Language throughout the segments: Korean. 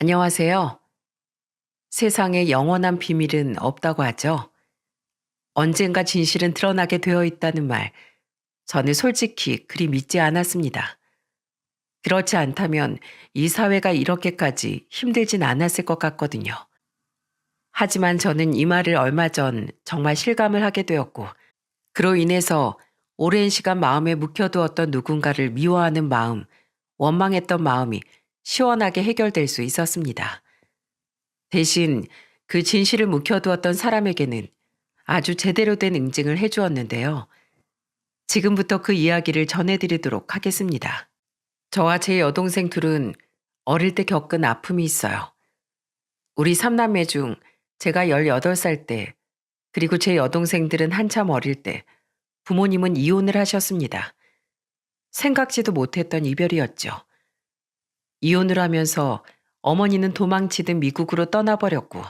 안녕하세요. 세상에 영원한 비밀은 없다고 하죠. 언젠가 진실은 드러나게 되어 있다는 말, 저는 솔직히 그리 믿지 않았습니다. 그렇지 않다면 이 사회가 이렇게까지 힘들진 않았을 것 같거든요. 하지만 저는 이 말을 얼마 전 정말 실감을 하게 되었고, 그로 인해서 오랜 시간 마음에 묵혀두었던 누군가를 미워하는 마음, 원망했던 마음이 시원하게 해결될 수 있었습니다. 대신 그 진실을 묵혀두었던 사람에게는 아주 제대로 된 응징을 해주었는데요. 지금부터 그 이야기를 전해드리도록 하겠습니다. 저와 제 여동생 둘은 어릴 때 겪은 아픔이 있어요. 우리 삼남매 중 제가 18살 때, 그리고 제 여동생들은 한참 어릴 때 부모님은 이혼을 하셨습니다. 생각지도 못했던 이별이었죠. 이혼을 하면서 어머니는 도망치듯 미국으로 떠나버렸고,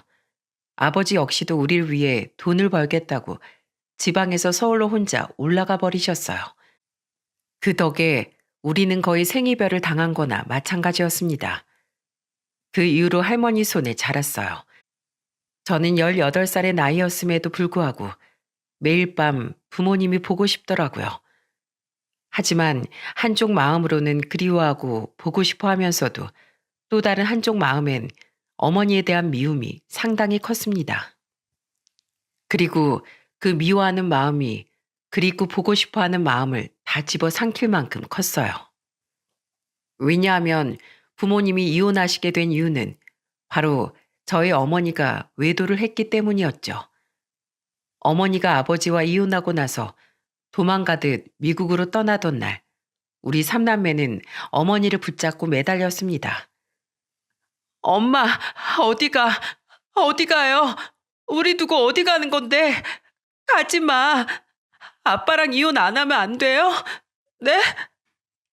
아버지 역시도 우릴 위해 돈을 벌겠다고 지방에서 서울로 혼자 올라가 버리셨어요. 그 덕에 우리는 거의 생이별을 당한 거나 마찬가지였습니다. 그 이후로 할머니 손에 자랐어요. 저는 18살의 나이였음에도 불구하고 매일 밤 부모님이 보고 싶더라고요. 하지만 한쪽 마음으로는 그리워하고 보고 싶어 하면서도 또 다른 한쪽 마음엔 어머니에 대한 미움이 상당히 컸습니다. 그리고 그 미워하는 마음이 그립고 보고 싶어 하는 마음을 다 집어 삼킬 만큼 컸어요. 왜냐하면 부모님이 이혼하시게 된 이유는 바로 저희 어머니가 외도를 했기 때문이었죠. 어머니가 아버지와 이혼하고 나서 도망가듯 미국으로 떠나던 날, 우리 삼남매는 어머니를 붙잡고 매달렸습니다. 엄마, 어디가? 어디 가요? 우리 두고 어디 가는 건데? 가지 마. 아빠랑 이혼 안 하면 안 돼요? 네?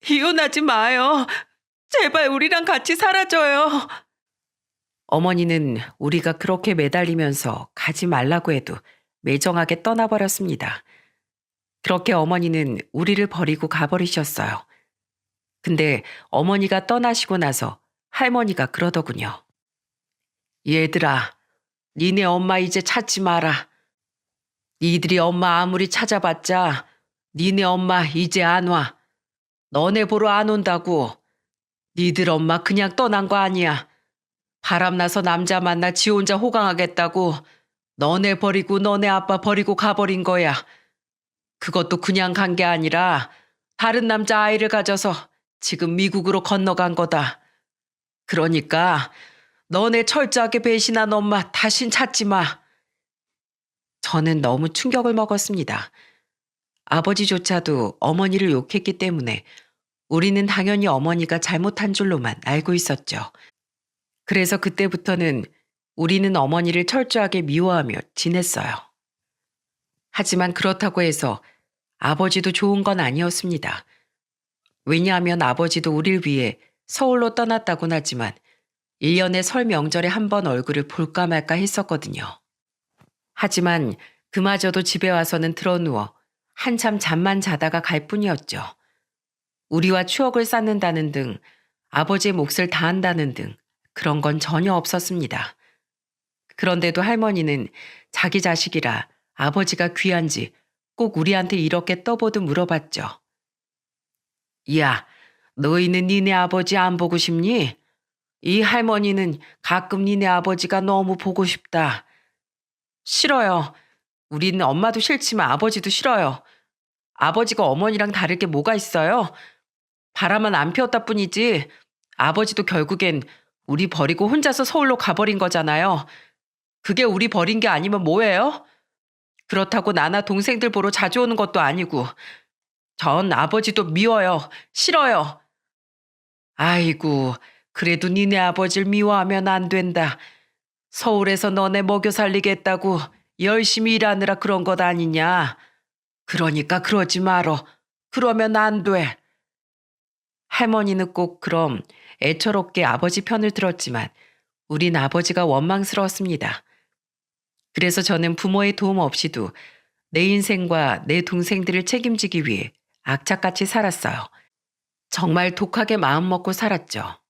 이혼하지 마요. 제발 우리랑 같이 살아줘요. 어머니는 우리가 그렇게 매달리면서 가지 말라고 해도 매정하게 떠나버렸습니다. 그렇게 어머니는 우리를 버리고 가버리셨어요. 근데 어머니가 떠나시고 나서 할머니가 그러더군요. 얘들아, 니네 엄마 이제 찾지 마라. 니들이 엄마 아무리 찾아봤자 니네 엄마 이제 안 와. 너네 보러 안 온다고. 니들 엄마 그냥 떠난 거 아니야. 바람나서 남자 만나 지 혼자 호강하겠다고 너네 버리고 너네 아빠 버리고 가버린 거야. 그것도 그냥 간 게 아니라 다른 남자 아이를 가져서 지금 미국으로 건너간 거다. 그러니까 너네 철저하게 배신한 엄마 다신 찾지 마. 저는 너무 충격을 먹었습니다. 아버지조차도 어머니를 욕했기 때문에 우리는 당연히 어머니가 잘못한 줄로만 알고 있었죠. 그래서 그때부터는 우리는 어머니를 철저하게 미워하며 지냈어요. 하지만 그렇다고 해서 아버지도 좋은 건 아니었습니다. 왜냐하면 아버지도 우릴 위해 서울로 떠났다곤 하지만 1년에 설 명절에 한 번 얼굴을 볼까 말까 했었거든요. 하지만 그마저도 집에 와서는 드러누워 한참 잠만 자다가 갈 뿐이었죠. 우리와 추억을 쌓는다는 등 아버지의 몫을 다한다는 등 그런 건 전혀 없었습니다. 그런데도 할머니는 자기 자식이라 아버지가 귀한지 꼭 우리한테 이렇게 떠보듯 물어봤죠. 야, 너희는 니네 아버지 안 보고 싶니? 이 할머니는 가끔 니네 아버지가 너무 보고 싶다. 싫어요. 우리는 엄마도 싫지만 아버지도 싫어요. 아버지가 어머니랑 다를 게 뭐가 있어요? 바람은 안 피웠다 뿐이지 아버지도 결국엔 우리 버리고 혼자서 서울로 가버린 거잖아요. 그게 우리 버린 게 아니면 뭐예요? 그렇다고 나나 동생들 보러 자주 오는 것도 아니고 전 아버지도 미워요. 싫어요. 아이고, 그래도 니네 아버지를 미워하면 안 된다. 서울에서 너네 먹여 살리겠다고 열심히 일하느라 그런 것 아니냐. 그러니까 그러지 말어. 그러면 안 돼. 할머니는 꼭 그럼 애처롭게 아버지 편을 들었지만 우린 아버지가 원망스러웠습니다. 그래서 저는 부모의 도움 없이도 내 인생과 내 동생들을 책임지기 위해 악착같이 살았어요. 정말 독하게 마음먹고 살았죠.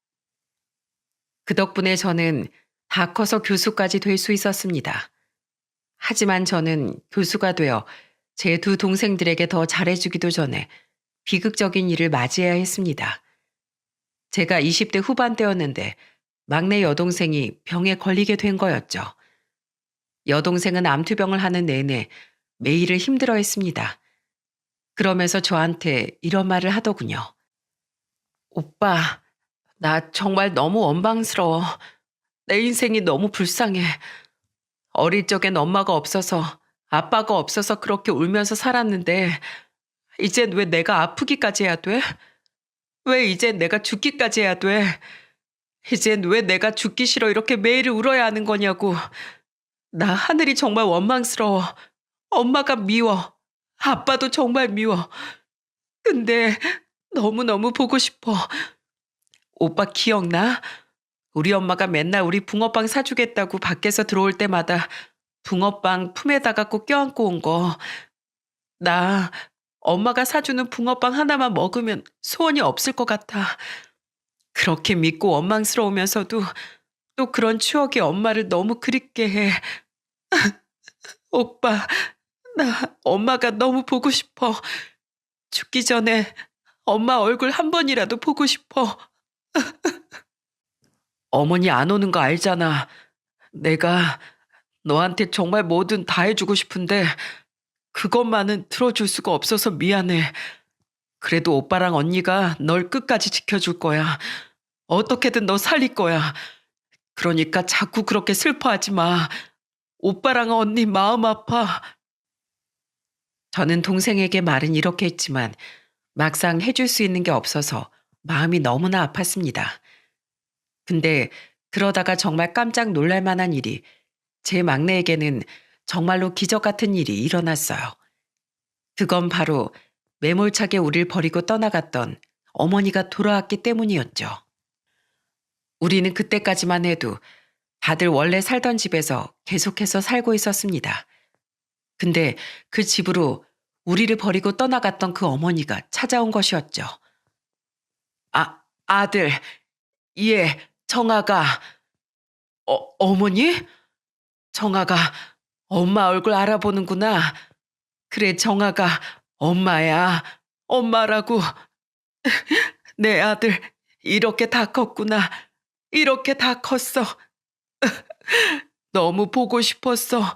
그 덕분에 저는 다 커서 교수까지 될 수 있었습니다. 하지만 저는 교수가 되어 제 두 동생들에게 더 잘해주기도 전에 비극적인 일을 맞이해야 했습니다. 제가 20대 후반대였는데 막내 여동생이 병에 걸리게 된 거였죠. 여동생은 암투병을 하는 내내 매일을 힘들어했습니다. 그러면서 저한테 이런 말을 하더군요. 오빠, 나 정말 너무 원망스러워. 내 인생이 너무 불쌍해. 어릴 적엔 엄마가 없어서, 아빠가 없어서 그렇게 울면서 살았는데, 이젠 왜 내가 아프기까지 해야 돼? 왜 이젠 내가 죽기까지 해야 돼? 이젠 왜 내가 죽기 싫어 이렇게 매일 울어야 하는 거냐고. 나 하늘이 정말 원망스러워. 엄마가 미워. 아빠도 정말 미워. 근데 너무너무 보고 싶어. 오빠 기억나? 우리 엄마가 맨날 우리 붕어빵 사주겠다고 밖에서 들어올 때마다 붕어빵 품에다가 꼭 껴안고 온 거. 나 엄마가 사주는 붕어빵 하나만 먹으면 소원이 없을 것 같아. 그렇게 믿고 원망스러우면서도 또 그런 추억이 엄마를 너무 그립게 해. 오빠, 나 엄마가 너무 보고 싶어. 죽기 전에 엄마 얼굴 한 번이라도 보고 싶어. 어머니 안 오는 거 알잖아. 내가 너한테 정말 뭐든 다 해주고 싶은데 그것만은 들어줄 수가 없어서 미안해. 그래도 오빠랑 언니가 널 끝까지 지켜줄 거야. 어떻게든 너 살릴 거야. 그러니까 자꾸 그렇게 슬퍼하지 마. 오빠랑 언니 마음 아파. 저는 동생에게 말은 이렇게 했지만 막상 해줄 수 있는 게 없어서 마음이 너무나 아팠습니다. 근데 그러다가 정말 깜짝 놀랄 만한 일이 제 막내에게는 정말로 기적 같은 일이 일어났어요. 그건 바로 매몰차게 우릴 버리고 떠나갔던 어머니가 돌아왔기 때문이었죠. 우리는 그때까지만 해도 다들 원래 살던 집에서 계속해서 살고 있었습니다. 근데 그 집으로 우리를 버리고 떠나갔던 그 어머니가 찾아온 것이었죠. 아들, 예, 정아가, 어머니? 정아가 엄마 얼굴 알아보는구나. 그래, 정아가 엄마야. 엄마라고. 내 아들, 이렇게 다 컸구나. 이렇게 다 컸어. 너무 보고 싶었어.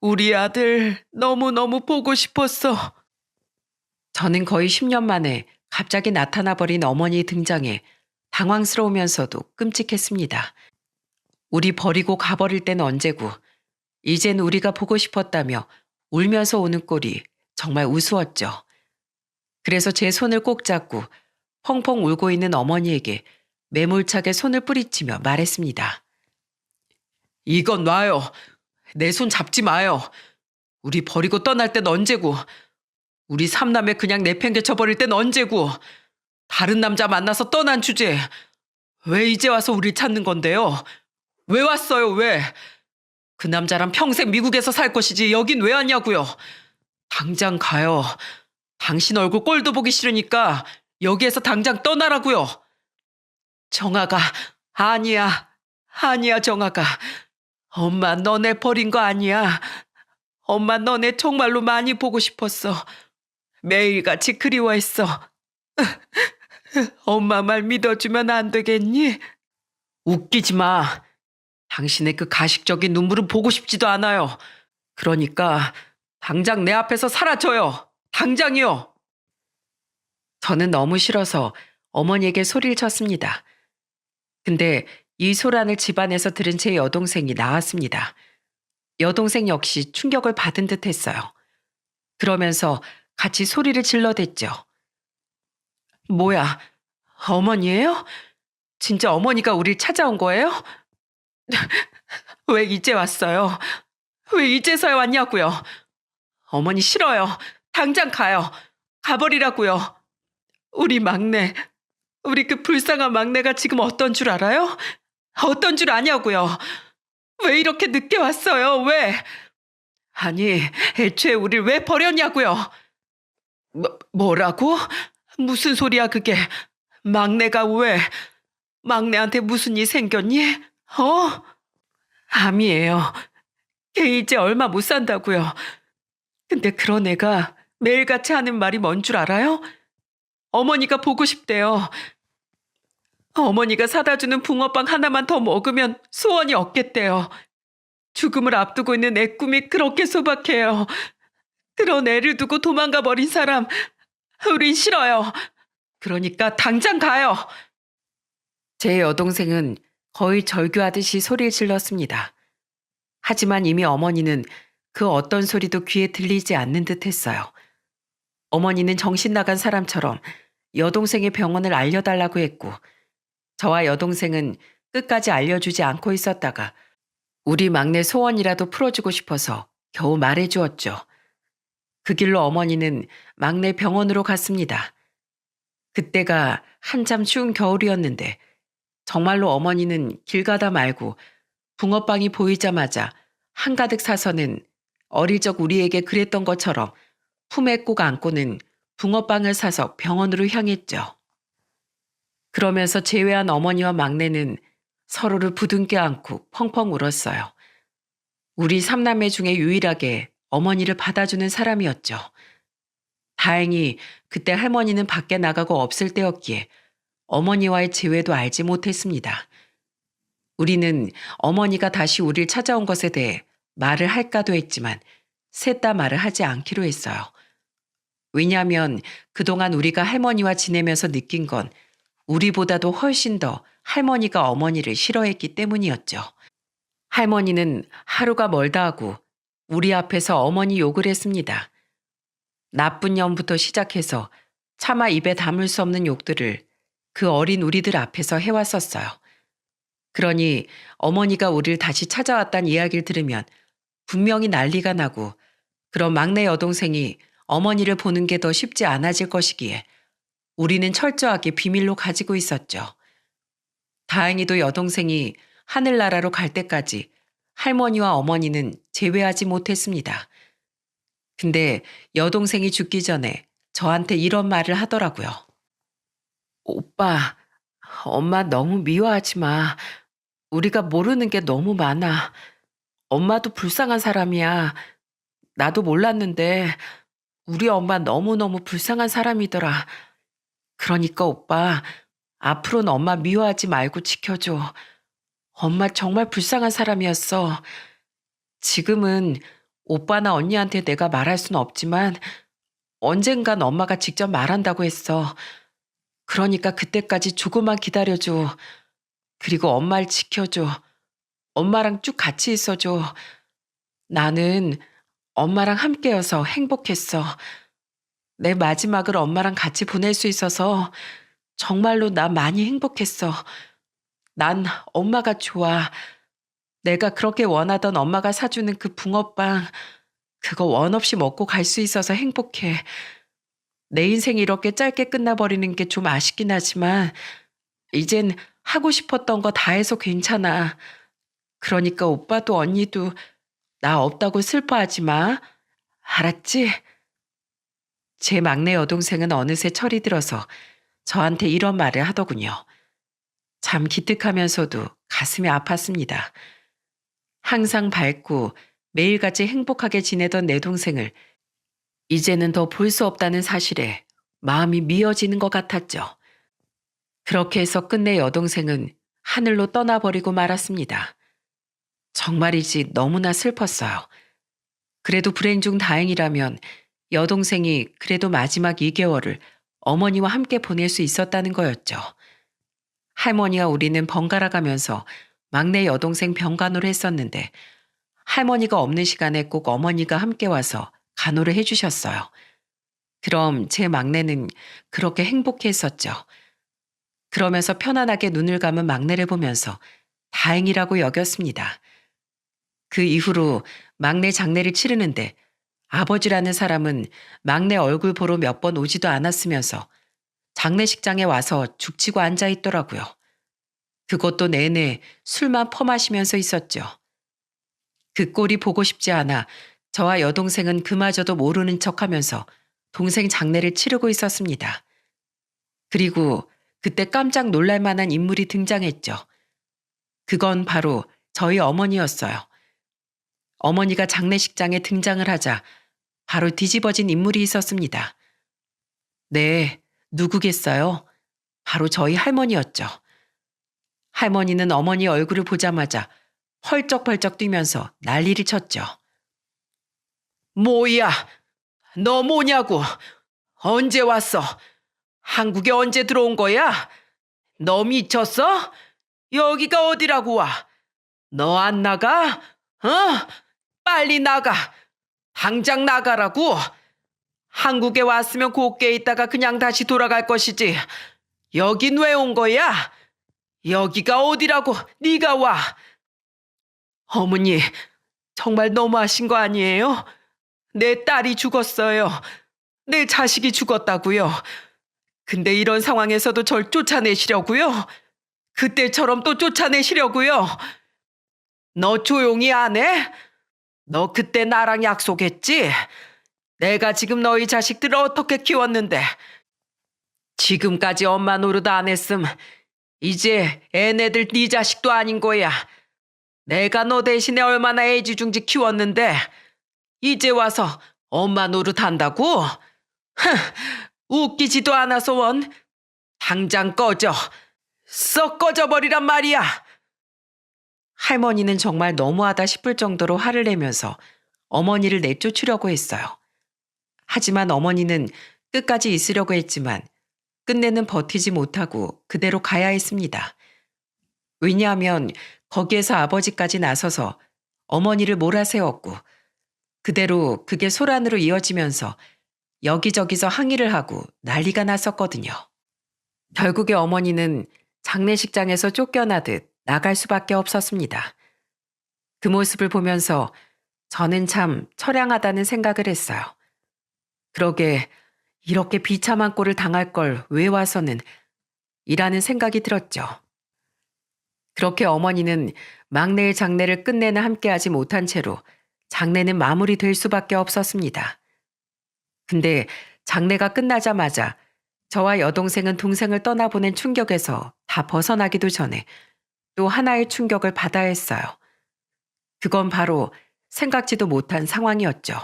우리 아들 너무너무 보고 싶었어. 저는 거의 10년 만에 갑자기 나타나 버린 어머니 등장에 당황스러우면서도 끔찍했습니다. 우리 버리고 가버릴 때는 언제고 이젠 우리가 보고 싶었다며 울면서 오는 꼴이 정말 우스웠죠. 그래서 제 손을 꼭 잡고 펑펑 울고 있는 어머니에게 매몰차게 손을 뿌리치며 말했습니다. 이건 놔요. 내 손 잡지 마요. 우리 버리고 떠날 땐 언제고. 우리 삼남매 그냥 내팽개쳐버릴 땐 언제고. 다른 남자 만나서 떠난 주제. 왜 이제 와서 우릴 찾는 건데요? 왜 왔어요, 왜? 그 남자랑 평생 미국에서 살 것이지 여긴 왜 왔냐고요. 당장 가요. 당신 얼굴 꼴도 보기 싫으니까 여기에서 당장 떠나라고요. 정아가, 아니야. 아니야, 정아가. 엄마 너네 버린 거 아니야. 엄마 너네 정말로 많이 보고 싶었어. 매일같이 그리워했어. 엄마 말 믿어주면 안 되겠니? 웃기지 마. 당신의 그 가식적인 눈물은 보고 싶지도 않아요. 그러니까 당장 내 앞에서 사라져요. 당장이요. 저는 너무 싫어서 어머니에게 소리를 쳤습니다. 근데 이 소란을 집안에서 들은 제 여동생이 나왔습니다. 여동생 역시 충격을 받은 듯 했어요. 그러면서 같이 소리를 질러댔죠. 뭐야, 어머니예요? 진짜 어머니가 우릴 찾아온 거예요? 왜 이제 왔어요? 왜 이제서야 왔냐고요? 어머니 싫어요. 당장 가요. 가버리라고요. 우리 막내, 우리 그 불쌍한 막내가 지금 어떤 줄 알아요? 어떤 줄 아냐고요. 왜 이렇게 늦게 왔어요? 왜? 아니, 애초에 우릴 왜 버렸냐고요. 뭐라고? 무슨 소리야 그게. 막내가 왜? 막내한테 무슨 일 생겼니? 어? 암이에요. 걔 이제 얼마 못 산다고요. 근데 그런 애가 매일같이 하는 말이 뭔 줄 알아요? 어머니가 보고 싶대요. 어머니가 사다 주는 붕어빵 하나만 더 먹으면 소원이 없겠대요. 죽음을 앞두고 있는 애 꿈이 그렇게 소박해요. 그런 애를 두고 도망가 버린 사람, 우린 싫어요. 그러니까 당장 가요. 제 여동생은 거의 절규하듯이 소리를 질렀습니다. 하지만 이미 어머니는 그 어떤 소리도 귀에 들리지 않는 듯 했어요. 어머니는 정신 나간 사람처럼 여동생의 병원을 알려달라고 했고, 저와 여동생은 끝까지 알려주지 않고 있었다가 우리 막내 소원이라도 풀어주고 싶어서 겨우 말해주었죠. 그 길로 어머니는 막내 병원으로 갔습니다. 그때가 한참 추운 겨울이었는데 정말로 어머니는 길 가다 말고 붕어빵이 보이자마자 한가득 사서는 어릴 적 우리에게 그랬던 것처럼 품에 꼭 안고는 붕어빵을 사서 병원으로 향했죠. 그러면서 제외한 어머니와 막내는 서로를 부둥켜 안고 펑펑 울었어요. 우리 삼남매 중에 유일하게 어머니를 받아주는 사람이었죠. 다행히 그때 할머니는 밖에 나가고 없을 때였기에 어머니와의 재회도 알지 못했습니다. 우리는 어머니가 다시 우릴 찾아온 것에 대해 말을 할까도 했지만 셋 다 말을 하지 않기로 했어요. 왜냐하면 그동안 우리가 할머니와 지내면서 느낀 건 우리보다도 훨씬 더 할머니가 어머니를 싫어했기 때문이었죠. 할머니는 하루가 멀다 하고 우리 앞에서 어머니 욕을 했습니다. 나쁜 년부터 시작해서 차마 입에 담을 수 없는 욕들을 그 어린 우리들 앞에서 해왔었어요. 그러니 어머니가 우리를 다시 찾아왔다는 이야기를 들으면 분명히 난리가 나고 그런 막내 여동생이 어머니를 보는 게 더 쉽지 않아질 것이기에 우리는 철저하게 비밀로 가지고 있었죠. 다행히도 여동생이 하늘나라로 갈 때까지 할머니와 어머니는 제외하지 못했습니다. 근데 여동생이 죽기 전에 저한테 이런 말을 하더라고요. 오빠, 엄마 너무 미워하지 마. 우리가 모르는 게 너무 많아. 엄마도 불쌍한 사람이야. 나도 몰랐는데 우리 엄마 너무너무 불쌍한 사람이더라. 그러니까 오빠, 앞으로는 엄마 미워하지 말고 지켜줘. 엄마 정말 불쌍한 사람이었어. 지금은 오빠나 언니한테 내가 말할 순 없지만 언젠간 엄마가 직접 말한다고 했어. 그러니까 그때까지 조금만 기다려줘. 그리고 엄마를 지켜줘. 엄마랑 쭉 같이 있어줘. 나는 엄마랑 함께여서 행복했어. 내 마지막을 엄마랑 같이 보낼 수 있어서 정말로 나 많이 행복했어. 난 엄마가 좋아. 내가 그렇게 원하던 엄마가 사주는 그 붕어빵, 그거 원 없이 먹고 갈 수 있어서 행복해. 내 인생이 이렇게 짧게 끝나버리는 게 좀 아쉽긴 하지만 이젠 하고 싶었던 거 다 해서 괜찮아. 그러니까 오빠도 언니도 나 없다고 슬퍼하지 마. 알았지? 제 막내 여동생은 어느새 철이 들어서 저한테 이런 말을 하더군요. 참 기특하면서도 가슴이 아팠습니다. 항상 밝고 매일같이 행복하게 지내던 내 동생을 이제는 더 볼 수 없다는 사실에 마음이 미어지는 것 같았죠. 그렇게 해서 끝내 여동생은 하늘로 떠나버리고 말았습니다. 정말이지 너무나 슬펐어요. 그래도 불행 중 다행이라면 여동생이 그래도 마지막 2개월을 어머니와 함께 보낼 수 있었다는 거였죠. 할머니와 우리는 번갈아 가면서 막내 여동생 병간호를 했었는데 할머니가 없는 시간에 꼭 어머니가 함께 와서 간호를 해주셨어요. 그럼 제 막내는 그렇게 행복해 했었죠. 그러면서 편안하게 눈을 감은 막내를 보면서 다행이라고 여겼습니다. 그 이후로 막내 장례를 치르는데 아버지라는 사람은 막내 얼굴 보러 몇 번 오지도 않았으면서 장례식장에 와서 죽치고 앉아 있더라고요. 그것도 내내 술만 퍼마시면서 있었죠. 그 꼴이 보고 싶지 않아 저와 여동생은 그마저도 모르는 척하면서 동생 장례를 치르고 있었습니다. 그리고 그때 깜짝 놀랄 만한 인물이 등장했죠. 그건 바로 저희 어머니였어요. 어머니가 장례식장에 등장을 하자 바로 뒤집어진 인물이 있었습니다. 네, 누구겠어요? 바로 저희 할머니였죠. 할머니는 어머니 얼굴을 보자마자 펄쩍펄쩍 뛰면서 난리를 쳤죠. 뭐야? 너 뭐냐고? 언제 왔어? 한국에 언제 들어온 거야? 너 미쳤어? 여기가 어디라고 와? 너 안 나가? 어? 빨리 나가. 당장 나가라고. 한국에 왔으면 곱게 있다가 그냥 다시 돌아갈 것이지. 여긴 왜 온 거야? 여기가 어디라고 네가 와. 어머니, 정말 너무하신 거 아니에요? 내 딸이 죽었어요. 내 자식이 죽었다고요. 근데 이런 상황에서도 절 쫓아내시려고요? 그때처럼 또 쫓아내시려고요? 너 조용히 안 해? 너 그때 나랑 약속했지? 내가 지금 너희 자식들을 어떻게 키웠는데 지금까지 엄마 노릇 안 했음. 이제 애네들 네 자식도 아닌 거야. 내가 너 대신에 얼마나 애지중지 키웠는데 이제 와서 엄마 노릇 한다고? 흥, 웃기지도 않아서 원. 당장 꺼져. 썩 꺼져버리란 말이야. 할머니는 정말 너무하다 싶을 정도로 화를 내면서 어머니를 내쫓으려고 했어요. 하지만 어머니는 끝까지 있으려고 했지만 끝내는 버티지 못하고 그대로 가야 했습니다. 왜냐하면 거기에서 아버지까지 나서서 어머니를 몰아세웠고 그대로 그게 소란으로 이어지면서 여기저기서 항의를 하고 난리가 났었거든요. 결국에 어머니는 장례식장에서 쫓겨나듯 나갈 수밖에 없었습니다. 그 모습을 보면서 저는 참 처량하다는 생각을 했어요. 그러게 이렇게 비참한 꼴을 당할 걸 왜 와서는 이라는 생각이 들었죠. 그렇게 어머니는 막내의 장례를 끝내나 함께하지 못한 채로 장례는 마무리될 수밖에 없었습니다. 근데 장례가 끝나자마자 저와 여동생은 동생을 떠나보낸 충격에서 다 벗어나기도 전에 또 하나의 충격을 받아야 했어요. 그건 바로 생각지도 못한 상황이었죠.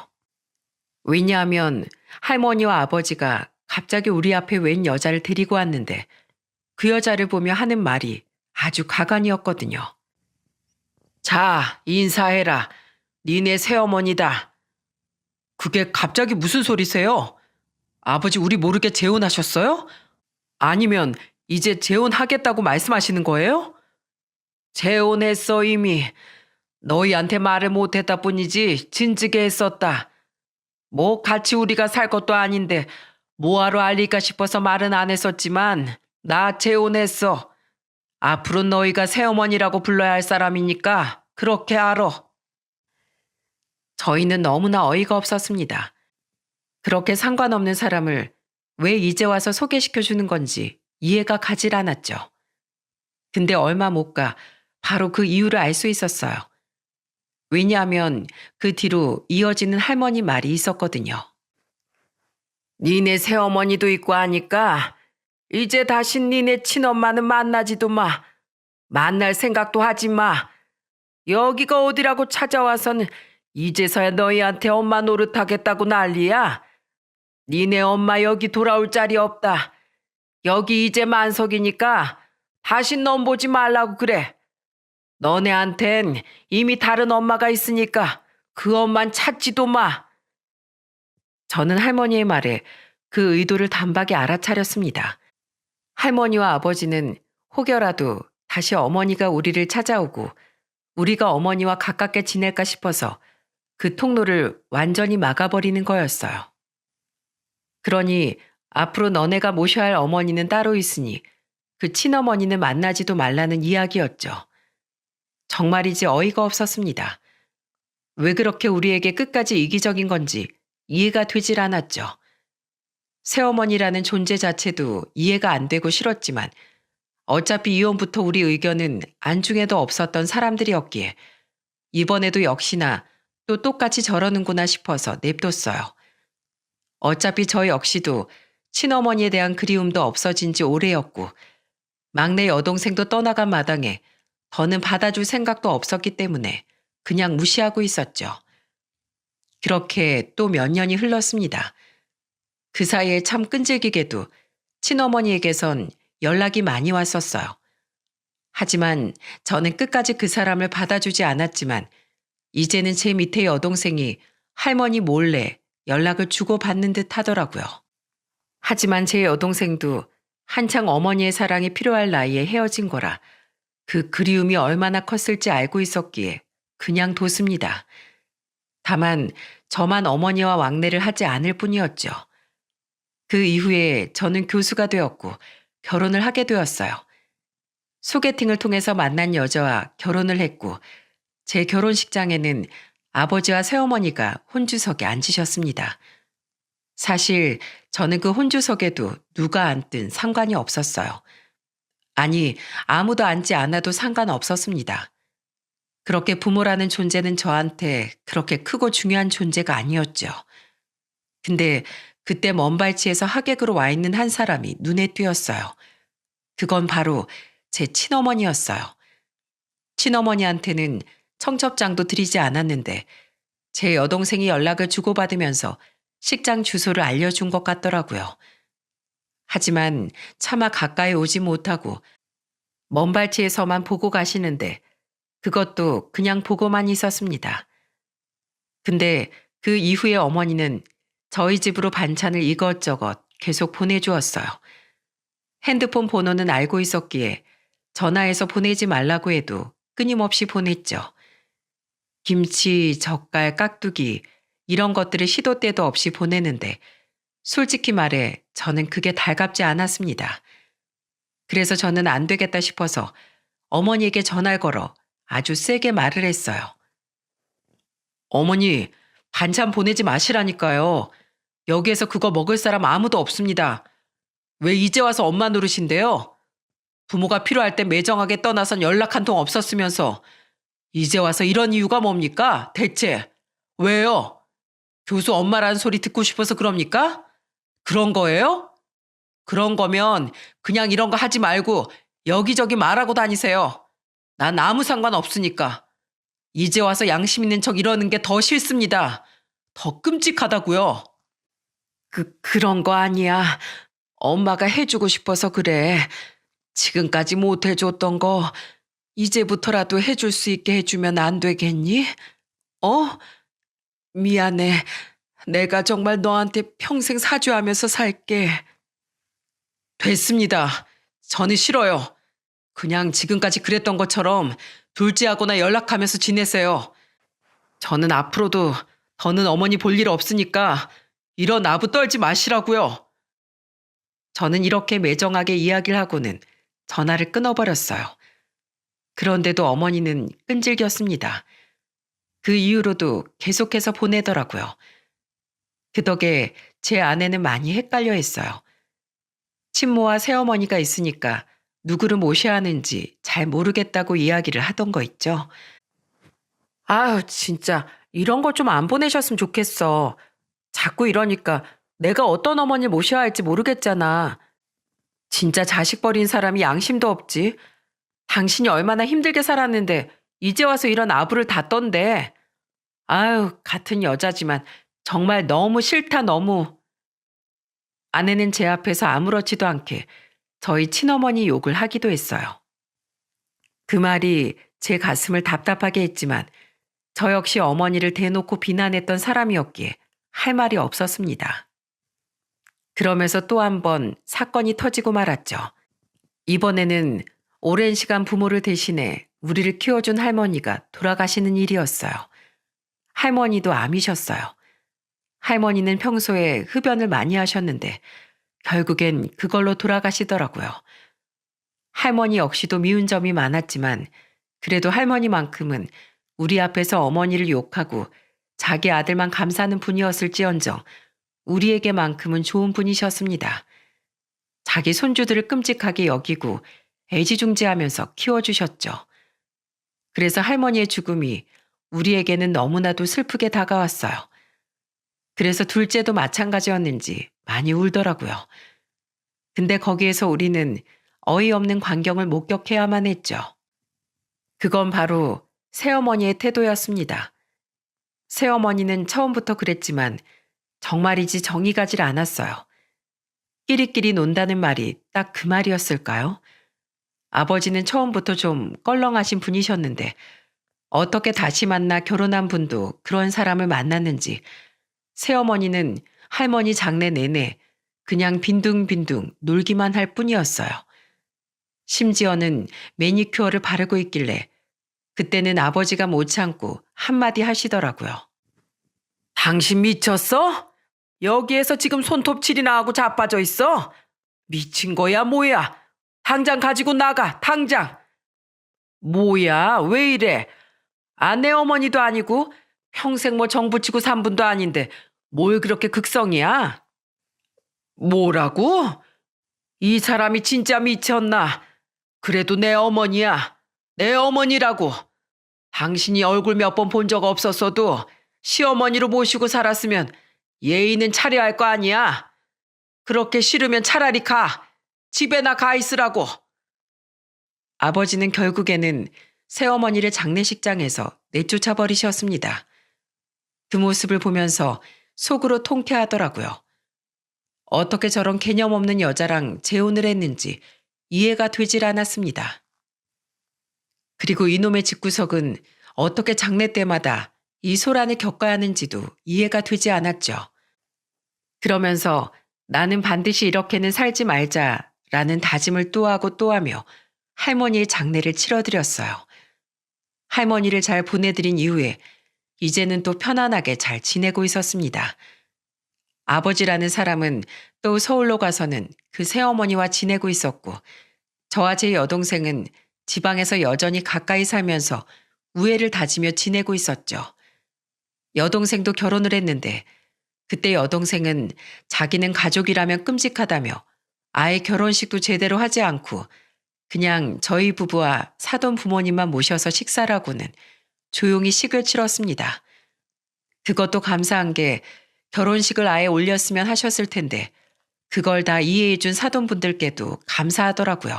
왜냐하면 할머니와 아버지가 갑자기 우리 앞에 웬 여자를 데리고 왔는데 그 여자를 보며 하는 말이 아주 가관이었거든요. 자, 인사해라. 니네 새어머니다. 그게 갑자기 무슨 소리세요? 아버지 우리 모르게 재혼하셨어요? 아니면 이제 재혼하겠다고 말씀하시는 거예요? 재혼했어 이미. 너희한테 말을 못했다 뿐이지 진즉에 했었다. 뭐 같이 우리가 살 것도 아닌데 뭐하러 알릴까 싶어서 말은 안 했었지만 나 재혼했어. 앞으로 너희가 새어머니라고 불러야 할 사람이니까 그렇게 알아. 저희는 너무나 어이가 없었습니다. 그렇게 상관없는 사람을 왜 이제 와서 소개시켜주는 건지 이해가 가질 않았죠. 근데 얼마 못 가 바로 그 이유를 알 수 있었어요. 왜냐하면 그 뒤로 이어지는 할머니 말이 있었거든요. 니네 새어머니도 있고 하니까 이제 다시 니네 친엄마는 만나지도 마. 만날 생각도 하지 마. 여기가 어디라고 찾아와서는 이제서야 너희한테 엄마 노릇하겠다고 난리야. 니네 엄마 여기 돌아올 자리 없다. 여기 이제 만석이니까 다시 넌 보지 말라고 그래. 너네한텐 이미 다른 엄마가 있으니까 그 엄만 찾지도 마. 저는 할머니의 말에 그 의도를 단박에 알아차렸습니다. 할머니와 아버지는 혹여라도 다시 어머니가 우리를 찾아오고 우리가 어머니와 가깝게 지낼까 싶어서 그 통로를 완전히 막아버리는 거였어요. 그러니 앞으로 너네가 모셔야 할 어머니는 따로 있으니 그 친어머니는 만나지도 말라는 이야기였죠. 정말이지 어이가 없었습니다. 왜 그렇게 우리에게 끝까지 이기적인 건지 이해가 되질 않았죠. 새어머니라는 존재 자체도 이해가 안 되고 싫었지만 어차피 이혼부터 우리 의견은 안중에도 없었던 사람들이었기에 이번에도 역시나 또 똑같이 저러는구나 싶어서 냅뒀어요. 어차피 저 역시도 친어머니에 대한 그리움도 없어진 지 오래였고 막내 여동생도 떠나간 마당에 더는 받아줄 생각도 없었기 때문에 그냥 무시하고 있었죠. 그렇게 또 몇 년이 흘렀습니다. 그 사이에 참 끈질기게도 친어머니에게선 연락이 많이 왔었어요. 하지만 저는 끝까지 그 사람을 받아주지 않았지만 이제는 제 밑에 여동생이 할머니 몰래 연락을 주고받는 듯 하더라고요. 하지만 제 여동생도 한창 어머니의 사랑이 필요할 나이에 헤어진 거라 그 그리움이 얼마나 컸을지 알고 있었기에 그냥 뒀습니다. 다만 저만 어머니와 왕래를 하지 않을 뿐이었죠. 그 이후에 저는 교수가 되었고 결혼을 하게 되었어요. 소개팅을 통해서 만난 여자와 결혼을 했고 제 결혼식장에는 아버지와 새어머니가 혼주석에 앉으셨습니다. 사실 저는 그 혼주석에도 누가 앉든 상관이 없었어요. 아니, 아무도 앉지 않아도 상관없었습니다. 그렇게 부모라는 존재는 저한테 그렇게 크고 중요한 존재가 아니었죠. 근데 그때 먼 발치에서 하객으로 와 있는 한 사람이 눈에 띄었어요. 그건 바로 제 친어머니였어요. 친어머니한테는 청첩장도 드리지 않았는데 제 여동생이 연락을 주고받으면서 식장 주소를 알려준 것 같더라고요. 하지만 차마 가까이 오지 못하고 먼 발치에서만 보고 가시는데 그것도 그냥 보고만 있었습니다. 근데 그 이후에 어머니는 저희 집으로 반찬을 이것저것 계속 보내주었어요. 핸드폰 번호는 알고 있었기에 전화해서 보내지 말라고 해도 끊임없이 보냈죠. 김치, 젓갈, 깍두기 이런 것들을 시도 때도 없이 보내는데 솔직히 말해 저는 그게 달갑지 않았습니다. 그래서 저는 안 되겠다 싶어서 어머니에게 전화를 걸어 아주 세게 말을 했어요. 어머니, 반찬 보내지 마시라니까요. 여기에서 그거 먹을 사람 아무도 없습니다. 왜 이제 와서 엄마 노릇인데요? 부모가 필요할 때 매정하게 떠나선 연락 한 통 없었으면서 이제 와서 이런 이유가 뭡니까? 대체 왜요? 교수 엄마라는 소리 듣고 싶어서 그럽니까? 그런 거예요? 그런 거면 그냥 이런 거 하지 말고 여기저기 말하고 다니세요. 난 아무 상관 없으니까. 이제 와서 양심 있는 척 이러는 게 더 싫습니다. 더 끔찍하다고요. 그런 거 아니야. 엄마가 해주고 싶어서 그래. 지금까지 못 해줬던 거 이제부터라도 해줄 수 있게 해주면 안 되겠니? 어? 미안해. 내가 정말 너한테 평생 사죄하면서 살게. 됐습니다. 저는 싫어요. 그냥 지금까지 그랬던 것처럼 둘째하고나 연락하면서 지내세요. 저는 앞으로도 더는 어머니 볼 일 없으니까 이런 아부 떨지 마시라고요. 저는 이렇게 매정하게 이야기를 하고는 전화를 끊어버렸어요. 그런데도 어머니는 끈질겼습니다. 그 이후로도 계속해서 보내더라고요. 그 덕에 제 아내는 많이 헷갈려 했어요. 친모와 새어머니가 있으니까 누구를 모셔야 하는지 잘 모르겠다고 이야기를 하던 거 있죠. 아유, 진짜 이런 거 좀 안 보내셨으면 좋겠어. 자꾸 이러니까 내가 어떤 어머니를 모셔야 할지 모르겠잖아. 진짜 자식 버린 사람이 양심도 없지. 당신이 얼마나 힘들게 살았는데 이제 와서 이런 아부를 다 떤대. 아유, 같은 여자지만 정말 너무 싫다 너무. 아내는 제 앞에서 아무렇지도 않게 저희 친어머니 욕을 하기도 했어요. 그 말이 제 가슴을 답답하게 했지만 저 역시 어머니를 대놓고 비난했던 사람이었기에 할 말이 없었습니다. 그러면서 또 한 번 사건이 터지고 말았죠. 이번에는 오랜 시간 부모를 대신해 우리를 키워준 할머니가 돌아가시는 일이었어요. 할머니도 암이셨어요. 할머니는 평소에 흡연을 많이 하셨는데 결국엔 그걸로 돌아가시더라고요. 할머니 역시도 미운 점이 많았지만 그래도 할머니만큼은 우리 앞에서 어머니를 욕하고 자기 아들만 감싸는 분이었을지언정 우리에게만큼은 좋은 분이셨습니다. 자기 손주들을 끔찍하게 여기고 애지중지하면서 키워주셨죠. 그래서 할머니의 죽음이 우리에게는 너무나도 슬프게 다가왔어요. 그래서 둘째도 마찬가지였는지 많이 울더라고요. 근데 거기에서 우리는 어이없는 광경을 목격해야만 했죠. 그건 바로 새어머니의 태도였습니다. 새어머니는 처음부터 그랬지만 정말이지 정이 가질 않았어요. 끼리끼리 논다는 말이 딱 그 말이었을까요? 아버지는 처음부터 좀 껄렁하신 분이셨는데 어떻게 다시 만나 결혼한 분도 그런 사람을 만났는지 새어머니는 할머니 장례 내내 그냥 빈둥빈둥 놀기만 할 뿐이었어요. 심지어는 매니큐어를 바르고 있길래 그때는 아버지가 못 참고 한마디 하시더라고요. 당신 미쳤어? 여기에서 지금 손톱칠이나 하고 자빠져 있어? 미친 거야 뭐야? 당장 가지고 나가, 당장. 뭐야, 왜 이래? 아내 어머니도 아니고 평생 뭐 정부치고 산 분도 아닌데 뭘 그렇게 극성이야? 뭐라고? 이 사람이 진짜 미쳤나? 그래도 내 어머니야. 내 어머니라고. 당신이 얼굴 몇 번 본 적 없었어도 시어머니로 모시고 살았으면 예의는 차려야 할 거 아니야. 그렇게 싫으면 차라리 가. 집에나 가 있으라고. 아버지는 결국에는 새어머니를 장례식장에서 내쫓아 버리셨습니다. 그 모습을 보면서 속으로 통쾌하더라고요. 어떻게 저런 개념 없는 여자랑 재혼을 했는지 이해가 되질 않았습니다. 그리고 이놈의 집구석은 어떻게 장례 때마다 이 소란을 겪어야 하는지도 이해가 되지 않았죠. 그러면서 나는 반드시 이렇게는 살지 말자라는 다짐을 또 하고 또 하며 할머니의 장례를 치러드렸어요. 할머니를 잘 보내드린 이후에 이제는 또 편안하게 잘 지내고 있었습니다. 아버지라는 사람은 또 서울로 가서는 그 새어머니와 지내고 있었고 저와 제 여동생은 지방에서 여전히 가까이 살면서 우애를 다지며 지내고 있었죠. 여동생도 결혼을 했는데 그때 여동생은 자기는 가족이라면 끔찍하다며 아예 결혼식도 제대로 하지 않고 그냥 저희 부부와 사돈 부모님만 모셔서 식사를 하고는 조용히 식을 치렀습니다. 그것도 감사한 게 결혼식을 아예 올렸으면 하셨을 텐데 그걸 다 이해해준 사돈분들께도 감사하더라고요.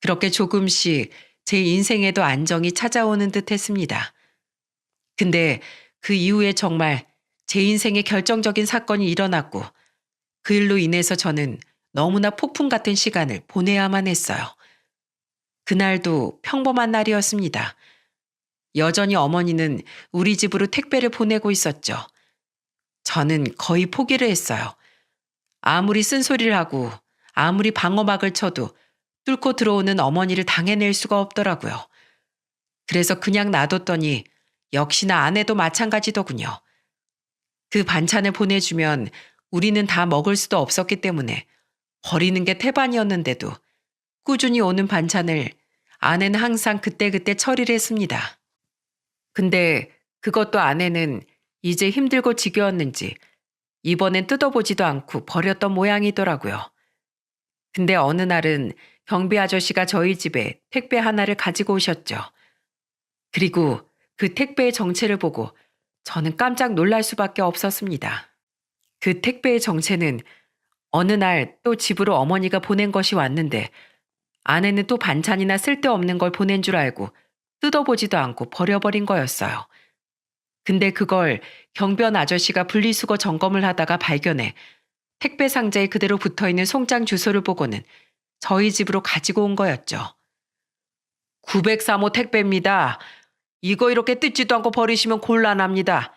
그렇게 조금씩 제 인생에도 안정이 찾아오는 듯 했습니다. 근데 그 이후에 정말 제 인생에 결정적인 사건이 일어났고 그 일로 인해서 저는 너무나 폭풍 같은 시간을 보내야만 했어요. 그날도 평범한 날이었습니다. 여전히 어머니는 우리 집으로 택배를 보내고 있었죠. 저는 거의 포기를 했어요. 아무리 쓴소리를 하고 아무리 방어막을 쳐도 뚫고 들어오는 어머니를 당해낼 수가 없더라고요. 그래서 그냥 놔뒀더니 역시나 아내도 마찬가지더군요. 그 반찬을 보내주면 우리는 다 먹을 수도 없었기 때문에 버리는 게 태반이었는데도 꾸준히 오는 반찬을 아내는 항상 그때그때 처리를 했습니다. 근데 그것도 아내는 이제 힘들고 지겨웠는지 이번엔 뜯어보지도 않고 버렸던 모양이더라고요. 근데 어느 날은 경비 아저씨가 저희 집에 택배 하나를 가지고 오셨죠. 그리고 그 택배의 정체를 보고 저는 깜짝 놀랄 수밖에 없었습니다. 그 택배의 정체는 어느 날 또 집으로 어머니가 보낸 것이 왔는데 아내는 또 반찬이나 쓸데없는 걸 보낸 줄 알고 뜯어보지도 않고 버려버린 거였어요. 근데 그걸 경비원 아저씨가 분리수거 점검을 하다가 발견해 택배 상자에 그대로 붙어있는 송장 주소를 보고는 저희 집으로 가지고 온 거였죠. 903호 택배입니다. 이거 이렇게 뜯지도 않고 버리시면 곤란합니다.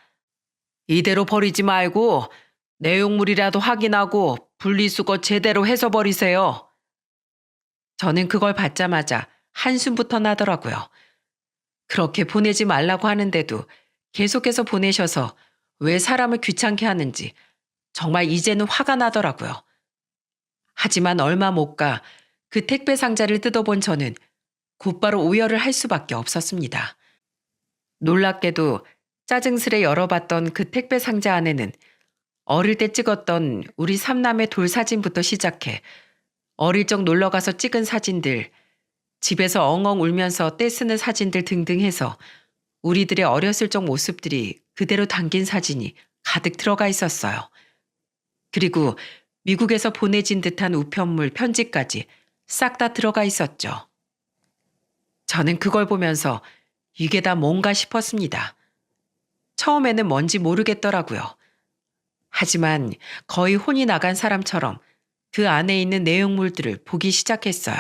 이대로 버리지 말고 내용물이라도 확인하고 분리수거 제대로 해서 버리세요. 저는 그걸 받자마자 한숨부터 나더라고요. 그렇게 보내지 말라고 하는데도 계속해서 보내셔서 왜 사람을 귀찮게 하는지 정말 이제는 화가 나더라고요. 하지만 얼마 못 가 그 택배 상자를 뜯어본 저는 곧바로 오열을 할 수밖에 없었습니다. 놀랍게도 짜증스레 열어봤던 그 택배 상자 안에는 어릴 때 찍었던 우리 삼남의 돌 사진부터 시작해 어릴 적 놀러가서 찍은 사진들, 집에서 엉엉 울면서 떼쓰는 사진들 등등 해서 우리들의 어렸을 적 모습들이 그대로 담긴 사진이 가득 들어가 있었어요. 그리고 미국에서 보내진 듯한 우편물 편지까지 싹 다 들어가 있었죠. 저는 그걸 보면서 이게 다 뭔가 싶었습니다. 처음에는 뭔지 모르겠더라고요. 하지만 거의 혼이 나간 사람처럼 그 안에 있는 내용물들을 보기 시작했어요.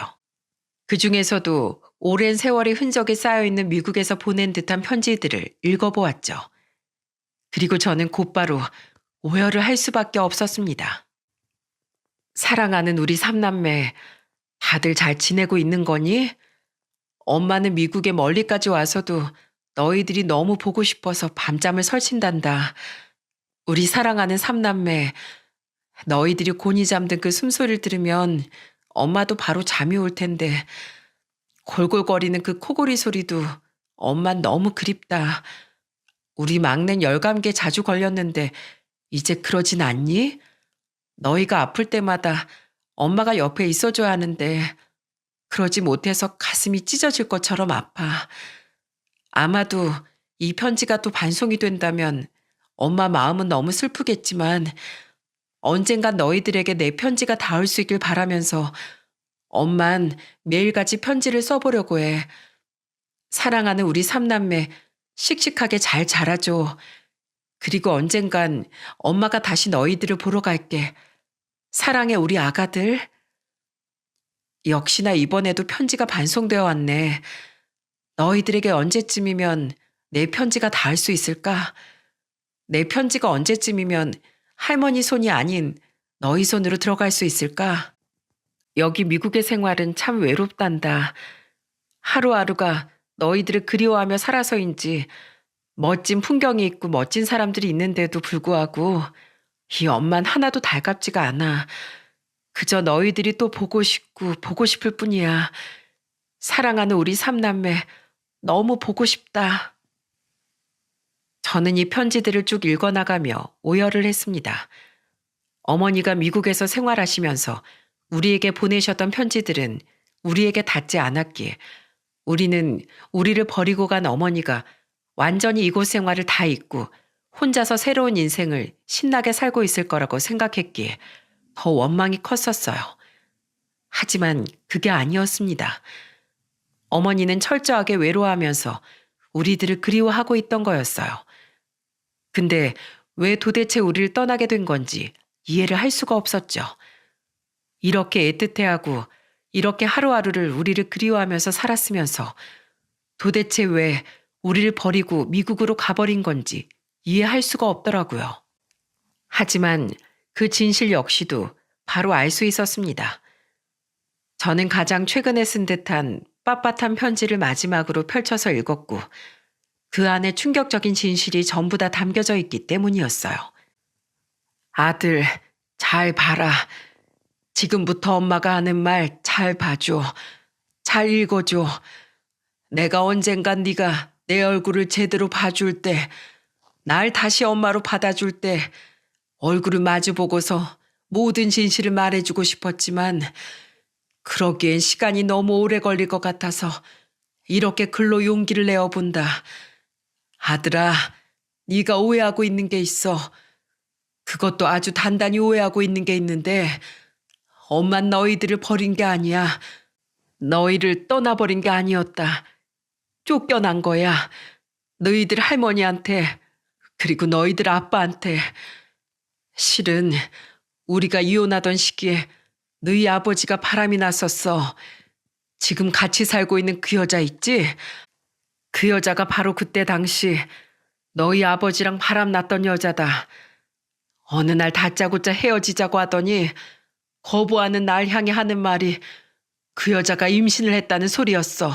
그 중에서도 오랜 세월의 흔적이 쌓여있는 미국에서 보낸 듯한 편지들을 읽어보았죠. 그리고 저는 곧바로 오열을 할 수밖에 없었습니다. 사랑하는 우리 삼남매, 다들 잘 지내고 있는 거니? 엄마는 미국에 멀리까지 와서도 너희들이 너무 보고 싶어서 밤잠을 설친단다. 우리 사랑하는 삼남매, 너희들이 곤히 잠든 그 숨소리를 들으면 엄마도 바로 잠이 올 텐데 골골거리는 그 코골이 소리도 엄만 너무 그립다. 우리 막내는 열감기에 자주 걸렸는데 이제 그러진 않니? 너희가 아플 때마다 엄마가 옆에 있어줘야 하는데 그러지 못해서 가슴이 찢어질 것처럼 아파. 아마도 이 편지가 또 반송이 된다면 엄마 마음은 너무 슬프겠지만 언젠간 너희들에게 내 편지가 닿을 수 있길 바라면서 엄만 매일같이 편지를 써보려고 해. 사랑하는 우리 삼남매 씩씩하게 잘 자라줘. 그리고 언젠간 엄마가 다시 너희들을 보러 갈게. 사랑해 우리 아가들. 역시나 이번에도 편지가 반송되어 왔네. 너희들에게 언제쯤이면 내 편지가 닿을 수 있을까? 내 편지가 언제쯤이면 할머니 손이 아닌 너희 손으로 들어갈 수 있을까? 여기 미국의 생활은 참 외롭단다. 하루하루가 너희들을 그리워하며 살아서인지 멋진 풍경이 있고 멋진 사람들이 있는데도 불구하고 이 엄만 하나도 달갑지가 않아. 그저 너희들이 또 보고 싶고 보고 싶을 뿐이야. 사랑하는 우리 삼남매 너무 보고 싶다. 저는 이 편지들을 쭉 읽어나가며 오열을 했습니다. 어머니가 미국에서 생활하시면서 우리에게 보내셨던 편지들은 우리에게 닿지 않았기에 우리는 우리를 버리고 간 어머니가 완전히 이곳 생활을 다 잊고 혼자서 새로운 인생을 신나게 살고 있을 거라고 생각했기에 더 원망이 컸었어요. 하지만 그게 아니었습니다. 어머니는 철저하게 외로워하면서 우리들을 그리워하고 있던 거였어요. 근데 왜 도대체 우리를 떠나게 된 건지 이해를 할 수가 없었죠. 이렇게 애틋해하고 이렇게 하루하루를 우리를 그리워하면서 살았으면서 도대체 왜 우리를 버리고 미국으로 가버린 건지 이해할 수가 없더라고요. 하지만 그 진실 역시도 바로 알 수 있었습니다. 저는 가장 최근에 쓴 듯한 빳빳한 편지를 마지막으로 펼쳐서 읽었고 그 안에 충격적인 진실이 전부 다 담겨져 있기 때문이었어요. 아들, 잘 봐라. 지금부터 엄마가 하는 말 잘 봐줘. 잘 읽어줘. 내가 언젠간 네가 내 얼굴을 제대로 봐줄 때, 날 다시 엄마로 받아줄 때 얼굴을 마주보고서 모든 진실을 말해주고 싶었지만 그러기엔 시간이 너무 오래 걸릴 것 같아서 이렇게 글로 용기를 내어본다. 아들아, 네가 오해하고 있는 게 있어. 그것도 아주 단단히 오해하고 있는 게 있는데 엄만 너희들을 버린 게 아니야. 너희를 떠나버린 게 아니었다. 쫓겨난 거야. 너희들 할머니한테 그리고 너희들 아빠한테. 실은 우리가 이혼하던 시기에 너희 아버지가 바람이 났었어. 지금 같이 살고 있는 그 여자 있지? 그 여자가 바로 그때 당시 너희 아버지랑 바람 났던 여자다. 어느 날 다짜고짜 헤어지자고 하더니 거부하는 날 향해 하는 말이 그 여자가 임신을 했다는 소리였어.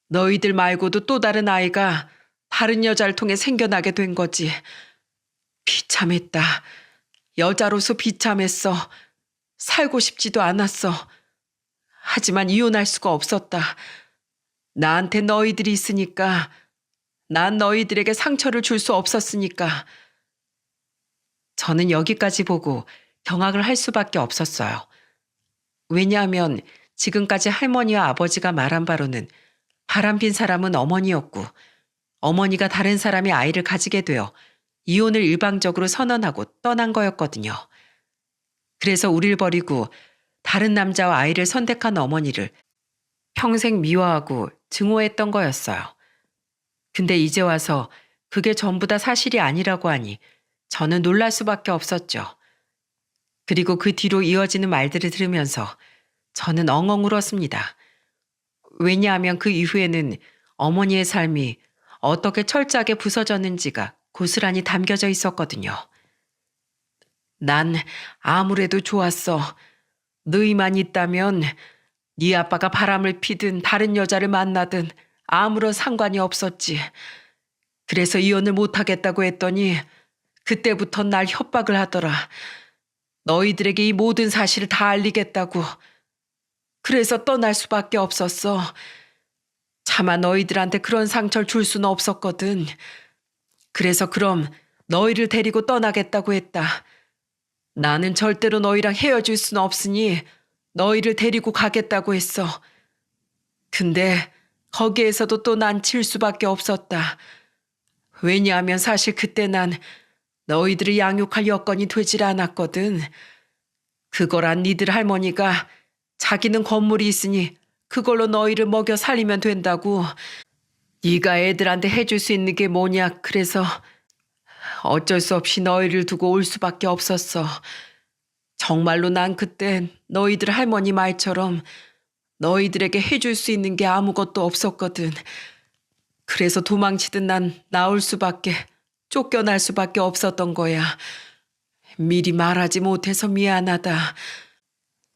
너희들 말고도 또 다른 아이가 다른 여자를 통해 생겨나게 된 거지. 비참했다. 여자로서 비참했어. 살고 싶지도 않았어. 하지만 이혼할 수가 없었다. 나한테 너희들이 있으니까. 난 너희들에게 상처를 줄 수 없었으니까. 저는 여기까지 보고 경악을 할 수밖에 없었어요. 왜냐하면 지금까지 할머니와 아버지가 말한 바로는 바람핀 사람은 어머니였고 어머니가 다른 사람의 아이를 가지게 되어 이혼을 일방적으로 선언하고 떠난 거였거든요. 그래서 우릴 버리고 다른 남자와 아이를 선택한 어머니를 평생 미워하고 증오했던 거였어요. 근데 이제 와서 그게 전부 다 사실이 아니라고 하니 저는 놀랄 수밖에 없었죠. 그리고 그 뒤로 이어지는 말들을 들으면서 저는 엉엉 울었습니다. 왜냐하면 그 이후에는 어머니의 삶이 어떻게 철저하게 부서졌는지가 고스란히 담겨져 있었거든요. 난 아무래도 좋았어. 너희만 있다면 네 아빠가 바람을 피든 다른 여자를 만나든 아무런 상관이 없었지. 그래서 이혼을 못하겠다고 했더니 그때부터 날 협박을 하더라. 너희들에게 이 모든 사실을 다 알리겠다고. 그래서 떠날 수밖에 없었어. 차마 너희들한테 그런 상처를 줄 수는 없었거든. 그래서 그럼 너희를 데리고 떠나겠다고 했다. 나는 절대로 너희랑 헤어질 수는 없으니 너희를 데리고 가겠다고 했어. 근데 거기에서도 또 난 질 수밖에 없었다. 왜냐하면 사실 그때 난 너희들을 양육할 여건이 되질 않았거든. 그거란 니들 할머니가 자기는 건물이 있으니 그걸로 너희를 먹여 살리면 된다고. 네가 애들한테 해줄 수 있는 게 뭐냐. 그래서 어쩔 수 없이 너희를 두고 올 수밖에 없었어. 정말로 난 그땐 너희들 할머니 말처럼 너희들에게 해줄 수 있는 게 아무것도 없었거든. 그래서 도망치듯 난 나올 수밖에, 쫓겨날 수밖에 없었던 거야. 미리 말하지 못해서 미안하다.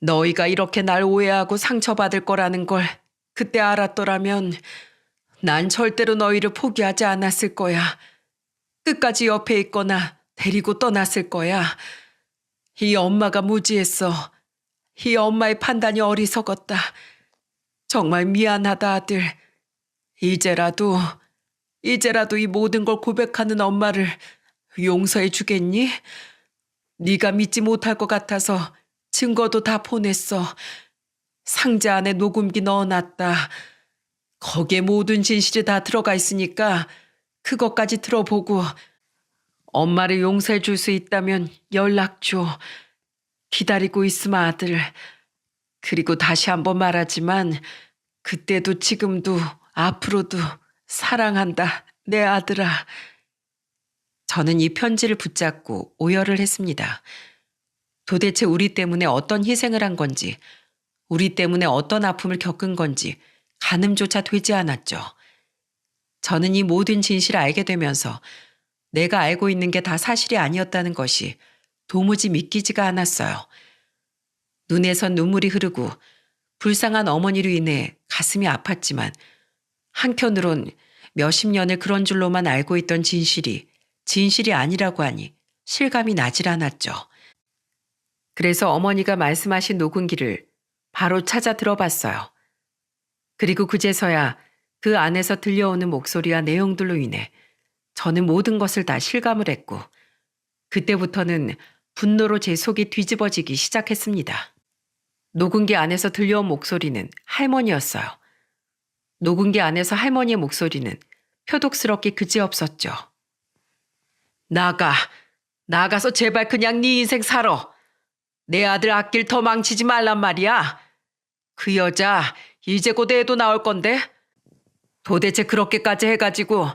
너희가 이렇게 날 오해하고 상처받을 거라는 걸 그때 알았더라면 난 절대로 너희를 포기하지 않았을 거야. 끝까지 옆에 있거나 데리고 떠났을 거야. 이 엄마가 무지했어. 이 엄마의 판단이 어리석었다. 정말 미안하다, 아들. 이제라도 이 모든 걸 고백하는 엄마를 용서해 주겠니? 네가 믿지 못할 것 같아서 증거도 다 보냈어. 상자 안에 녹음기 넣어놨다. 거기에 모든 진실이 다 들어가 있으니까 그것까지 들어보고 엄마를 용서해 줄 수 있다면 연락 줘. 기다리고 있으마, 아들. 그리고 다시 한번 말하지만 그때도 지금도 앞으로도 사랑한다, 내 아들아. 저는 이 편지를 붙잡고 오열을 했습니다. 도대체 우리 때문에 어떤 희생을 한 건지, 우리 때문에 어떤 아픔을 겪은 건지 가늠조차 되지 않았죠. 저는 이 모든 진실을 알게 되면서 내가 알고 있는 게 다 사실이 아니었다는 것이 도무지 믿기지가 않았어요. 눈에선 눈물이 흐르고 불쌍한 어머니로 인해 가슴이 아팠지만 한켠으론 몇십 년을 그런 줄로만 알고 있던 진실이 아니라고 하니 실감이 나질 않았죠. 그래서 어머니가 말씀하신 녹음기를 바로 찾아 들어봤어요. 그리고 그제서야 그 안에서 들려오는 목소리와 내용들로 인해 저는 모든 것을 다 실감을 했고 그때부터는 분노로 제 속이 뒤집어지기 시작했습니다. 녹음기 안에서 들려온 목소리는 할머니였어요. 녹음기 안에서 할머니의 목소리는 표독스럽게 그지없었죠. 나가서 제발 그냥 네 인생 살아. 내 아들 앞길 더 망치지 말란 말이야. 그 여자 이제 곧 애도 나올 건데 도대체 그렇게까지 해가지고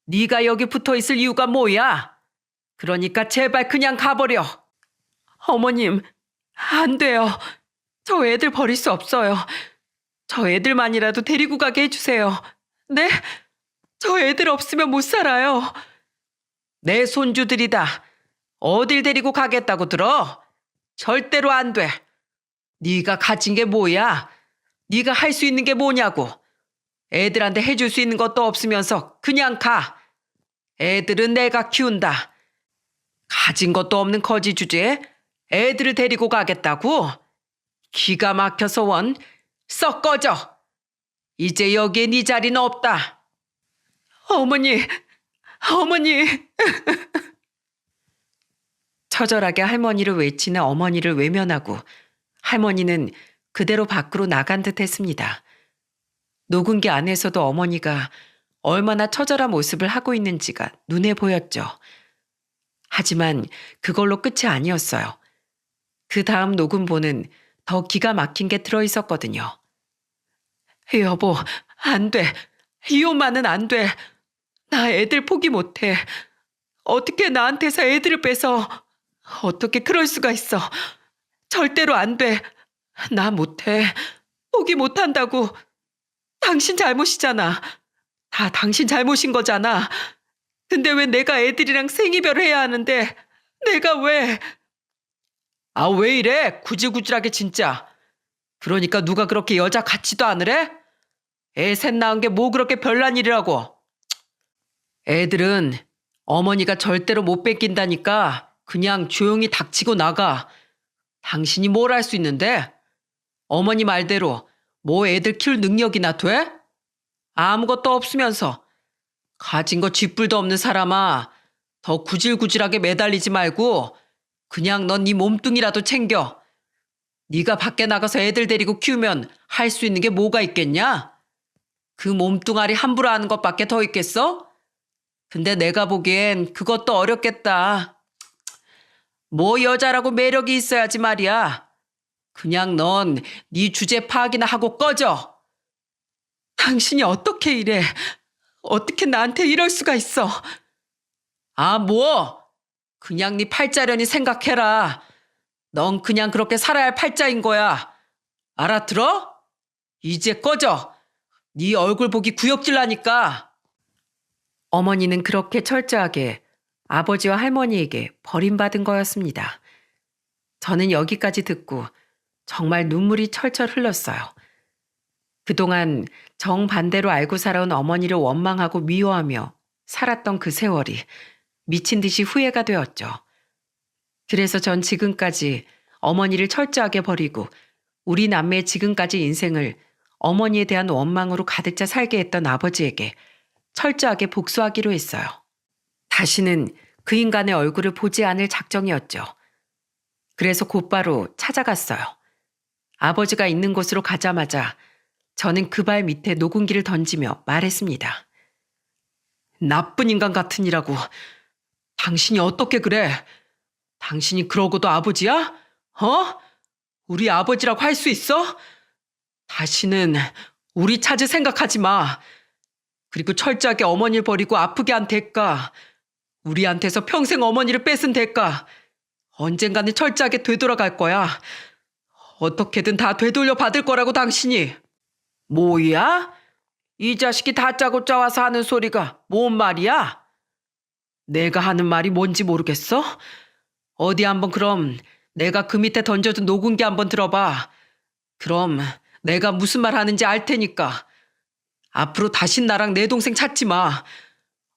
네가 여기 붙어 있을 이유가 뭐야? 그러니까 제발 그냥 가버려. 어머님, 안 돼요. 저 애들 버릴 수 없어요. 저 애들만이라도 데리고 가게 해주세요. 네? 저 애들 없으면 못 살아요. 내 손주들이다. 어딜 데리고 가겠다고 들어? 절대로 안 돼. 네가 가진 게 뭐야? 네가 할 수 있는 게 뭐냐고. 애들한테 해줄 수 있는 것도 없으면서 그냥 가. 애들은 내가 키운다. 가진 것도 없는 거지 주제에 애들을 데리고 가겠다고? 기가 막혀서 원. 썩 꺼져. 이제 여기에 네 자리는 없다. 어머니. 처절하게 할머니를 외치는 어머니를 외면하고 할머니는 그대로 밖으로 나간 듯 했습니다. 녹음기 안에서도 어머니가 얼마나 처절한 모습을 하고 있는지가 눈에 보였죠. 하지만 그걸로 끝이 아니었어요. 그 다음 녹음본은 더 기가 막힌 게 들어있었거든요. 여보, 안 돼. 이혼만은 안 돼. 나 애들 포기 못해. 어떻게 나한테서 애들을 빼서 어떻게 그럴 수가 있어. 절대로 안 돼. 나 못해. 포기 못한다고. 당신 잘못이잖아. 다 당신 잘못인 거잖아. 근데 왜 내가 애들이랑 생이별을 해야 하는데 내가 왜. 아, 왜 이래? 구질구질하게 진짜. 그러니까 누가 그렇게 여자 같지도 않으래? 애 셋 낳은 게 뭐 그렇게 별난 일이라고. 애들은 어머니가 절대로 못 뺏긴다니까 그냥 조용히 닥치고 나가. 당신이 뭘 할 수 있는데? 어머니 말대로 뭐 애들 키울 능력이나 돼? 아무것도 없으면서. 가진 거 쥐뿔도 없는 사람아. 더 구질구질하게 매달리지 말고 그냥 넌 네 몸뚱이라도 챙겨. 네가 밖에 나가서 애들 데리고 키우면 할 수 있는 게 뭐가 있겠냐? 그 몸뚱아리 함부로 하는 것밖에 더 있겠어? 근데 내가 보기엔 그것도 어렵겠다. 뭐 여자라고 매력이 있어야지 말이야. 그냥 넌 네 주제 파악이나 하고 꺼져. 당신이 어떻게 이래? 어떻게 나한테 이럴 수가 있어? 아, 뭐? 그냥 네 팔자련이 생각해라. 넌 그냥 그렇게 살아야 할 팔자인 거야. 알아들어? 이제 꺼져. 네 얼굴 보기 구역질 나니까. 어머니는 그렇게 철저하게 아버지와 할머니에게 버림받은 거였습니다. 저는 여기까지 듣고 정말 눈물이 철철 흘렀어요. 그동안 정반대로 알고 살아온 어머니를 원망하고 미워하며 살았던 그 세월이 미친 듯이 후회가 되었죠. 그래서 전 지금까지 어머니를 철저하게 버리고 우리 남매의 지금까지 인생을 어머니에 대한 원망으로 가득 차 살게 했던 아버지에게 철저하게 복수하기로 했어요. 다시는 그 인간의 얼굴을 보지 않을 작정이었죠. 그래서 곧바로 찾아갔어요. 아버지가 있는 곳으로 가자마자 저는 그 발 밑에 녹음기를 던지며 말했습니다. 나쁜 인간 같으니라고. 당신이 어떻게 그래? 당신이 그러고도 아버지야? 어? 우리 아버지라고 할 수 있어? 다시는 우리 찾을 생각하지 마. 그리고 철저하게 어머니를 버리고 아프게 한 대가, 우리한테서 평생 어머니를 뺏은 대가, 언젠가는 철저하게 되돌아갈 거야. 어떻게든 다 되돌려 받을 거라고 당신이. 뭐야? 이 자식이 다짜고짜 와서 하는 소리가 뭔 말이야? 내가 하는 말이 뭔지 모르겠어? 어디 한번 그럼 내가 그 밑에 던져준 녹음기 한번 들어봐. 그럼 내가 무슨 말 하는지 알 테니까. 앞으로 다신 나랑 내 동생 찾지 마.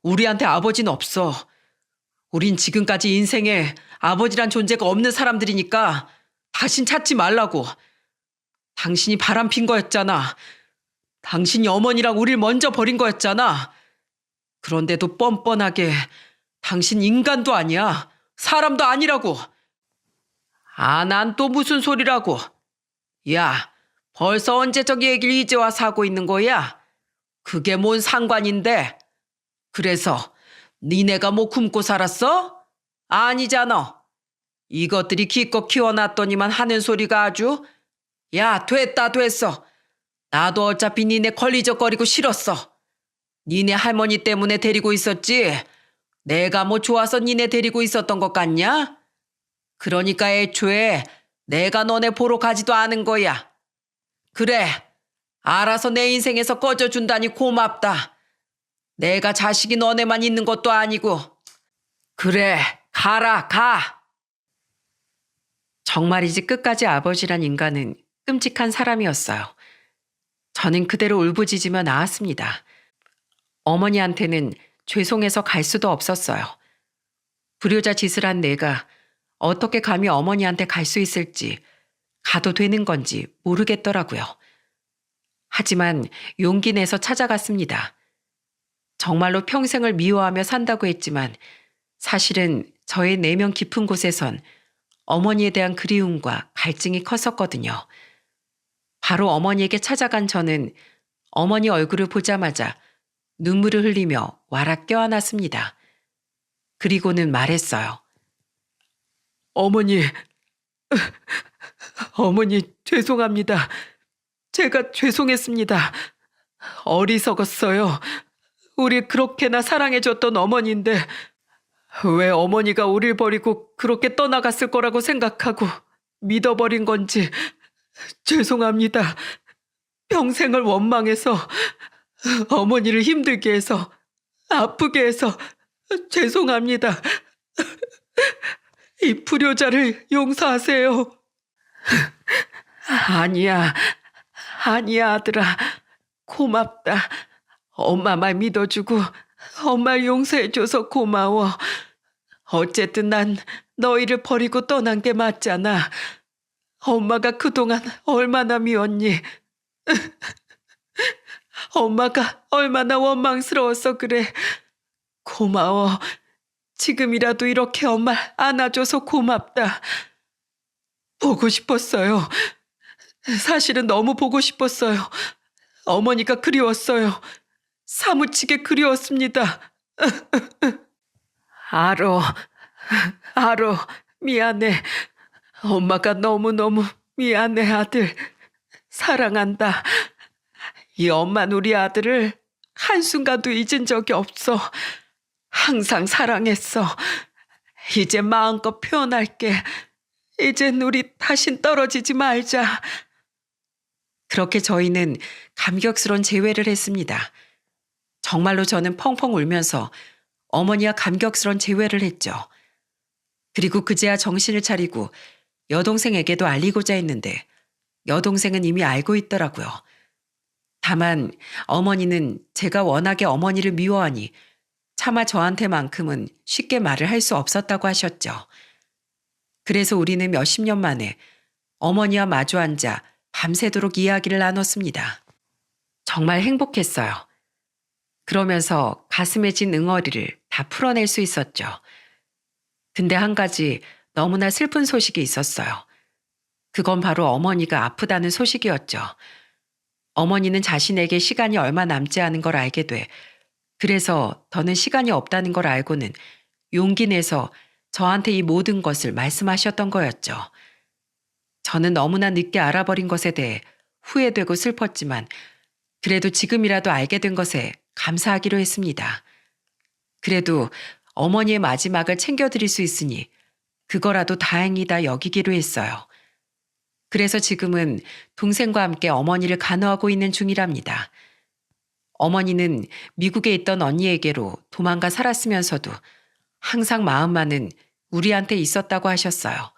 우리한테 아버지는 없어. 우린 지금까지 인생에 아버지란 존재가 없는 사람들이니까 다신 찾지 말라고. 당신이 바람핀 거였잖아. 당신이 어머니랑 우릴 먼저 버린 거였잖아. 그런데도 뻔뻔하게 당신 인간도 아니야. 사람도 아니라고. 아, 난 또 무슨 소리라고. 야, 벌써 언제 저기 얘기를 이제 와서 하고 있는 거야? 그게 뭔 상관인데? 그래서 니네가 뭐 굶고 살았어? 아니잖아. 이것들이 기껏 키워놨더니만 하는 소리가 아주. 야, 됐다 됐어. 나도 어차피 니네 걸리적거리고 싫었어. 니네 할머니 때문에 데리고 있었지. 내가 뭐 좋아서 니네 데리고 있었던 것 같냐? 그러니까 애초에 내가 너네 보러 가지도 않은 거야. 그래, 알아서 내 인생에서 꺼져준다니 고맙다. 내가 자식이 너네만 있는 것도 아니고. 그래, 가라, 가. 정말이지 끝까지 아버지란 인간은 끔찍한 사람이었어요. 저는 그대로 울부짖으며 나왔습니다. 어머니한테는 죄송해서 갈 수도 없었어요. 불효자 짓을 한 내가 어떻게 감히 어머니한테 갈 수 있을지, 가도 되는 건지 모르겠더라고요. 하지만 용기 내서 찾아갔습니다. 정말로 평생을 미워하며 산다고 했지만 사실은 저의 내면 깊은 곳에선 어머니에 대한 그리움과 갈증이 컸었거든요. 바로 어머니에게 찾아간 저는 어머니 얼굴을 보자마자 눈물을 흘리며 와락 껴안았습니다. 그리고는 말했어요. 어머니, 어머니, 죄송합니다. 제가 죄송했습니다. 어리석었어요. 우리 그렇게나 사랑해줬던 어머니인데 왜 어머니가 우릴 버리고 그렇게 떠나갔을 거라고 생각하고 믿어버린 건지 죄송합니다. 평생을 원망해서 어머니를 힘들게 해서 아프게 해서 죄송합니다. 이 불효자를 용서하세요. 아니야, 아니야, 아들아. 고맙다. 엄마 말 믿어주고 엄마를 용서해줘서 고마워. 어쨌든 난 너희를 버리고 떠난 게 맞잖아. 엄마가 그동안 얼마나 미웠니? 엄마가 얼마나 원망스러웠어 그래. 고마워. 지금이라도 이렇게 엄마 안아줘서 고맙다. 보고 싶었어요. 사실은 너무 보고 싶었어요. 어머니가 그리웠어요. 사무치게 그리웠습니다. 알어. 알어. 미안해. 엄마가 너무너무 미안해, 아들. 사랑한다. 이 엄마는 우리 아들을 한순간도 잊은 적이 없어. 항상 사랑했어. 이제 마음껏 표현할게. 이젠 우리 다신 떨어지지 말자. 그렇게 저희는 감격스러운 재회를 했습니다. 정말로 저는 펑펑 울면서 어머니와 감격스러운 재회를 했죠. 그리고 그제야 정신을 차리고 여동생에게도 알리고자 했는데 여동생은 이미 알고 있더라고요. 다만 어머니는 제가 워낙에 어머니를 미워하니 차마 저한테만큼은 쉽게 말을 할 수 없었다고 하셨죠. 그래서 우리는 몇십 년 만에 어머니와 마주 앉아 밤새도록 이야기를 나눴습니다. 정말 행복했어요. 그러면서 가슴에 진 응어리를 다 풀어낼 수 있었죠. 근데 한 가지 너무나 슬픈 소식이 있었어요. 그건 바로 어머니가 아프다는 소식이었죠. 어머니는 자신에게 시간이 얼마 남지 않은 걸 알게 돼 그래서 더는 시간이 없다는 걸 알고는 용기 내서 저한테 이 모든 것을 말씀하셨던 거였죠. 저는 너무나 늦게 알아버린 것에 대해 후회되고 슬펐지만 그래도 지금이라도 알게 된 것에 감사하기로 했습니다. 그래도 어머니의 마지막을 챙겨드릴 수 있으니 그거라도 다행이다 여기기로 했어요. 그래서 지금은 동생과 함께 어머니를 간호하고 있는 중이랍니다. 어머니는 미국에 있던 언니에게로 도망가 살았으면서도 항상 마음만은 우리한테 있었다고 하셨어요.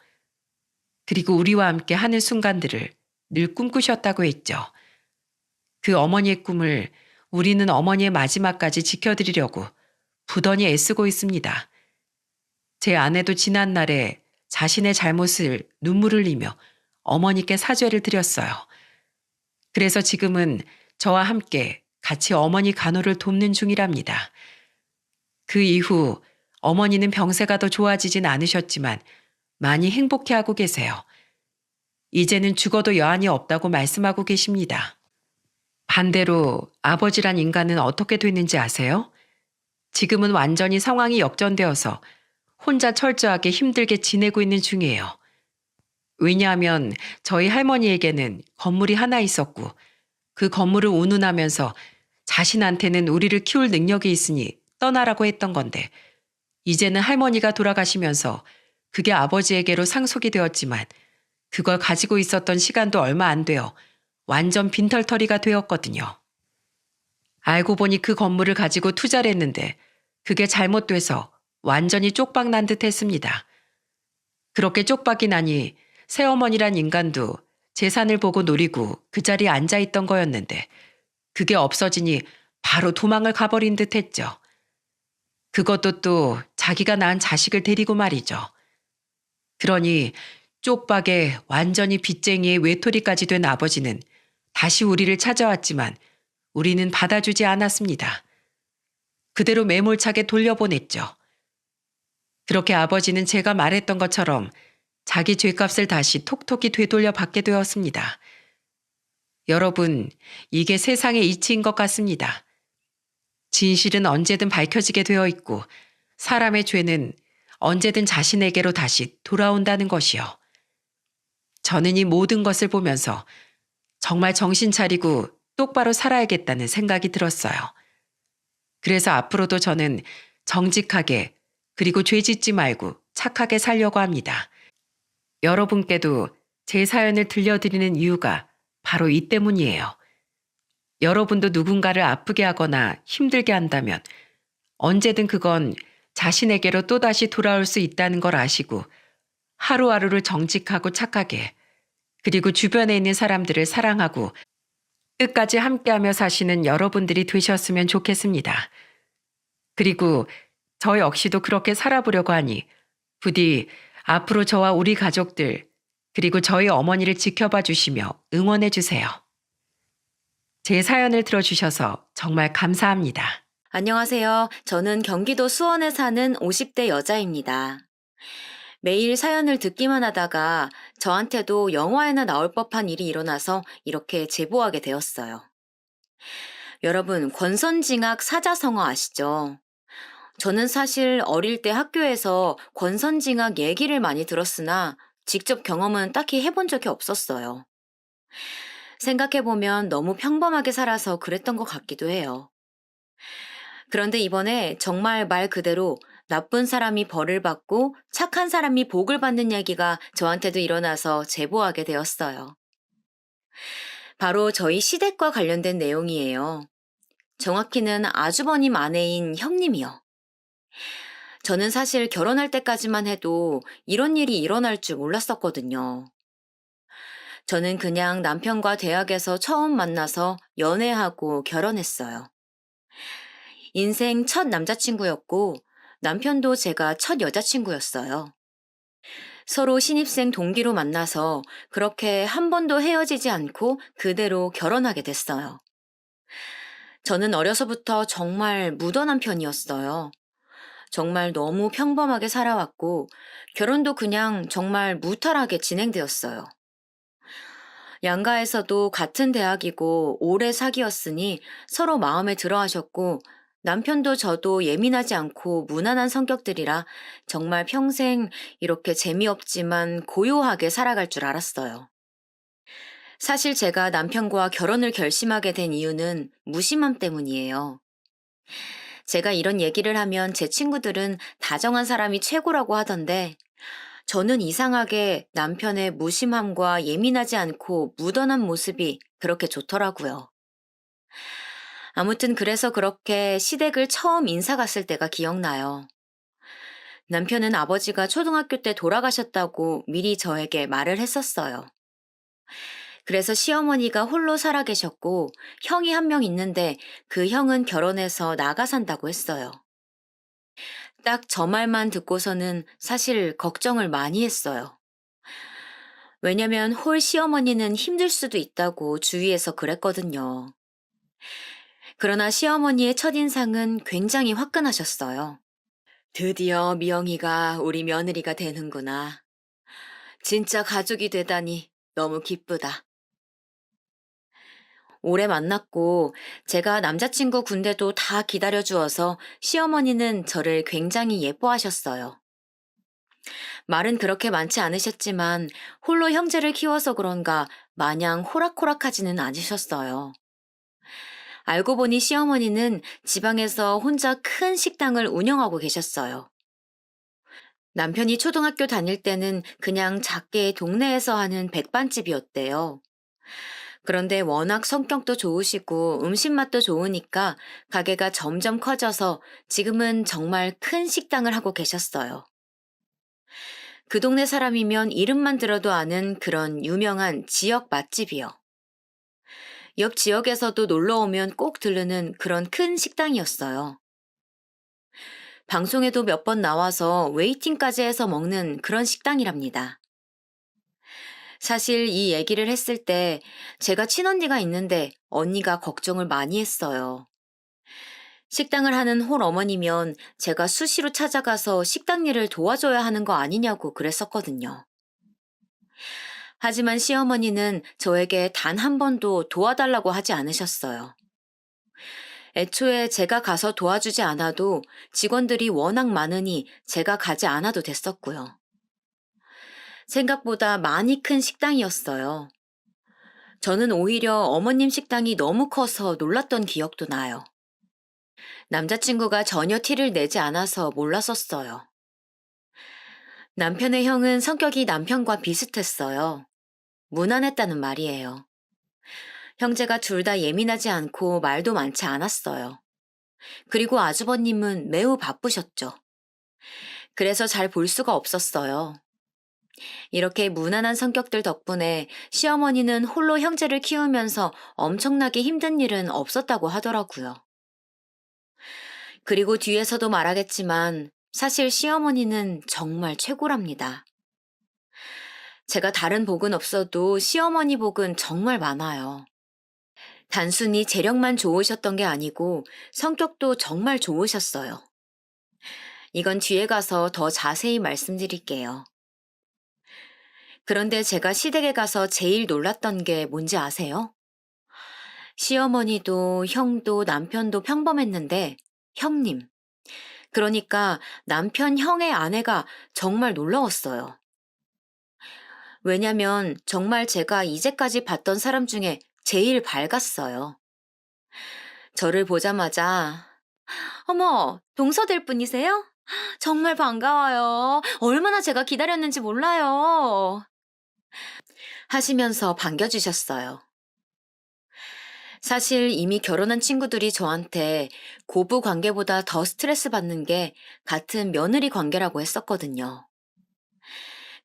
그리고 우리와 함께 하는 순간들을 늘 꿈꾸셨다고 했죠. 그 어머니의 꿈을 우리는 어머니의 마지막까지 지켜드리려고 부단히 애쓰고 있습니다. 제 아내도 지난 날에 자신의 잘못을 눈물을 흘리며 어머니께 사죄를 드렸어요. 그래서 지금은 저와 함께 같이 어머니 간호를 돕는 중이랍니다. 그 이후 어머니는 병세가 더 좋아지진 않으셨지만 많이 행복해하고 계세요. 이제는 죽어도 여한이 없다고 말씀하고 계십니다. 반대로 아버지란 인간은 어떻게 됐는지 아세요? 지금은 완전히 상황이 역전되어서 혼자 철저하게 힘들게 지내고 있는 중이에요. 왜냐하면 저희 할머니에게는 건물이 하나 있었고 그 건물을 운운하면서 자신한테는 우리를 키울 능력이 있으니 떠나라고 했던 건데 이제는 할머니가 돌아가시면서 그게 아버지에게로 상속이 되었지만 그걸 가지고 있었던 시간도 얼마 안 되어 완전 빈털터리가 되었거든요. 알고 보니 그 건물을 가지고 투자를 했는데 그게 잘못돼서 완전히 쪽박 난 듯 했습니다. 그렇게 쪽박이 나니 새어머니란 인간도 재산을 보고 노리고 그 자리에 앉아있던 거였는데 그게 없어지니 바로 도망을 가버린 듯 했죠. 그것도 또 자기가 낳은 자식을 데리고 말이죠. 그러니 쪽박에 완전히 빚쟁이의 외톨이까지 된 아버지는 다시 우리를 찾아왔지만 우리는 받아주지 않았습니다. 그대로 매몰차게 돌려보냈죠. 그렇게 아버지는 제가 말했던 것처럼 자기 죄값을 다시 톡톡히 되돌려 받게 되었습니다. 여러분, 이게 세상의 이치인 것 같습니다. 진실은 언제든 밝혀지게 되어 있고 사람의 죄는 언제든 자신에게로 다시 돌아온다는 것이요. 저는 이 모든 것을 보면서 정말 정신 차리고 똑바로 살아야겠다는 생각이 들었어요. 그래서 앞으로도 저는 정직하게 그리고 죄 짓지 말고 착하게 살려고 합니다. 여러분께도 제 사연을 들려드리는 이유가 바로 이 때문이에요. 여러분도 누군가를 아프게 하거나 힘들게 한다면 언제든 그건 자신에게로 또다시 돌아올 수 있다는 걸 아시고 하루하루를 정직하고 착하게 그리고 주변에 있는 사람들을 사랑하고 끝까지 함께하며 사시는 여러분들이 되셨으면 좋겠습니다. 그리고 저 역시도 그렇게 살아보려고 하니 부디 앞으로 저와 우리 가족들 그리고 저희 어머니를 지켜봐 주시며 응원해 주세요. 제 사연을 들어주셔서 정말 감사합니다. 안녕하세요. 저는 경기도 수원에 사는 50대 여자입니다. 매일 사연을 듣기만 하다가 저한테도 영화에나 나올 법한 일이 일어나서 이렇게 제보하게 되었어요. 여러분, 권선징악 사자성어 아시죠? 저는 사실 어릴 때 학교에서 권선징악 얘기를 많이 들었으나 직접 경험은 딱히 해본 적이 없었어요. 생각해보면 너무 평범하게 살아서 그랬던 것 같기도 해요. 그런데 이번에 정말 말 그대로 나쁜 사람이 벌을 받고 착한 사람이 복을 받는 얘기가 저한테도 일어나서 제보하게 되었어요. 바로 저희 시댁과 관련된 내용이에요. 정확히는 아주버님 아내인 형님이요. 저는 사실 결혼할 때까지만 해도 이런 일이 일어날 줄 몰랐었거든요. 저는 그냥 남편과 대학에서 처음 만나서 연애하고 결혼했어요. 인생 첫 남자친구였고 남편도 제가 첫 여자친구였어요. 서로 신입생 동기로 만나서 그렇게 한 번도 헤어지지 않고 그대로 결혼하게 됐어요. 저는 어려서부터 정말 무던한 편이었어요. 정말 너무 평범하게 살아왔고 결혼도 그냥 정말 무탈하게 진행되었어요. 양가에서도 같은 대학이고 오래 사귀었으니 서로 마음에 들어 하셨고 남편도 저도 예민하지 않고 무난한 성격들이라 정말 평생 이렇게 재미없지만 고요하게 살아갈 줄 알았어요. 사실 제가 남편과 결혼을 결심하게 된 이유는 무심함 때문이에요. 제가 이런 얘기를 하면 제 친구들은 다정한 사람이 최고라고 하던데 저는 이상하게 남편의 무심함과 예민하지 않고 무던한 모습이 그렇게 좋더라고요. 아무튼 그래서 그렇게 시댁을 처음 인사 갔을 때가 기억나요. 남편은 아버지가 초등학교 때 돌아가셨다고 미리 저에게 말을 했었어요. 그래서 시어머니가 홀로 살아 계셨고 형이 한 명 있는데 그 형은 결혼해서 나가 산다고 했어요. 딱 저 말만 듣고서는 사실 걱정을 많이 했어요. 왜냐면 홀 시어머니는 힘들 수도 있다고 주위에서 그랬거든요. 그러나 시어머니의 첫인상은 굉장히 화끈하셨어요. 드디어 미영이가 우리 며느리가 되는구나. 진짜 가족이 되다니 너무 기쁘다. 오래 만났고 제가 남자친구 군대도 다 기다려주어서 시어머니는 저를 굉장히 예뻐하셨어요. 말은 그렇게 많지 않으셨지만 홀로 형제를 키워서 그런가 마냥 호락호락하지는 않으셨어요. 알고 보니 시어머니는 지방에서 혼자 큰 식당을 운영하고 계셨어요. 남편이 초등학교 다닐 때는 그냥 작게 동네에서 하는 백반집이었대요. 그런데 워낙 성격도 좋으시고 음식 맛도 좋으니까 가게가 점점 커져서 지금은 정말 큰 식당을 하고 계셨어요. 그 동네 사람이면 이름만 들어도 아는 그런 유명한 지역 맛집이요. 옆 지역에서도 놀러 오면 꼭 들르는 그런 큰 식당이었어요. 방송에도 몇 번 나와서 웨이팅까지 해서 먹는 그런 식당이랍니다. 사실 이 얘기를 했을 때 제가 친언니가 있는데 언니가 걱정을 많이 했어요. 식당을 하는 홀 어머니면 제가 수시로 찾아가서 식당 일을 도와줘야 하는 거 아니냐고 그랬었거든요. 하지만 시어머니는 저에게 단 한 번도 도와달라고 하지 않으셨어요. 애초에 제가 가서 도와주지 않아도 직원들이 워낙 많으니 제가 가지 않아도 됐었고요. 생각보다 많이 큰 식당이었어요. 저는 오히려 어머님 식당이 너무 커서 놀랐던 기억도 나요. 남자친구가 전혀 티를 내지 않아서 몰랐었어요. 남편의 형은 성격이 남편과 비슷했어요. 무난했다는 말이에요. 형제가 둘 다 예민하지 않고 말도 많지 않았어요. 그리고 아주버님은 매우 바쁘셨죠. 그래서 잘 볼 수가 없었어요. 이렇게 무난한 성격들 덕분에 시어머니는 홀로 형제를 키우면서 엄청나게 힘든 일은 없었다고 하더라고요. 그리고 뒤에서도 말하겠지만 사실 시어머니는 정말 최고랍니다. 제가 다른 복은 없어도 시어머니 복은 정말 많아요. 단순히 재력만 좋으셨던 게 아니고 성격도 정말 좋으셨어요. 이건 뒤에 가서 더 자세히 말씀드릴게요. 그런데 제가 시댁에 가서 제일 놀랐던 게 뭔지 아세요? 시어머니도 형도 남편도 평범했는데 형님, 그러니까 남편 형의 아내가 정말 놀라웠어요. 왜냐면 정말 제가 이제까지 봤던 사람 중에 제일 밝았어요. 저를 보자마자 어머, 동서될 분이세요? 정말 반가워요. 얼마나 제가 기다렸는지 몰라요. 하시면서 반겨주셨어요. 사실 이미 결혼한 친구들이 저한테 고부 관계보다 더 스트레스 받는 게 같은 며느리 관계라고 했었거든요.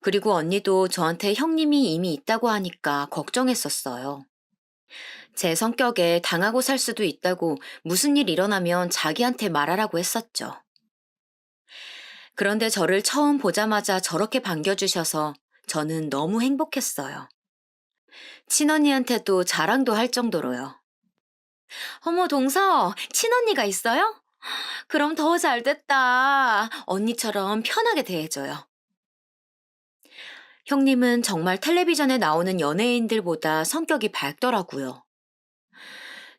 그리고 언니도 저한테 형님이 이미 있다고 하니까 걱정했었어요. 제 성격에 당하고 살 수도 있다고 무슨 일 일어나면 자기한테 말하라고 했었죠. 그런데 저를 처음 보자마자 저렇게 반겨주셔서 저는 너무 행복했어요. 친언니한테도 자랑도 할 정도로요. 어머, 동서, 친언니가 있어요? 그럼 더 잘됐다. 언니처럼 편하게 대해줘요. 형님은 정말 텔레비전에 나오는 연예인들보다 성격이 밝더라고요.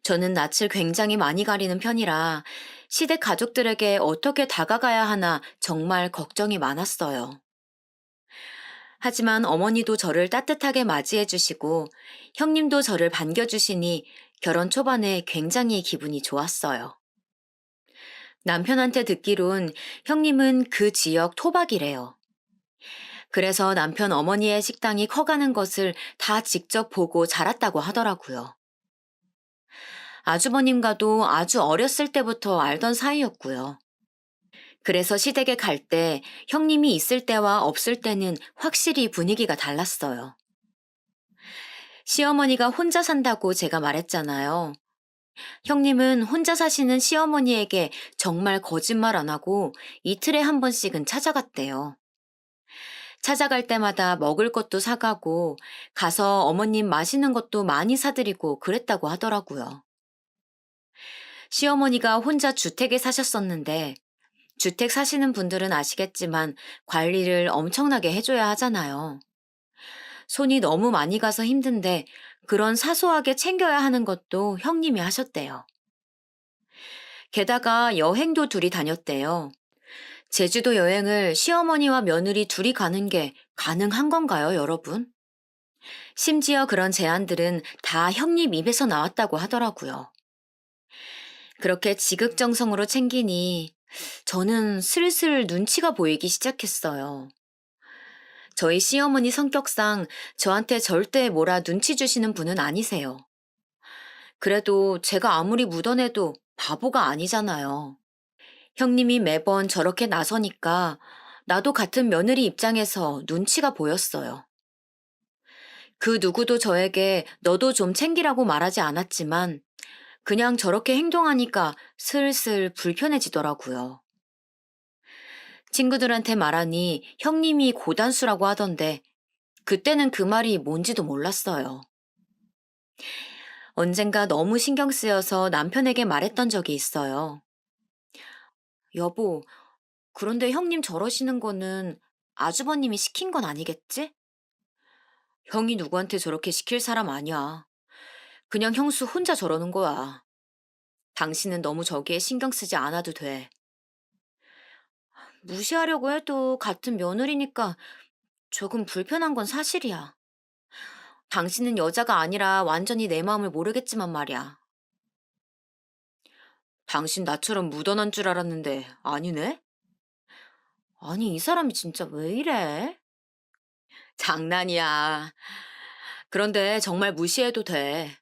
저는 낯을 굉장히 많이 가리는 편이라 시댁 가족들에게 어떻게 다가가야 하나 정말 걱정이 많았어요. 하지만 어머니도 저를 따뜻하게 맞이해 주시고 형님도 저를 반겨주시니 결혼 초반에 굉장히 기분이 좋았어요. 남편한테 듣기론 형님은 그 지역 토박이래요. 그래서 남편 어머니의 식당이 커가는 것을 다 직접 보고 자랐다고 하더라고요. 아주버님과도 아주 어렸을 때부터 알던 사이였고요. 그래서 시댁에 갈 때 형님이 있을 때와 없을 때는 확실히 분위기가 달랐어요. 시어머니가 혼자 산다고 제가 말했잖아요. 형님은 혼자 사시는 시어머니에게 정말 거짓말 안 하고 이틀에 한 번씩은 찾아갔대요. 찾아갈 때마다 먹을 것도 사가고 가서 어머님 마시는 것도 많이 사드리고 그랬다고 하더라고요. 시어머니가 혼자 주택에 사셨었는데 주택 사시는 분들은 아시겠지만 관리를 엄청나게 해줘야 하잖아요. 손이 너무 많이 가서 힘든데 그런 사소하게 챙겨야 하는 것도 형님이 하셨대요. 게다가 여행도 둘이 다녔대요. 제주도 여행을 시어머니와 며느리 둘이 가는 게 가능한 건가요, 여러분? 심지어 그런 제안들은 다 형님 입에서 나왔다고 하더라고요. 그렇게 지극정성으로 챙기니 저는 슬슬 눈치가 보이기 시작했어요. 저희 시어머니 성격상 저한테 절대 뭐라 눈치 주시는 분은 아니세요. 그래도 제가 아무리 묻어내도 바보가 아니잖아요. 형님이 매번 저렇게 나서니까 나도 같은 며느리 입장에서 눈치가 보였어요. 그 누구도 저에게 너도 좀 챙기라고 말하지 않았지만 그냥 저렇게 행동하니까 슬슬 불편해지더라고요. 친구들한테 말하니 형님이 고단수라고 하던데 그때는 그 말이 뭔지도 몰랐어요. 언젠가 너무 신경 쓰여서 남편에게 말했던 적이 있어요. 여보, 그런데 형님 저러시는 거는 아주버님이 시킨 건 아니겠지? 형이 누구한테 저렇게 시킬 사람 아니야. 그냥 형수 혼자 저러는 거야. 당신은 너무 저기에 신경 쓰지 않아도 돼. 무시하려고 해도 같은 며느리니까 조금 불편한 건 사실이야. 당신은 여자가 아니라 완전히 내 마음을 모르겠지만 말이야. 당신 나처럼 묻어난 줄 알았는데 아니네? 아니, 이 사람이 진짜 왜 이래? 장난이야. 그런데 정말 무시해도 돼.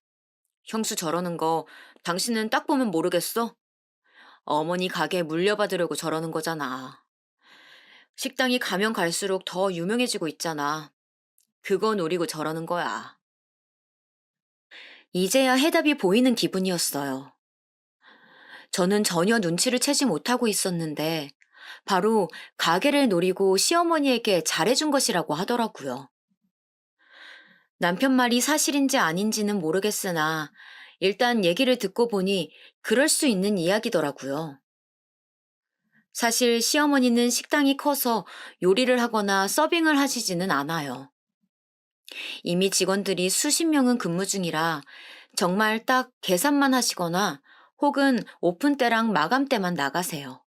형수 저러는 거 당신은 딱 보면 모르겠어? 어머니 가게 물려받으려고 저러는 거잖아. 식당이 가면 갈수록 더 유명해지고 있잖아. 그거 노리고 저러는 거야. 이제야 해답이 보이는 기분이었어요. 저는 전혀 눈치를 채지 못하고 있었는데, 바로 가게를 노리고 시어머니에게 잘해준 것이라고 하더라고요. 남편 말이 사실인지 아닌지는 모르겠으나, 일단 얘기를 듣고 보니 그럴 수 있는 이야기더라고요. 사실 시어머니는 식당이 커서 요리를 하거나 서빙을 하시지는 않아요. 이미 직원들이 수십 명은 근무 중이라 정말 딱 계산만 하시거나 혹은 오픈 때랑 마감 때만 나가세요.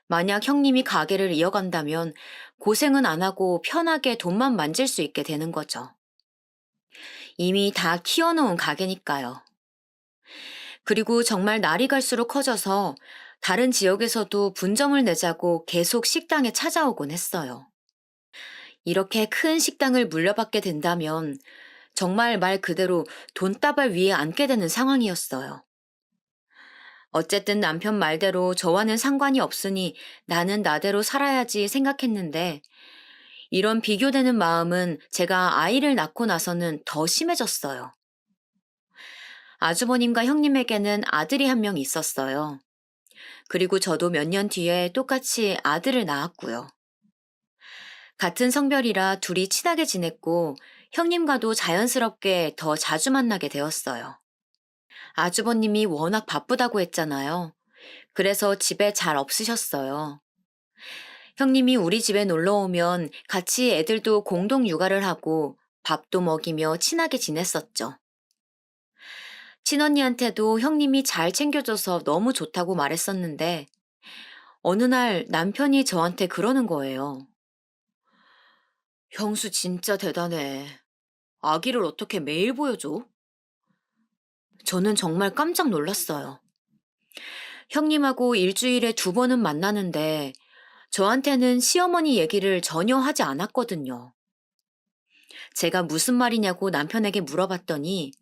만약 형님이 가게를 이어간다면 고생은 안 하고 편하게 돈만 만질 수 있게 되는 거죠. 이미 다 키워놓은 가게니까요. 그리고 정말 날이 갈수록 커져서 다른 지역에서도 분점을 내자고 계속 식당에 찾아오곤 했어요. 이렇게 큰 식당을 물려받게 된다면 정말 말 그대로 돈다발 위에 앉게 되는 상황이었어요. 어쨌든 남편 말대로 저와는 상관이 없으니 나는 나대로 살아야지 생각했는데 이런 비교되는 마음은 제가 아이를 낳고 나서는 더 심해졌어요. 아주버님과 형님에게는 아들이 한 명 있었어요. 그리고 저도 몇 년 뒤에 똑같이 아들을 낳았고요. 같은 성별이라 둘이 친하게 지냈고 형님과도 자연스럽게 더 자주 만나게 되었어요. 아주버님이 워낙 바쁘다고 했잖아요. 그래서 집에 잘 없으셨어요. 형님이 우리 집에 놀러 오면 같이 애들도 공동 육아를 하고 밥도 먹이며 친하게 지냈었죠. 친언니한테도 형님이 잘 챙겨줘서 너무 좋다고 말했었는데 어느 날 남편이 저한테 그러는 거예요. 형수 진짜 대단해. 아기를 어떻게 매일 보여줘? 저는 정말 깜짝 놀랐어요. 형님하고 일주일에 2번은 만나는데 저한테는 시어머니 얘기를 전혀 하지 않았거든요. 제가 무슨 말이냐고 남편에게 물어봤더니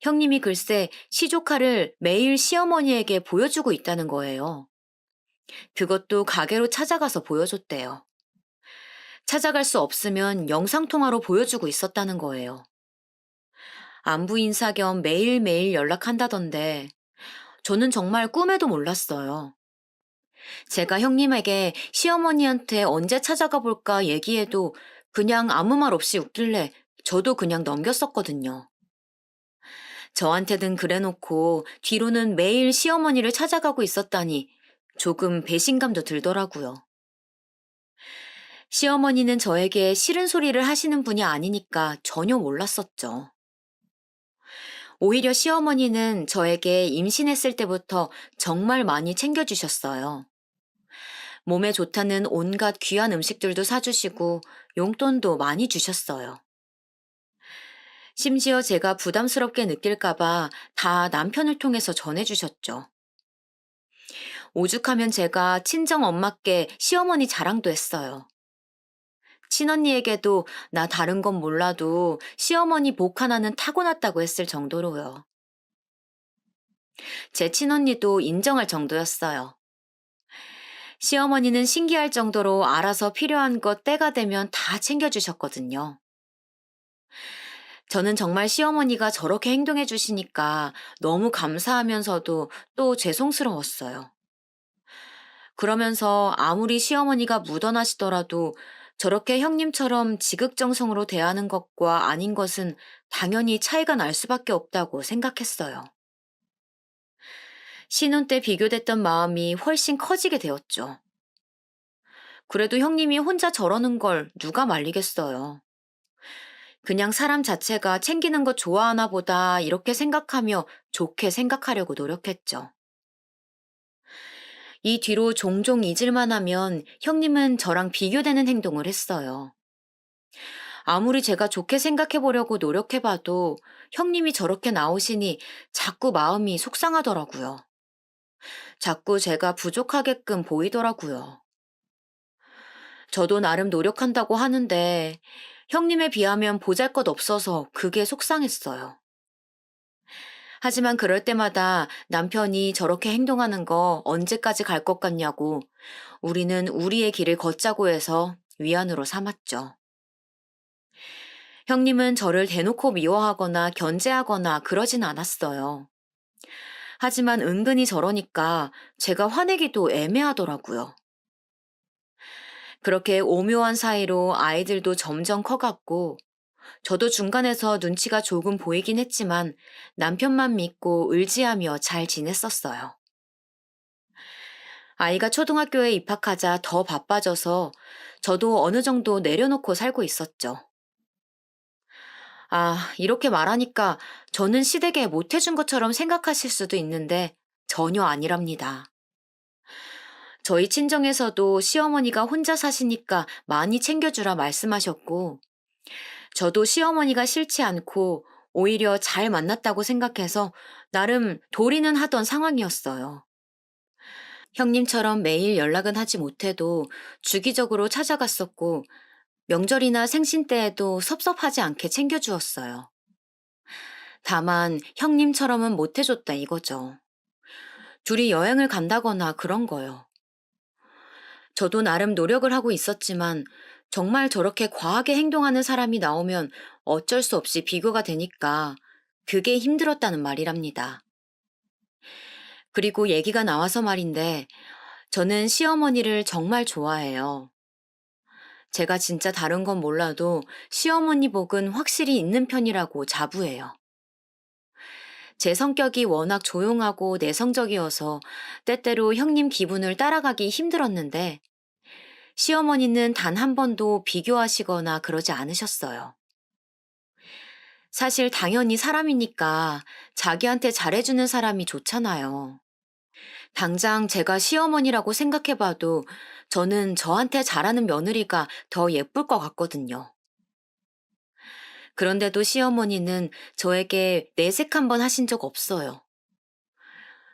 형님이 글쎄 시조카를 매일 시어머니에게 보여주고 있다는 거예요. 그것도 가게로 찾아가서 보여줬대요. 찾아갈 수 없으면 영상통화로 보여주고 있었다는 거예요. 안부 인사 겸 매일매일 연락한다던데 저는 정말 꿈에도 몰랐어요. 제가 형님에게 시어머니한테 언제 찾아가 볼까 얘기해도 그냥 아무 말 없이 웃길래 저도 그냥 넘겼었거든요. 저한테는 그래놓고 뒤로는 매일 시어머니를 찾아가고 있었다니 조금 배신감도 들더라고요. 시어머니는 저에게 싫은 소리를 하시는 분이 아니니까 전혀 몰랐었죠. 오히려 시어머니는 저에게 임신했을 때부터 정말 많이 챙겨주셨어요. 몸에 좋다는 온갖 귀한 음식들도 사주시고 용돈도 많이 주셨어요. 심지어 제가 부담스럽게 느낄까봐 다 남편을 통해서 전해주셨죠. 오죽하면 제가 친정 엄마께 시어머니 자랑도 했어요. 친언니에게도 나 다른 건 몰라도 시어머니 복 하나는 타고났다고 했을 정도로요. 제 친언니도 인정할 정도였어요. 시어머니는 신기할 정도로 알아서 필요한 것 때가 되면 다 챙겨주셨거든요. 저는 정말 시어머니가 저렇게 행동해 주시니까 너무 감사하면서도 또 죄송스러웠어요. 그러면서 아무리 시어머니가 묻어나시더라도 저렇게 형님처럼 지극정성으로 대하는 것과 아닌 것은 당연히 차이가 날 수밖에 없다고 생각했어요. 신혼 때 비교됐던 마음이 훨씬 커지게 되었죠. 그래도 형님이 혼자 저러는 걸 누가 말리겠어요. 그냥 사람 자체가 챙기는 거 좋아하나 보다 이렇게 생각하며 좋게 생각하려고 노력했죠. 이 뒤로 종종 잊을만 하면 형님은 저랑 비교되는 행동을 했어요. 아무리 제가 좋게 생각해 보려고 노력해 봐도 형님이 저렇게 나오시니 자꾸 마음이 속상하더라고요. 자꾸 제가 부족하게끔 보이더라고요. 저도 나름 노력한다고 하는데 형님에 비하면 보잘것 없어서 그게 속상했어요. 하지만 그럴 때마다 남편이 저렇게 행동하는 거 언제까지 갈 것 같냐고 우리는 우리의 길을 걷자고 해서 위안으로 삼았죠. 형님은 저를 대놓고 미워하거나 견제하거나 그러진 않았어요. 하지만 은근히 저러니까 제가 화내기도 애매하더라고요. 그렇게 오묘한 사이로 아이들도 점점 커갔고, 저도 중간에서 눈치가 조금 보이긴 했지만 남편만 믿고 의지하며 잘 지냈었어요. 아이가 초등학교에 입학하자 더 바빠져서 저도 어느 정도 내려놓고 살고 있었죠. 아, 이렇게 말하니까 저는 시댁에 못해준 것처럼 생각하실 수도 있는데 전혀 아니랍니다. 저희 친정에서도 시어머니가 혼자 사시니까 많이 챙겨주라 말씀하셨고, 저도 시어머니가 싫지 않고 오히려 잘 만났다고 생각해서 나름 도리는 하던 상황이었어요. 형님처럼 매일 연락은 하지 못해도 주기적으로 찾아갔었고, 명절이나 생신 때에도 섭섭하지 않게 챙겨주었어요. 다만 형님처럼은 못해줬다 이거죠. 둘이 여행을 간다거나 그런 거요. 저도 나름 노력을 하고 있었지만 정말 저렇게 과하게 행동하는 사람이 나오면 어쩔 수 없이 비교가 되니까 그게 힘들었다는 말이랍니다. 그리고 얘기가 나와서 말인데 저는 시어머니를 정말 좋아해요. 제가 진짜 다른 건 몰라도 시어머니 복은 확실히 있는 편이라고 자부해요. 제 성격이 워낙 조용하고 내성적이어서 때때로 형님 기분을 따라가기 힘들었는데 시어머니는 단 한 번도 비교하시거나 그러지 않으셨어요. 사실 당연히 사람이니까 자기한테 잘해주는 사람이 좋잖아요. 당장 제가 시어머니라고 생각해봐도 저는 저한테 잘하는 며느리가 더 예쁠 것 같거든요. 그런데도 시어머니는 저에게 내색 한번 하신 적 없어요.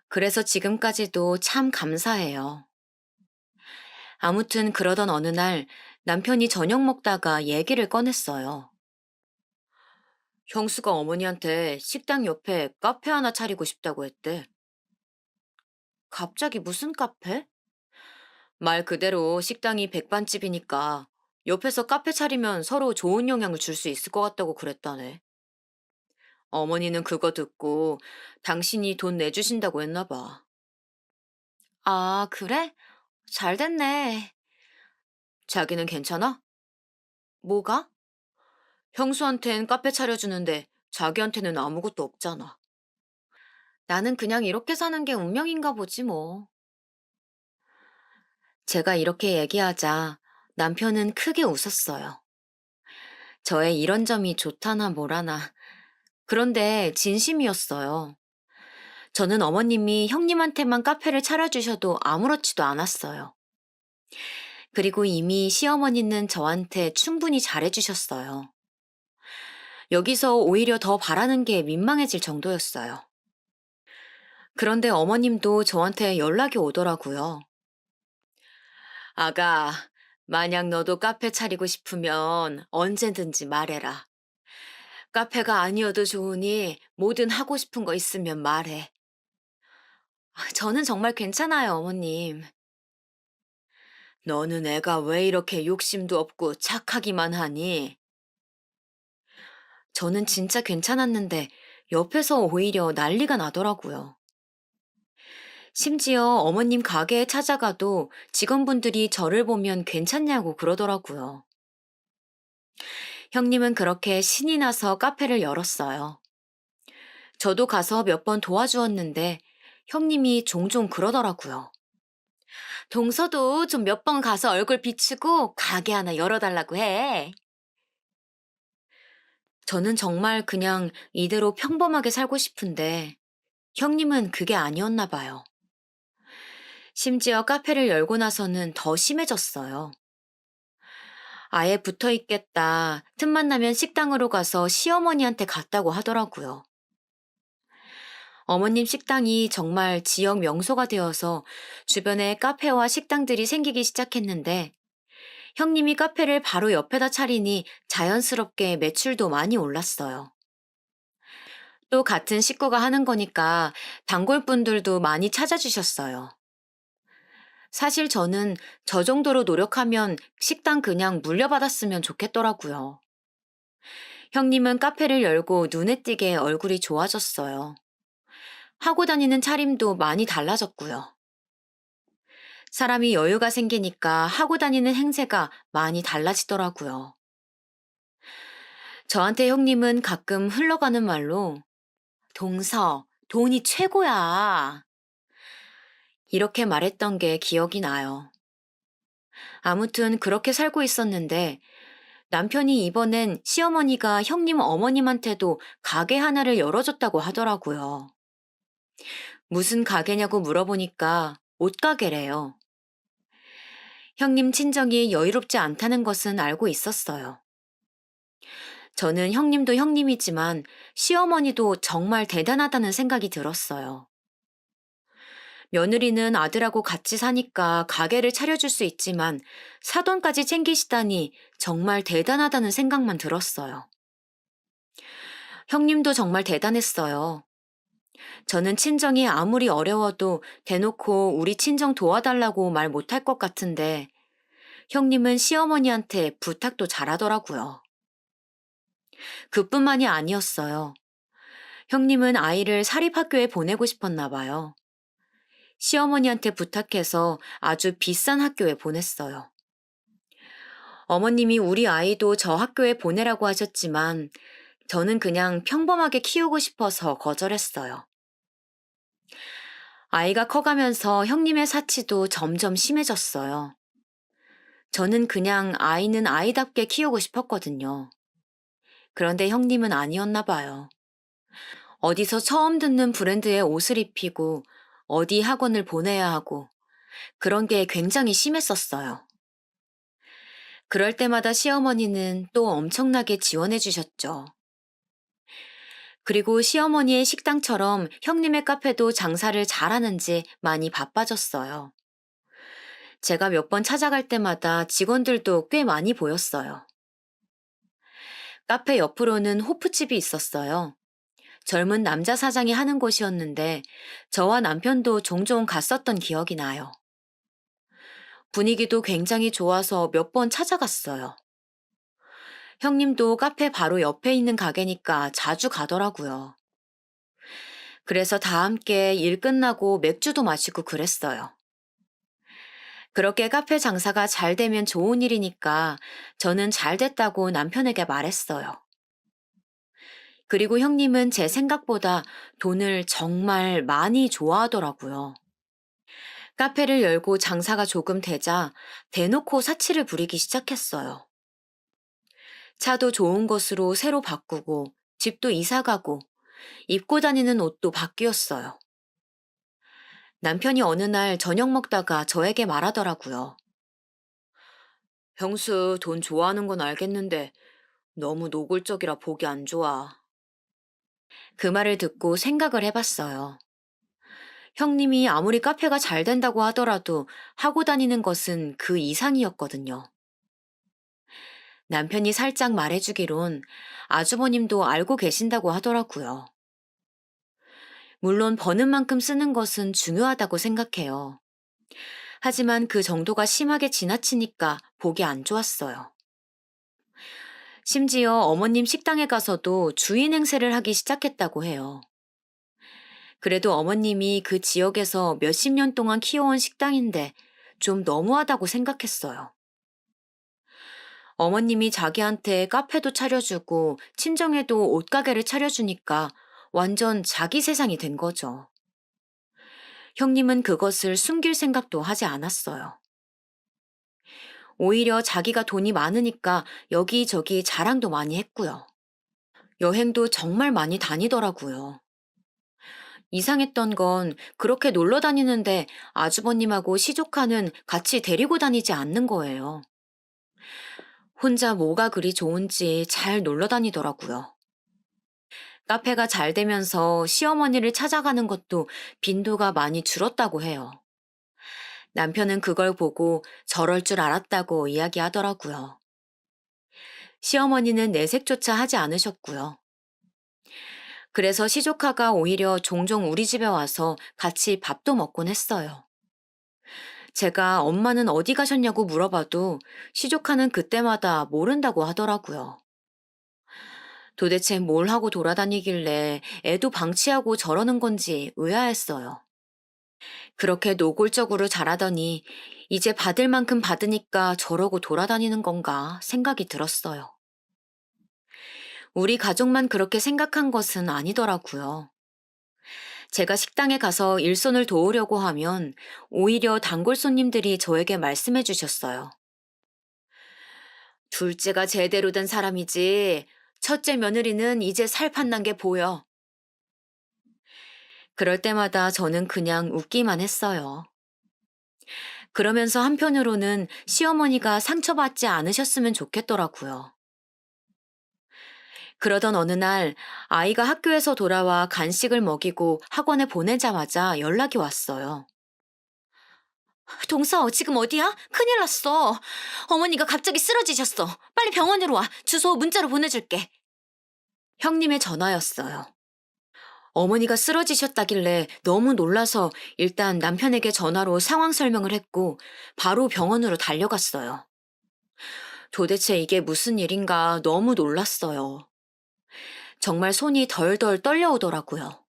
그래서 지금까지도 참 감사해요. 아무튼 그러던 어느 날 남편이 저녁 먹다가 얘기를 꺼냈어요. 형수가 어머니한테 식당 옆에 카페 하나 차리고 싶다고 했대. 갑자기 무슨 카페? 말 그대로 식당이 백반집이니까 옆에서 카페 차리면 서로 좋은 영향을 줄 수 있을 것 같다고 그랬다네. 어머니는 그거 듣고 당신이 돈 내주신다고 했나 봐. 아, 그래? 잘 됐네. 자기는 괜찮아? 뭐가? 형수한텐 카페 차려주는데 자기한테는 아무것도 없잖아. 나는 그냥 이렇게 사는 게 운명인가 보지 뭐. 제가 이렇게 얘기하자 남편은 크게 웃었어요. 저의 이런 점이 좋다나 뭐라나. 그런데 진심이었어요. 저는 어머님이 형님한테만 카페를 차려주셔도 아무렇지도 않았어요. 그리고 이미 시어머니는 저한테 충분히 잘해주셨어요. 여기서 오히려 더 바라는 게 민망해질 정도였어요. 그런데 어머님도 저한테 연락이 오더라고요. 아가, 만약 너도 카페 차리고 싶으면 언제든지 말해라. 카페가 아니어도 좋으니 뭐든 하고 싶은 거 있으면 말해. 저는 정말 괜찮아요, 어머님. 너는 애가 왜 이렇게 욕심도 없고 착하기만 하니? 저는 진짜 괜찮았는데 옆에서 오히려 난리가 나더라고요. 심지어 어머님 가게에 찾아가도 직원분들이 저를 보면 괜찮냐고 그러더라고요. 형님은 그렇게 신이 나서 카페를 열었어요. 저도 가서 몇 번 도와주었는데 형님이 종종 그러더라고요. 동서도 좀 몇 번 가서 얼굴 비추고 가게 하나 열어달라고 해. 저는 정말 그냥 이대로 평범하게 살고 싶은데 형님은 그게 아니었나 봐요. 심지어 카페를 열고 나서는 더 심해졌어요. 아예 붙어 있겠다. 틈만 나면 식당으로 가서 시어머니한테 갔다고 하더라고요. 어머님 식당이 정말 지역 명소가 되어서 주변에 카페와 식당들이 생기기 시작했는데 형님이 카페를 바로 옆에다 차리니 자연스럽게 매출도 많이 올랐어요. 또 같은 식구가 하는 거니까 단골분들도 많이 찾아주셨어요. 사실 저는 저 정도로 노력하면 식당 그냥 물려받았으면 좋겠더라고요. 형님은 카페를 열고 눈에 띄게 얼굴이 좋아졌어요. 하고 다니는 차림도 많이 달라졌고요. 사람이 여유가 생기니까 하고 다니는 행세가 많이 달라지더라고요. 저한테 형님은 가끔 흘러가는 말로 동서, 돈이 최고야. 이렇게 말했던 게 기억이 나요. 아무튼 그렇게 살고 있었는데 남편이 이번엔 시어머니가 형님 어머님한테도 가게 하나를 열어줬다고 하더라고요. 무슨 가게냐고 물어보니까 옷가게래요. 형님 친정이 여유롭지 않다는 것은 알고 있었어요. 저는 형님도 형님이지만 시어머니도 정말 대단하다는 생각이 들었어요. 며느리는 아들하고 같이 사니까 가게를 차려줄 수 있지만 사돈까지 챙기시다니 정말 대단하다는 생각만 들었어요. 형님도 정말 대단했어요. 저는 친정이 아무리 어려워도 대놓고 우리 친정 도와달라고 말 못할 것 같은데 형님은 시어머니한테 부탁도 잘하더라고요. 그뿐만이 아니었어요. 형님은 아이를 사립학교에 보내고 싶었나 봐요. 시어머니한테 부탁해서 아주 비싼 학교에 보냈어요. 어머님이 우리 아이도 저 학교에 보내라고 하셨지만 저는 그냥 평범하게 키우고 싶어서 거절했어요. 아이가 커가면서 형님의 사치도 점점 심해졌어요. 저는 그냥 아이는 아이답게 키우고 싶었거든요. 그런데 형님은 아니었나 봐요. 어디서 처음 듣는 브랜드의 옷을 입히고 어디 학원을 보내야 하고 그런 게 굉장히 심했었어요. 그럴 때마다 시어머니는 또 엄청나게 지원해 주셨죠. 그리고 시어머니의 식당처럼 형님의 카페도 장사를 잘하는지 많이 바빠졌어요. 제가 몇 번 찾아갈 때마다 직원들도 꽤 많이 보였어요. 카페 옆으로는 호프집이 있었어요. 젊은 남자 사장이 하는 곳이었는데 저와 남편도 종종 갔었던 기억이 나요. 분위기도 굉장히 좋아서 몇 번 찾아갔어요. 형님도 카페 바로 옆에 있는 가게니까 자주 가더라고요. 그래서 다 함께 일 끝나고 맥주도 마시고 그랬어요. 그렇게 카페 장사가 잘 되면 좋은 일이니까 저는 잘 됐다고 남편에게 말했어요. 그리고 형님은 제 생각보다 돈을 정말 많이 좋아하더라고요. 카페를 열고 장사가 조금 되자 대놓고 사치를 부리기 시작했어요. 차도 좋은 것으로 새로 바꾸고 집도 이사 가고 입고 다니는 옷도 바뀌었어요. 남편이 어느 날 저녁 먹다가 저에게 말하더라고요. 형수 돈 좋아하는 건 알겠는데 너무 노골적이라 보기 안 좋아. 그 말을 듣고 생각을 해봤어요. 형님이 아무리 카페가 잘 된다고 하더라도 하고 다니는 것은 그 이상이었거든요. 남편이 살짝 말해주기론 아주버님도 알고 계신다고 하더라고요. 물론 버는 만큼 쓰는 것은 중요하다고 생각해요. 하지만 그 정도가 심하게 지나치니까 보기 안 좋았어요. 심지어 어머님 식당에 가서도 주인 행세를 하기 시작했다고 해요. 그래도 어머님이 그 지역에서 몇십 년 동안 키워온 식당인데 좀 너무하다고 생각했어요. 어머님이 자기한테 카페도 차려주고 친정에도 옷가게를 차려주니까 완전 자기 세상이 된 거죠. 형님은 그것을 숨길 생각도 하지 않았어요. 오히려 자기가 돈이 많으니까 여기저기 자랑도 많이 했고요. 여행도 정말 많이 다니더라고요. 이상했던 건 그렇게 놀러 다니는데 아주버님하고 시조카는 같이 데리고 다니지 않는 거예요. 혼자 뭐가 그리 좋은지 잘 놀러 다니더라고요. 카페가 잘 되면서 시어머니를 찾아가는 것도 빈도가 많이 줄었다고 해요. 남편은 그걸 보고 저럴 줄 알았다고 이야기하더라고요. 시어머니는 내색조차 하지 않으셨고요. 그래서 시조카가 오히려 종종 우리 집에 와서 같이 밥도 먹곤 했어요. 제가 엄마는 어디 가셨냐고 물어봐도 시조카는 그때마다 모른다고 하더라고요. 도대체 뭘 하고 돌아다니길래 애도 방치하고 저러는 건지 의아했어요. 그렇게 노골적으로 잘하더니 이제 받을 만큼 받으니까 저러고 돌아다니는 건가 생각이 들었어요. 우리 가족만 그렇게 생각한 것은 아니더라고요. 제가 식당에 가서 일손을 도우려고 하면 오히려 단골 손님들이 저에게 말씀해 주셨어요. 둘째가 제대로 된 사람이지, 첫째 며느리는 이제 살판난 게 보여. 그럴 때마다 저는 그냥 웃기만 했어요. 그러면서 한편으로는 시어머니가 상처받지 않으셨으면 좋겠더라고요. 그러던 어느 날 아이가 학교에서 돌아와 간식을 먹이고 학원에 보내자마자 연락이 왔어요. 동서, 지금 어디야? 큰일 났어. 어머니가 갑자기 쓰러지셨어. 빨리 병원으로 와. 주소 문자로 보내줄게. 형님의 전화였어요. 어머니가 쓰러지셨다길래 너무 놀라서 일단 남편에게 전화로 상황 설명을 했고 바로 병원으로 달려갔어요. 도대체 이게 무슨 일인가 너무 놀랐어요. 정말 손이 덜덜 떨려오더라고요.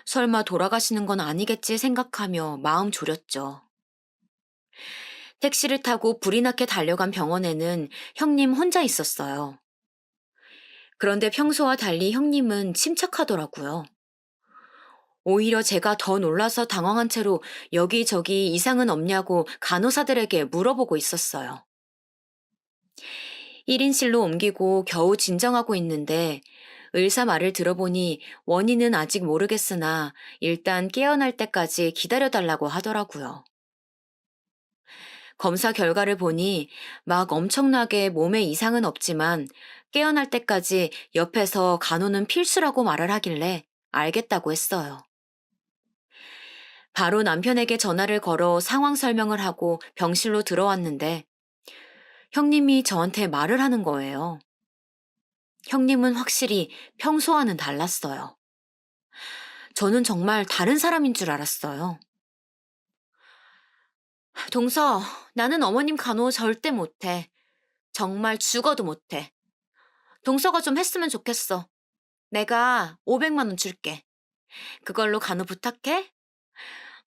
설마 돌아가시는 건 아니겠지 생각하며 마음 졸였죠. 택시를 타고 불이 나게 달려간 병원에는 형님 혼자 있었어요. 그런데 평소와 달리 형님은 침착하더라고요. 오히려 제가 더 놀라서 당황한 채로 여기저기 이상은 없냐고 간호사들에게 물어보고 있었어요. 1인실로 옮기고 겨우 진정하고 있는데 의사 말을 들어보니 원인은 아직 모르겠으나 일단 깨어날 때까지 기다려달라고 하더라고요. 검사 결과를 보니 막 엄청나게 몸에 이상은 없지만 깨어날 때까지 옆에서 간호는 필수라고 말을 하길래 알겠다고 했어요. 바로 남편에게 전화를 걸어 상황 설명을 하고 병실로 들어왔는데 형님이 저한테 말을 하는 거예요. 형님은 확실히 평소와는 달랐어요. 저는 정말 다른 사람인 줄 알았어요. 동서, 나는 어머님 간호 절대 못해. 정말 죽어도 못해. 동서가 좀 했으면 좋겠어. 내가 500만 원 줄게. 그걸로 간호 부탁해?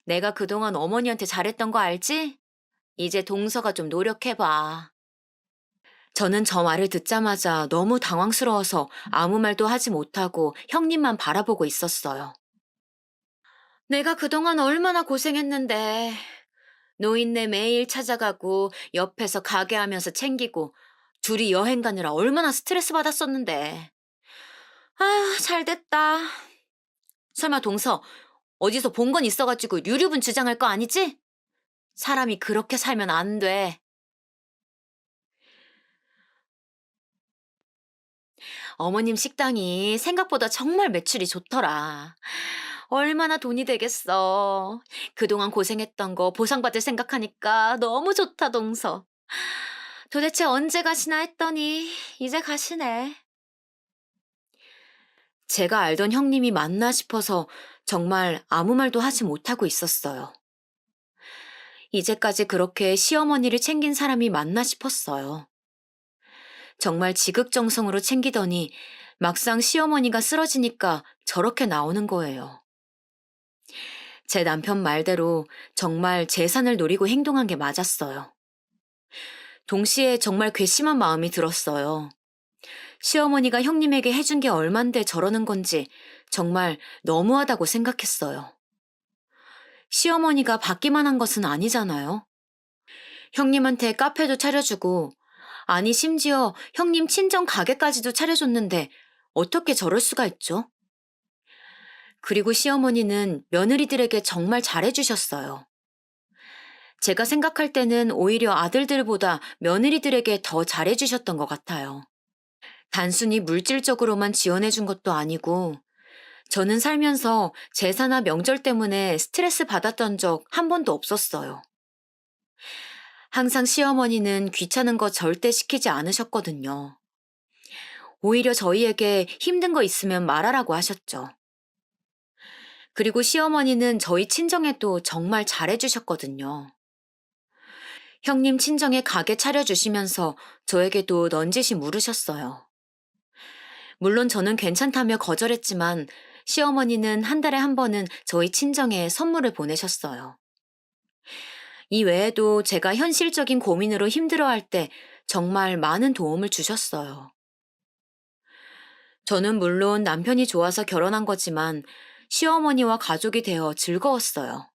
내가 그동안 어머니한테 잘했던 거 알지? 이제 동서가 좀 노력해봐. 저는 저 말을 듣자마자 너무 당황스러워서 아무 말도 하지 못하고 형님만 바라보고 있었어요. 내가 그동안 얼마나 고생했는데. 노인네 매일 찾아가고 옆에서 가게 하면서 챙기고 둘이 여행 가느라 얼마나 스트레스 받았었는데. 아휴, 잘 됐다. 설마 동서, 어디서 본 건 있어가지고 유류분 주장할 거 아니지? 사람이 그렇게 살면 안 돼. 어머님 식당이 생각보다 정말 매출이 좋더라. 얼마나 돈이 되겠어. 그동안 고생했던 거 보상받을 생각하니까 너무 좋다, 동서. 도대체 언제 가시나 했더니 이제 가시네. 제가 알던 형님이 맞나 싶어서 정말 아무 말도 하지 못하고 있었어요. 이제까지 그렇게 시어머니를 챙긴 사람이 맞나 싶었어요. 정말 지극정성으로 챙기더니 막상 시어머니가 쓰러지니까 저렇게 나오는 거예요. 제 남편 말대로 정말 재산을 노리고 행동한 게 맞았어요. 동시에 정말 괘씸한 마음이 들었어요. 시어머니가 형님에게 해준 게 얼만데 저러는 건지 정말 너무하다고 생각했어요. 시어머니가 받기만 한 것은 아니잖아요. 형님한테 카페도 차려주고, 아니 심지어 형님 친정 가게까지도 차려줬는데 어떻게 저럴 수가 있죠? 그리고 시어머니는 며느리들에게 정말 잘해주셨어요. 제가 생각할 때는 오히려 아들들보다 며느리들에게 더 잘해주셨던 것 같아요. 단순히 물질적으로만 지원해준 것도 아니고, 저는 살면서 제사나 명절 때문에 스트레스 받았던 적 한 번도 없었어요. 항상 시어머니는 귀찮은 거 절대 시키지 않으셨거든요. 오히려 저희에게 힘든 거 있으면 말하라고 하셨죠. 그리고 시어머니는 저희 친정에도 정말 잘해주셨거든요. 형님 친정에 가게 차려주시면서 저에게도 넌지시 물으셨어요. 물론 저는 괜찮다며 거절했지만 시어머니는 한 달에 한 번은 저희 친정에 선물을 보내셨어요. 이 외에도 제가 현실적인 고민으로 힘들어할 때 정말 많은 도움을 주셨어요. 저는 물론 남편이 좋아서 결혼한 거지만 시어머니와 가족이 되어 즐거웠어요.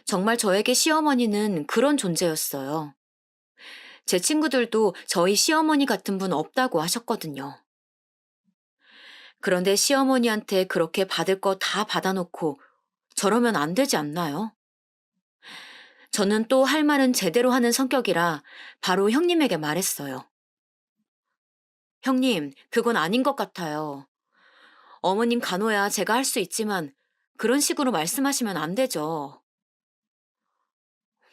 정말 저에게 시어머니는 그런 존재였어요. 제 친구들도 저희 시어머니 같은 분 없다고 하셨거든요. 그런데 시어머니한테 그렇게 받을 거 다 받아놓고 저러면 안 되지 않나요? 저는 또 할 말은 제대로 하는 성격이라 바로 형님에게 말했어요. 형님, 그건 아닌 것 같아요. 어머님 간호야 제가 할 수 있지만 그런 식으로 말씀하시면 안 되죠.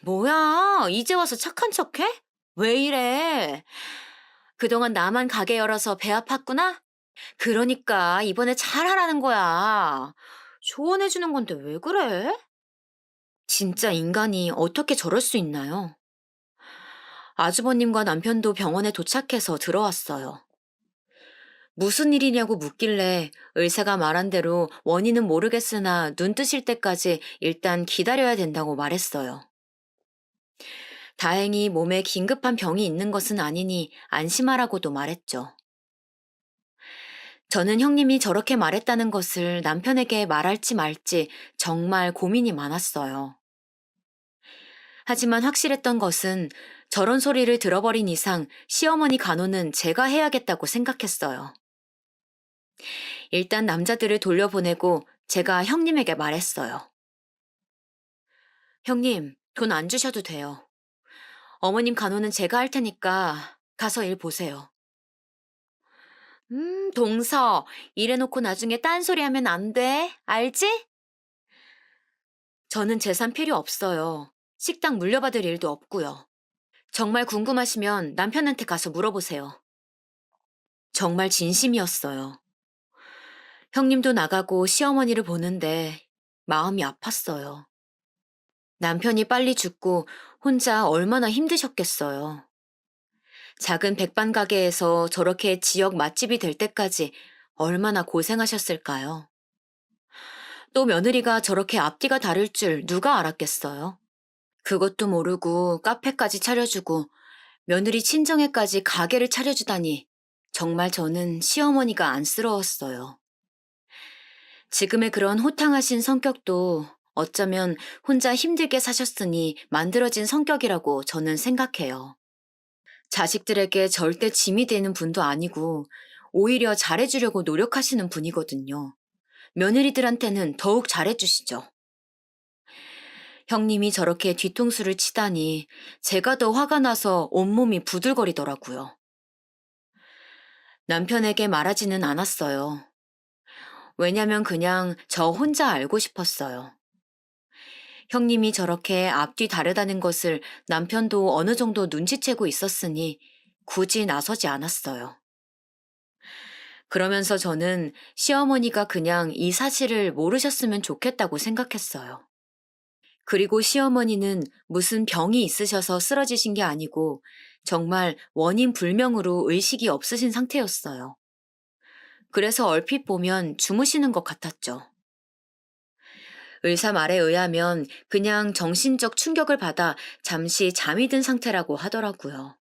뭐야, 이제 와서 착한 척해? 왜 이래? 그동안 나만 가게 열어서 배 아팠구나? 그러니까 이번에 잘하라는 거야. 조언해주는 건데 왜 그래? 진짜 인간이 어떻게 저럴 수 있나요? 아주버님과 남편도 병원에 도착해서 들어왔어요. 무슨 일이냐고 묻길래 의사가 말한 대로 원인은 모르겠으나 눈 뜨실 때까지 일단 기다려야 된다고 말했어요. 다행히 몸에 긴급한 병이 있는 것은 아니니 안심하라고도 말했죠. 저는 형님이 저렇게 말했다는 것을 남편에게 말할지 말지 정말 고민이 많았어요. 하지만 확실했던 것은 저런 소리를 들어버린 이상 시어머니 간호는 제가 해야겠다고 생각했어요. 일단 남자들을 돌려보내고 제가 형님에게 말했어요. 형님, 돈 안 주셔도 돼요. 어머님 간호는 제가 할 테니까 가서 일 보세요. 동서, 이래놓고 나중에 딴소리 하면 안 돼. 알지? 저는 재산 필요 없어요. 식당 물려받을 일도 없고요. 정말 궁금하시면 남편한테 가서 물어보세요. 정말 진심이었어요. 형님도 나가고 시어머니를 보는데 마음이 아팠어요. 남편이 빨리 죽고 혼자 얼마나 힘드셨겠어요. 작은 백반 가게에서 저렇게 지역 맛집이 될 때까지 얼마나 고생하셨을까요? 또 며느리가 저렇게 앞뒤가 다를 줄 누가 알았겠어요? 그것도 모르고 카페까지 차려주고 며느리 친정에까지 가게를 차려주다니 정말 저는 시어머니가 안쓰러웠어요. 지금의 그런 호탕하신 성격도 어쩌면 혼자 힘들게 사셨으니 만들어진 성격이라고 저는 생각해요. 자식들에게 절대 짐이 되는 분도 아니고 오히려 잘해주려고 노력하시는 분이거든요. 며느리들한테는 더욱 잘해주시죠. 형님이 저렇게 뒤통수를 치다니 제가 더 화가 나서 온몸이 부들거리더라고요. 남편에게 말하지는 않았어요. 왜냐면 그냥 저 혼자 알고 싶었어요. 형님이 저렇게 앞뒤 다르다는 것을 남편도 어느 정도 눈치채고 있었으니 굳이 나서지 않았어요. 그러면서 저는 시어머니가 그냥 이 사실을 모르셨으면 좋겠다고 생각했어요. 그리고 시어머니는 무슨 병이 있으셔서 쓰러지신 게 아니고 정말 원인 불명으로 의식이 없으신 상태였어요. 그래서 얼핏 보면 주무시는 것 같았죠. 의사 말에 의하면 그냥 정신적 충격을 받아 잠시 잠이 든 상태라고 하더라고요.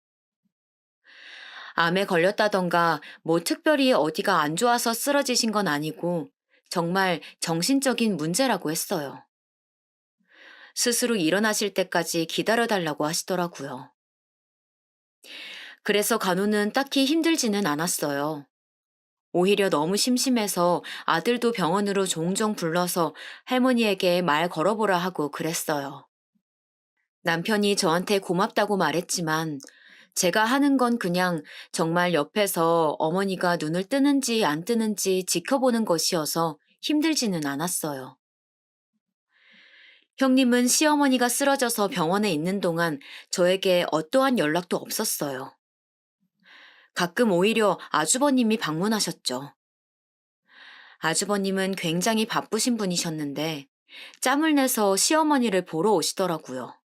암에 걸렸다던가 뭐 특별히 어디가 안 좋아서 쓰러지신 건 아니고 정말 정신적인 문제라고 했어요. 스스로 일어나실 때까지 기다려달라고 하시더라고요. 그래서 간호는 딱히 힘들지는 않았어요. 오히려 너무 심심해서 아들도 병원으로 종종 불러서 할머니에게 말 걸어보라 하고 그랬어요. 남편이 저한테 고맙다고 말했지만 제가 하는 건 그냥 정말 옆에서 어머니가 눈을 뜨는지 안 뜨는지 지켜보는 것이어서 힘들지는 않았어요. 형님은 시어머니가 쓰러져서 병원에 있는 동안 저에게 어떠한 연락도 없었어요. 가끔 오히려 아주버님이 방문하셨죠. 아주버님은 굉장히 바쁘신 분이셨는데 짬을 내서 시어머니를 보러 오시더라고요.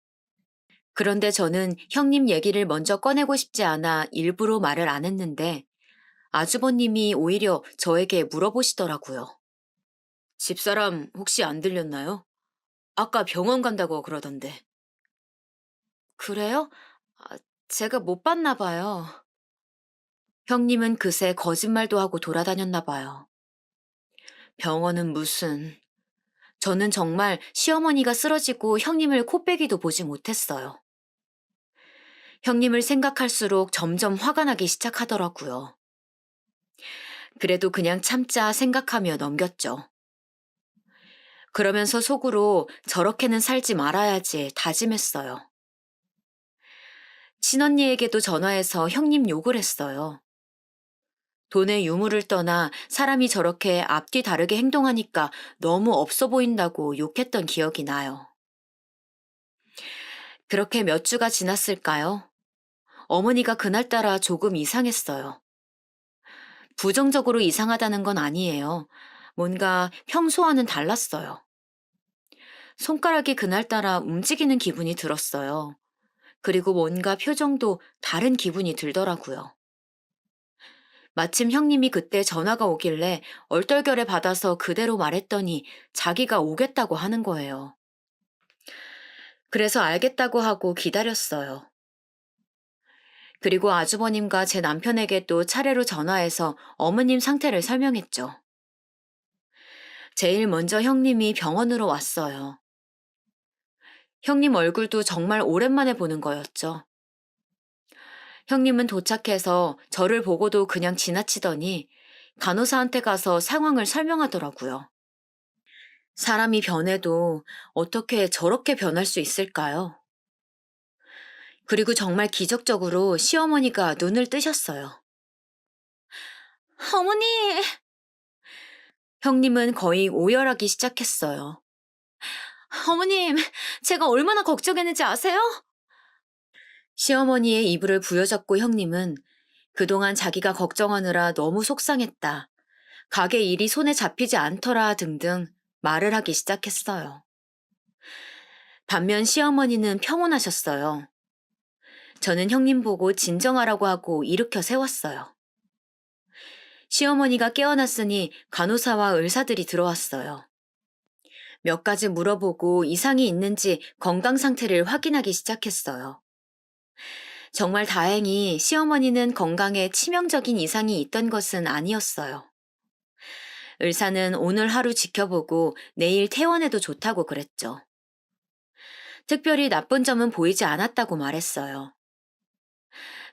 그런데 저는 형님 얘기를 먼저 꺼내고 싶지 않아 일부러 말을 안 했는데 아주버님이 오히려 저에게 물어보시더라고요. 집사람 혹시 안 들렸나요? 아까 병원 간다고 그러던데. 그래요? 제가 못 봤나 봐요. 형님은 그새 거짓말도 하고 돌아다녔나 봐요. 병원은 무슨. 저는 정말 시어머니가 쓰러지고 형님을 코빼기도 보지 못했어요. 형님을 생각할수록 점점 화가 나기 시작하더라고요. 그래도 그냥 참자 생각하며 넘겼죠. 그러면서 속으로 저렇게는 살지 말아야지 다짐했어요. 친언니에게도 전화해서 형님 욕을 했어요. 돈의 유무를 떠나 사람이 저렇게 앞뒤 다르게 행동하니까 너무 없어 보인다고 욕했던 기억이 나요. 그렇게 몇 주가 지났을까요? 어머니가 그날따라 조금 이상했어요. 부정적으로 이상하다는 건 아니에요. 뭔가 평소와는 달랐어요. 손가락이 그날따라 움직이는 기분이 들었어요. 그리고 뭔가 표정도 다른 기분이 들더라고요. 마침 형님이 그때 전화가 오길래 얼떨결에 받아서 그대로 말했더니 자기가 오겠다고 하는 거예요. 그래서 알겠다고 하고 기다렸어요. 그리고 아주버님과 제 남편에게 또 차례로 전화해서 어머님 상태를 설명했죠. 제일 먼저 형님이 병원으로 왔어요. 형님 얼굴도 정말 오랜만에 보는 거였죠. 형님은 도착해서 저를 보고도 그냥 지나치더니 간호사한테 가서 상황을 설명하더라고요. 사람이 변해도 어떻게 저렇게 변할 수 있을까요? 그리고 정말 기적적으로 시어머니가 눈을 뜨셨어요. 어머니! 형님은 거의 오열하기 시작했어요. 어머님, 제가 얼마나 걱정했는지 아세요? 시어머니의 이불을 부여잡고 형님은 그동안 자기가 걱정하느라 너무 속상했다. 가게 일이 손에 잡히지 않더라 등등 말을 하기 시작했어요. 반면 시어머니는 평온하셨어요. 저는 형님 보고 진정하라고 하고 일으켜 세웠어요. 시어머니가 깨어났으니 간호사와 의사들이 들어왔어요. 몇 가지 물어보고 이상이 있는지 건강 상태를 확인하기 시작했어요. 정말 다행히 시어머니는 건강에 치명적인 이상이 있던 것은 아니었어요. 의사는 오늘 하루 지켜보고 내일 퇴원해도 좋다고 그랬죠. 특별히 나쁜 점은 보이지 않았다고 말했어요.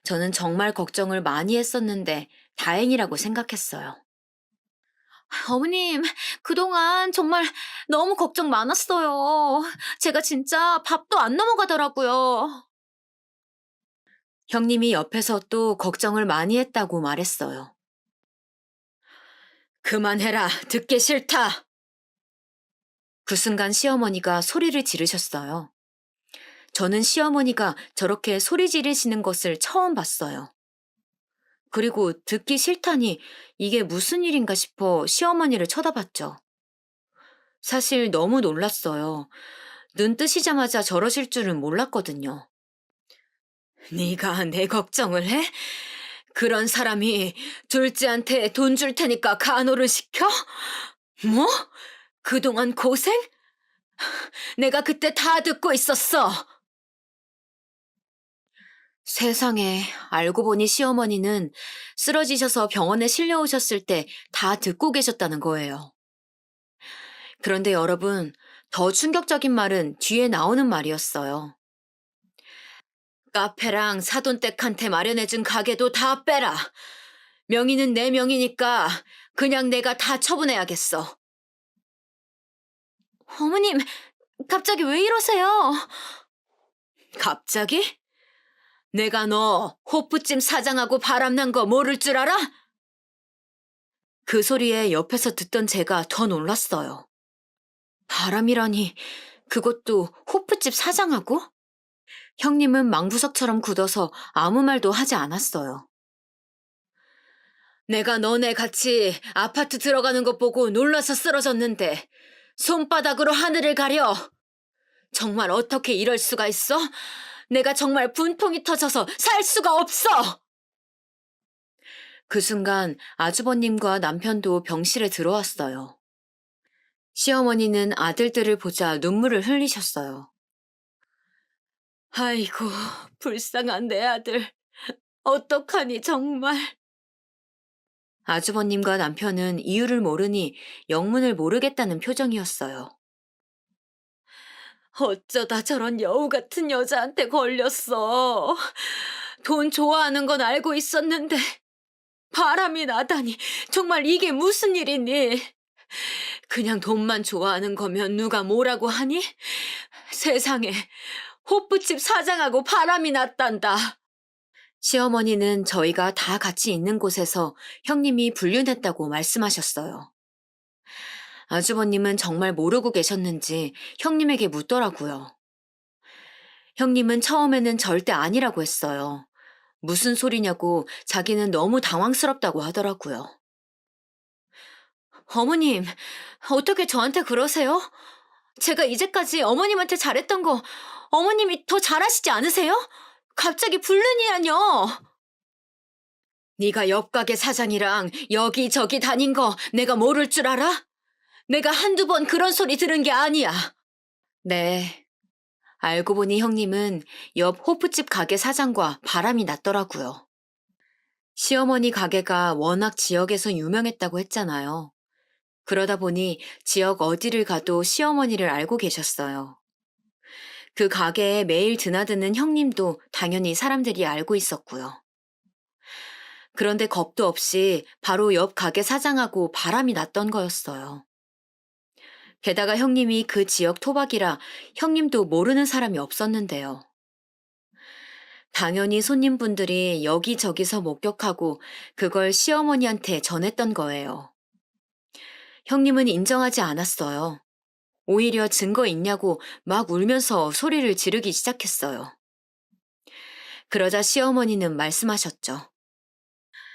저는 정말 걱정을 많이 했었는데 다행이라고 생각했어요. 어머님, 그동안 정말 너무 걱정 많았어요. 제가 진짜 밥도 안 넘어가더라고요. 형님이 옆에서 또 걱정을 많이 했다고 말했어요. 그만해라, 듣기 싫다. 그 순간 시어머니가 소리를 지르셨어요. 저는 시어머니가 저렇게 소리 지르시는 것을 처음 봤어요. 그리고 듣기 싫다니 이게 무슨 일인가 싶어 시어머니를 쳐다봤죠. 사실 너무 놀랐어요. 눈 뜨시자마자 저러실 줄은 몰랐거든요. 네가 내 걱정을 해? 그런 사람이 둘째한테 돈 줄 테니까 간호를 시켜? 뭐? 그동안 고생? 내가 그때 다 듣고 있었어. 세상에, 알고 보니 시어머니는 쓰러지셔서 병원에 실려오셨을 때 다 듣고 계셨다는 거예요. 그런데 여러분, 더 충격적인 말은 뒤에 나오는 말이었어요. 카페랑 사돈댁한테 마련해준 가게도 다 빼라. 명의는 내 명의니까 그냥 내가 다 처분해야겠어. 어머님, 갑자기 왜 이러세요? 갑자기? 내가 너 호프집 사장하고 바람난 거 모를 줄 알아? 그 소리에 옆에서 듣던 제가 더 놀랐어요. 바람이라니, 그것도 호프집 사장하고? 형님은 망부석처럼 굳어서 아무 말도 하지 않았어요. 내가 너네 같이 아파트 들어가는 것 보고 놀라서 쓰러졌는데 손바닥으로 하늘을 가려. 정말 어떻게 이럴 수가 있어? 내가 정말 분통이 터져서 살 수가 없어! 그 순간 아주버님과 남편도 병실에 들어왔어요. 시어머니는 아들들을 보자 눈물을 흘리셨어요. 아이고, 불쌍한 내 아들. 어떡하니 정말. 아주버님과 남편은 이유를 모르니 영문을 모르겠다는 표정이었어요. 어쩌다 저런 여우 같은 여자한테 걸렸어. 돈 좋아하는 건 알고 있었는데 바람이 나다니 정말 이게 무슨 일이니? 그냥 돈만 좋아하는 거면 누가 뭐라고 하니? 세상에 호프집 사장하고 바람이 났단다. 시어머니는 저희가 다 같이 있는 곳에서 형님이 불륜했다고 말씀하셨어요. 아주버님은 정말 모르고 계셨는지 형님에게 묻더라고요. 형님은 처음에는 절대 아니라고 했어요. 무슨 소리냐고 자기는 너무 당황스럽다고 하더라고요. 어머님, 어떻게 저한테 그러세요? 제가 이제까지 어머님한테 잘했던 거 어머님이 더 잘하시지 않으세요? 갑자기 불륜이라뇨. 네가 옆가게 사장이랑 여기저기 다닌 거 내가 모를 줄 알아? 내가 한두 번 그런 소리 들은 게 아니야. 네. 알고 보니 형님은 옆 호프집 가게 사장과 바람이 났더라고요. 시어머니 가게가 워낙 지역에서 유명했다고 했잖아요. 그러다 보니 지역 어디를 가도 시어머니를 알고 계셨어요. 그 가게에 매일 드나드는 형님도 당연히 사람들이 알고 있었고요. 그런데 겁도 없이 바로 옆 가게 사장하고 바람이 났던 거였어요. 게다가 형님이 그 지역 토박이라 형님도 모르는 사람이 없었는데요. 당연히 손님분들이 여기저기서 목격하고 그걸 시어머니한테 전했던 거예요. 형님은 인정하지 않았어요. 오히려 증거 있냐고 막 울면서 소리를 지르기 시작했어요. 그러자 시어머니는 말씀하셨죠.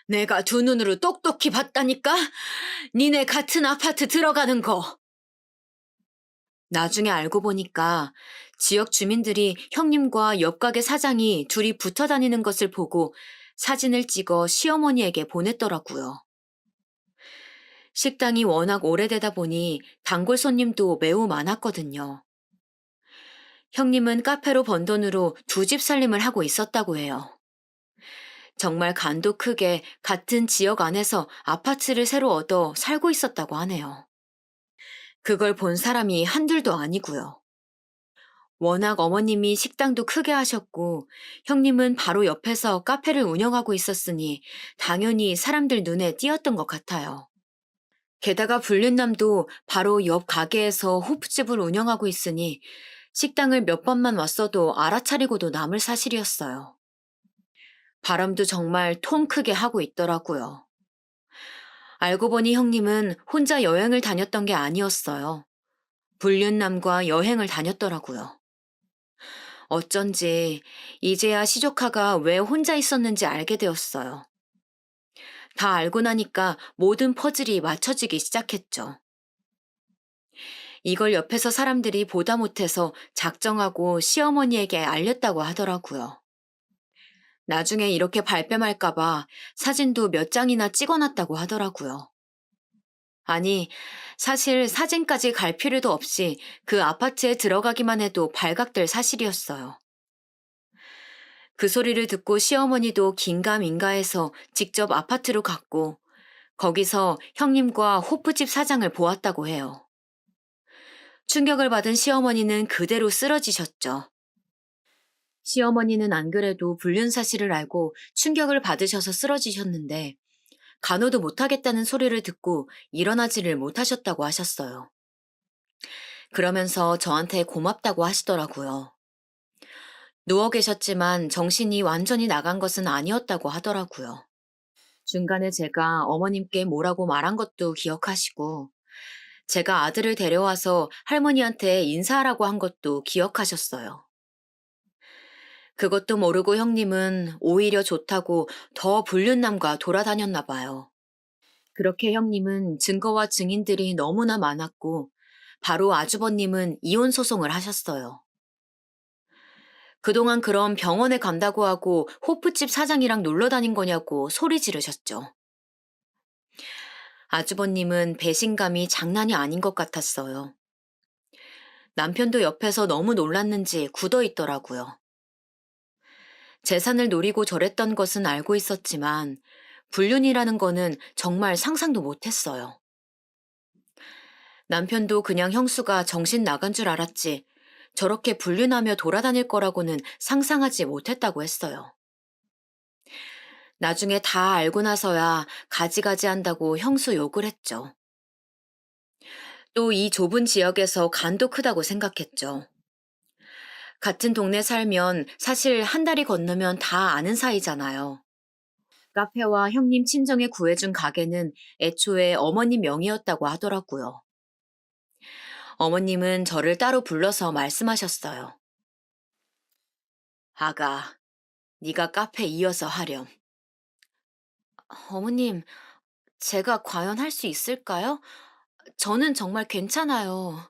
내가 두 눈으로 똑똑히 봤다니까? 니네 같은 아파트 들어가는 거. 나중에 알고 보니까 지역 주민들이 형님과 옆가게 사장이 둘이 붙어 다니는 것을 보고 사진을 찍어 시어머니에게 보냈더라고요. 식당이 워낙 오래되다 보니 단골 손님도 매우 많았거든요. 형님은 카페로 번 돈으로 두 집 살림을 하고 있었다고 해요. 정말 간도 크게 같은 지역 안에서 아파트를 새로 얻어 살고 있었다고 하네요. 그걸 본 사람이 한둘도 아니고요. 워낙 어머님이 식당도 크게 하셨고 형님은 바로 옆에서 카페를 운영하고 있었으니 당연히 사람들 눈에 띄었던 것 같아요. 게다가 불륜남도 바로 옆 가게에서 호프집을 운영하고 있으니 식당을 몇 번만 왔어도 알아차리고도 남을 사실이었어요. 바람도 정말 통 크게 하고 있더라고요. 알고 보니 형님은 혼자 여행을 다녔던 게 아니었어요. 불륜남과 여행을 다녔더라고요. 어쩐지 이제야 시조카가 왜 혼자 있었는지 알게 되었어요. 다 알고 나니까 모든 퍼즐이 맞춰지기 시작했죠. 이걸 옆에서 사람들이 보다 못해서 작정하고 시어머니에게 알렸다고 하더라고요. 나중에 이렇게 발뺌할까봐 사진도 몇 장이나 찍어놨다고 하더라고요. 아니, 사실 사진까지 갈 필요도 없이 그 아파트에 들어가기만 해도 발각될 사실이었어요. 그 소리를 듣고 시어머니도 긴가민가해서 직접 아파트로 갔고 거기서 형님과 호프집 사장을 보았다고 해요. 충격을 받은 시어머니는 그대로 쓰러지셨죠. 시어머니는 안 그래도 불륜 사실을 알고 충격을 받으셔서 쓰러지셨는데 간호도 못하겠다는 소리를 듣고 일어나지를 못하셨다고 하셨어요. 그러면서 저한테 고맙다고 하시더라고요. 누워 계셨지만 정신이 완전히 나간 것은 아니었다고 하더라고요. 중간에 제가 어머님께 뭐라고 말한 것도 기억하시고, 제가 아들을 데려와서 할머니한테 인사하라고 한 것도 기억하셨어요. 그것도 모르고 형님은 오히려 좋다고 더 불륜남과 돌아다녔나 봐요. 그렇게 형님은 증거와 증인들이 너무나 많았고, 바로 아주버님은 이혼 소송을 하셨어요. 그동안 그럼 병원에 간다고 하고 호프집 사장이랑 놀러 다닌 거냐고 소리 지르셨죠. 아주버님은 배신감이 장난이 아닌 것 같았어요. 남편도 옆에서 너무 놀랐는지 굳어 있더라고요. 재산을 노리고 저랬던 것은 알고 있었지만 불륜이라는 거는 정말 상상도 못했어요. 남편도 그냥 형수가 정신 나간 줄 알았지 저렇게 불륜하며 돌아다닐 거라고는 상상하지 못했다고 했어요. 나중에 다 알고 나서야 가지가지 한다고 형수 욕을 했죠. 또 이 좁은 지역에서 간도 크다고 생각했죠. 같은 동네 살면 사실 한 달이 건너면 다 아는 사이잖아요. 카페와 형님 친정에 구해준 가게는 애초에 어머님 명의였다고 하더라고요. 어머님은 저를 따로 불러서 말씀하셨어요. 아가, 네가 카페 이어서 하렴. 어머님, 제가 과연 할 수 있을까요? 저는 정말 괜찮아요.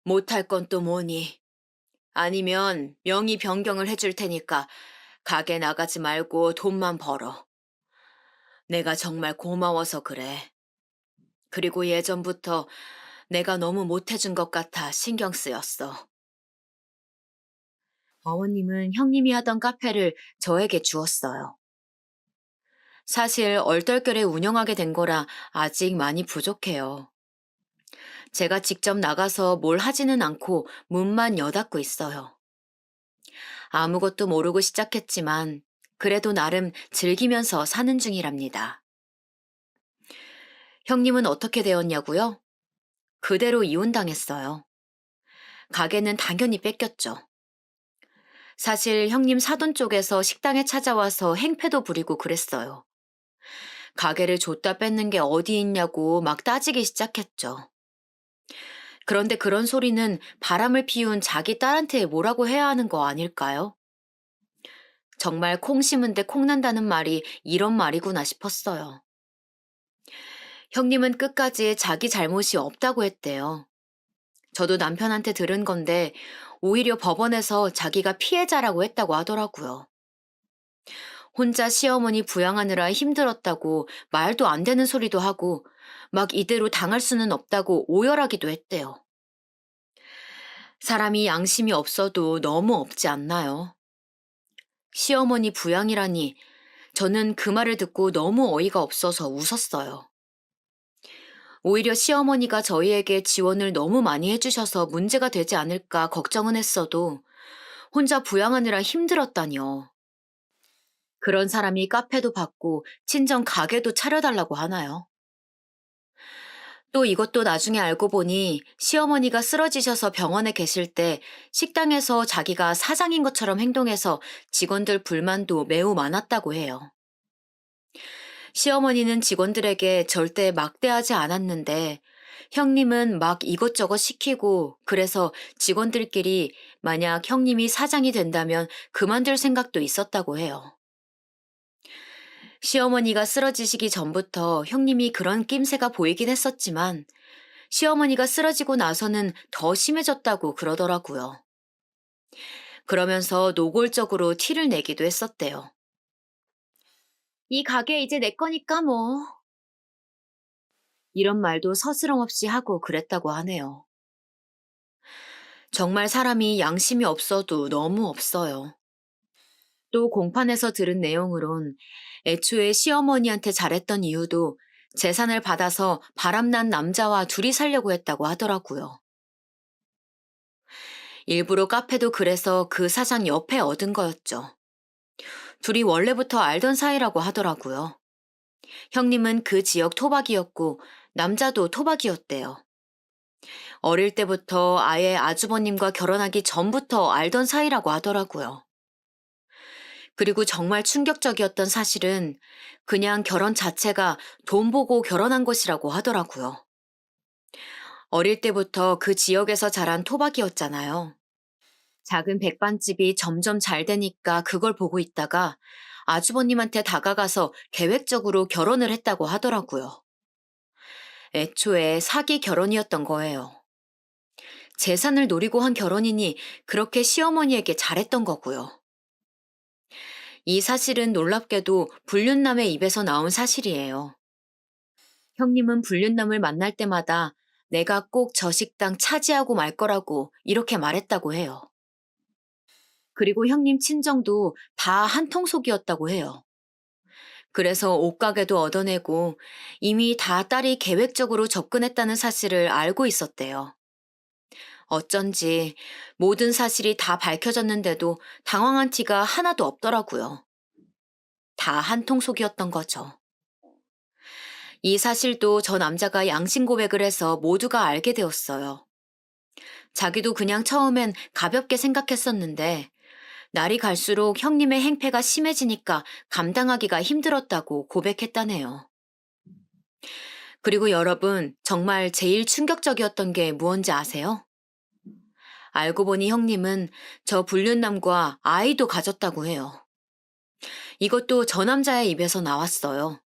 못할 건 또 뭐니? 아니면 명의 변경을 해줄 테니까 가게 나가지 말고 돈만 벌어. 내가 정말 고마워서 그래. 그리고 예전부터 내가 너무 못해준 것 같아 신경 쓰였어. 어머님은 형님이 하던 카페를 저에게 주었어요. 사실 얼떨결에 운영하게 된 거라 아직 많이 부족해요. 제가 직접 나가서 뭘 하지는 않고 문만 여닫고 있어요. 아무것도 모르고 시작했지만 그래도 나름 즐기면서 사는 중이랍니다. 형님은 어떻게 되었냐고요? 그대로 이혼당했어요. 가게는 당연히 뺏겼죠. 사실 형님 사돈 쪽에서 식당에 찾아와서 행패도 부리고 그랬어요. 가게를 줬다 뺏는 게 어디 있냐고 막 따지기 시작했죠. 그런데 그런 소리는 바람을 피운 자기 딸한테 뭐라고 해야 하는 거 아닐까요? 정말 콩 심은 데 콩 난다는 말이 이런 말이구나 싶었어요. 형님은 끝까지 자기 잘못이 없다고 했대요. 저도 남편한테 들은 건데 오히려 법원에서 자기가 피해자라고 했다고 하더라고요. 혼자 시어머니 부양하느라 힘들었다고 말도 안 되는 소리도 하고 막 이대로 당할 수는 없다고 오열하기도 했대요. 사람이 양심이 없어도 너무 없지 않나요? 시어머니 부양이라니 저는 그 말을 듣고 너무 어이가 없어서 웃었어요. 오히려 시어머니가 저희에게 지원을 너무 많이 해주셔서 문제가 되지 않을까 걱정은 했어도 혼자 부양하느라 힘들었다니요. 그런 사람이 카페도 받고 친정 가게도 차려달라고 하나요? 또 이것도 나중에 알고 보니 시어머니가 쓰러지셔서 병원에 계실 때 식당에서 자기가 사장인 것처럼 행동해서 직원들 불만도 매우 많았다고 해요. 시어머니는 직원들에게 절대 막대하지 않았는데 형님은 막 이것저것 시키고 그래서 직원들끼리 만약 형님이 사장이 된다면 그만둘 생각도 있었다고 해요. 시어머니가 쓰러지시기 전부터 형님이 그런 낌새가 보이긴 했었지만 시어머니가 쓰러지고 나서는 더 심해졌다고 그러더라고요. 그러면서 노골적으로 티를 내기도 했었대요. 이 가게 이제 내 거니까 뭐. 이런 말도 서스럼 없이 하고 그랬다고 하네요. 정말 사람이 양심이 없어도 너무 없어요. 또 공판에서 들은 내용으론 애초에 시어머니한테 잘했던 이유도 재산을 받아서 바람난 남자와 둘이 살려고 했다고 하더라고요. 일부러 카페도 그래서 그 사장 옆에 얻은 거였죠. 둘이 원래부터 알던 사이라고 하더라고요. 형님은 그 지역 토박이였고 남자도 토박이었대요. 어릴 때부터 아예 아주버님과 결혼하기 전부터 알던 사이라고 하더라고요. 그리고 정말 충격적이었던 사실은 그냥 결혼 자체가 돈 보고 결혼한 것이라고 하더라고요. 어릴 때부터 그 지역에서 자란 토박이었잖아요. 작은 백반집이 점점 잘 되니까 그걸 보고 있다가 아주버님한테 다가가서 계획적으로 결혼을 했다고 하더라고요. 애초에 사기 결혼이었던 거예요. 재산을 노리고 한 결혼이니 그렇게 시어머니에게 잘했던 거고요. 이 사실은 놀랍게도 불륜남의 입에서 나온 사실이에요. 형님은 불륜남을 만날 때마다 내가 꼭 저 식당 차지하고 말 거라고 이렇게 말했다고 해요. 그리고 형님 친정도 다 한통속이었다고 해요. 그래서 옷가게도 얻어내고 이미 다 딸이 계획적으로 접근했다는 사실을 알고 있었대요. 어쩐지 모든 사실이 다 밝혀졌는데도 당황한 티가 하나도 없더라고요. 다 한통속이었던 거죠. 이 사실도 저 남자가 양심 고백을 해서 모두가 알게 되었어요. 자기도 그냥 처음엔 가볍게 생각했었는데 날이 갈수록 형님의 행패가 심해지니까 감당하기가 힘들었다고 고백했다네요. 그리고 여러분, 정말 제일 충격적이었던 게 무언지 아세요? 알고 보니 형님은 저 불륜남과 아이도 가졌다고 해요. 이것도 저 남자의 입에서 나왔어요.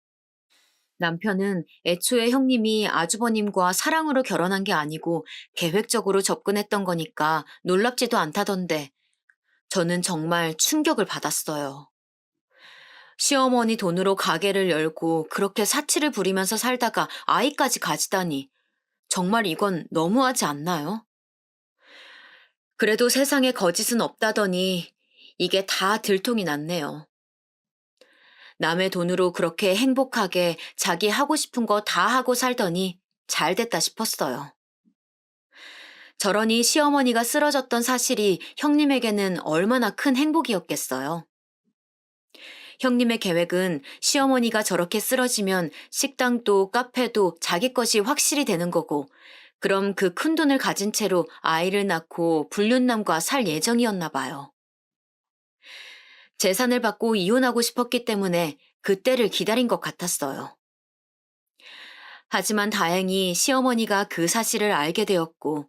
남편은 애초에 형님이 아주버님과 사랑으로 결혼한 게 아니고 계획적으로 접근했던 거니까 놀랍지도 않다던데 저는 정말 충격을 받았어요. 시어머니 돈으로 가게를 열고 그렇게 사치를 부리면서 살다가 아이까지 가지다니 정말 이건 너무하지 않나요? 그래도 세상에 거짓은 없다더니 이게 다 들통이 났네요. 남의 돈으로 그렇게 행복하게 자기 하고 싶은 거 다 하고 살더니 잘 됐다 싶었어요. 저러니 시어머니가 쓰러졌던 사실이 형님에게는 얼마나 큰 행복이었겠어요. 형님의 계획은 시어머니가 저렇게 쓰러지면 식당도 카페도 자기 것이 확실히 되는 거고, 그럼 그 큰 돈을 가진 채로 아이를 낳고 불륜남과 살 예정이었나 봐요. 재산을 받고 이혼하고 싶었기 때문에 그때를 기다린 것 같았어요. 하지만 다행히 시어머니가 그 사실을 알게 되었고,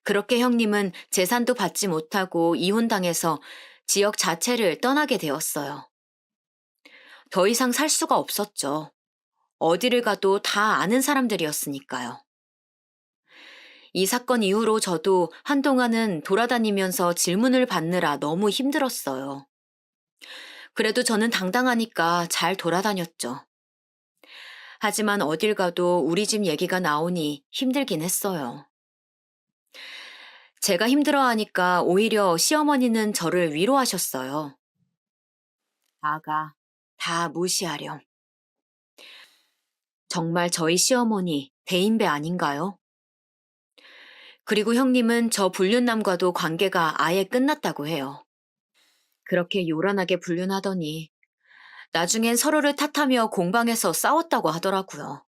그렇게 형님은 재산도 받지 못하고 이혼당해서 지역 자체를 떠나게 되었어요. 더 이상 살 수가 없었죠. 어디를 가도 다 아는 사람들이었으니까요. 이 사건 이후로 저도 한동안은 돌아다니면서 질문을 받느라 너무 힘들었어요. 그래도 저는 당당하니까 잘 돌아다녔죠. 하지만 어딜 가도 우리 집 얘기가 나오니 힘들긴 했어요. 제가 힘들어하니까 오히려 시어머니는 저를 위로하셨어요. 아가, 다 무시하렴. 정말 저희 시어머니 대인배 아닌가요? 그리고 형님은 저 불륜남과도 관계가 아예 끝났다고 해요. 그렇게 요란하게 불륜하더니 나중엔 서로를 탓하며 공방에서 싸웠다고 하더라고요.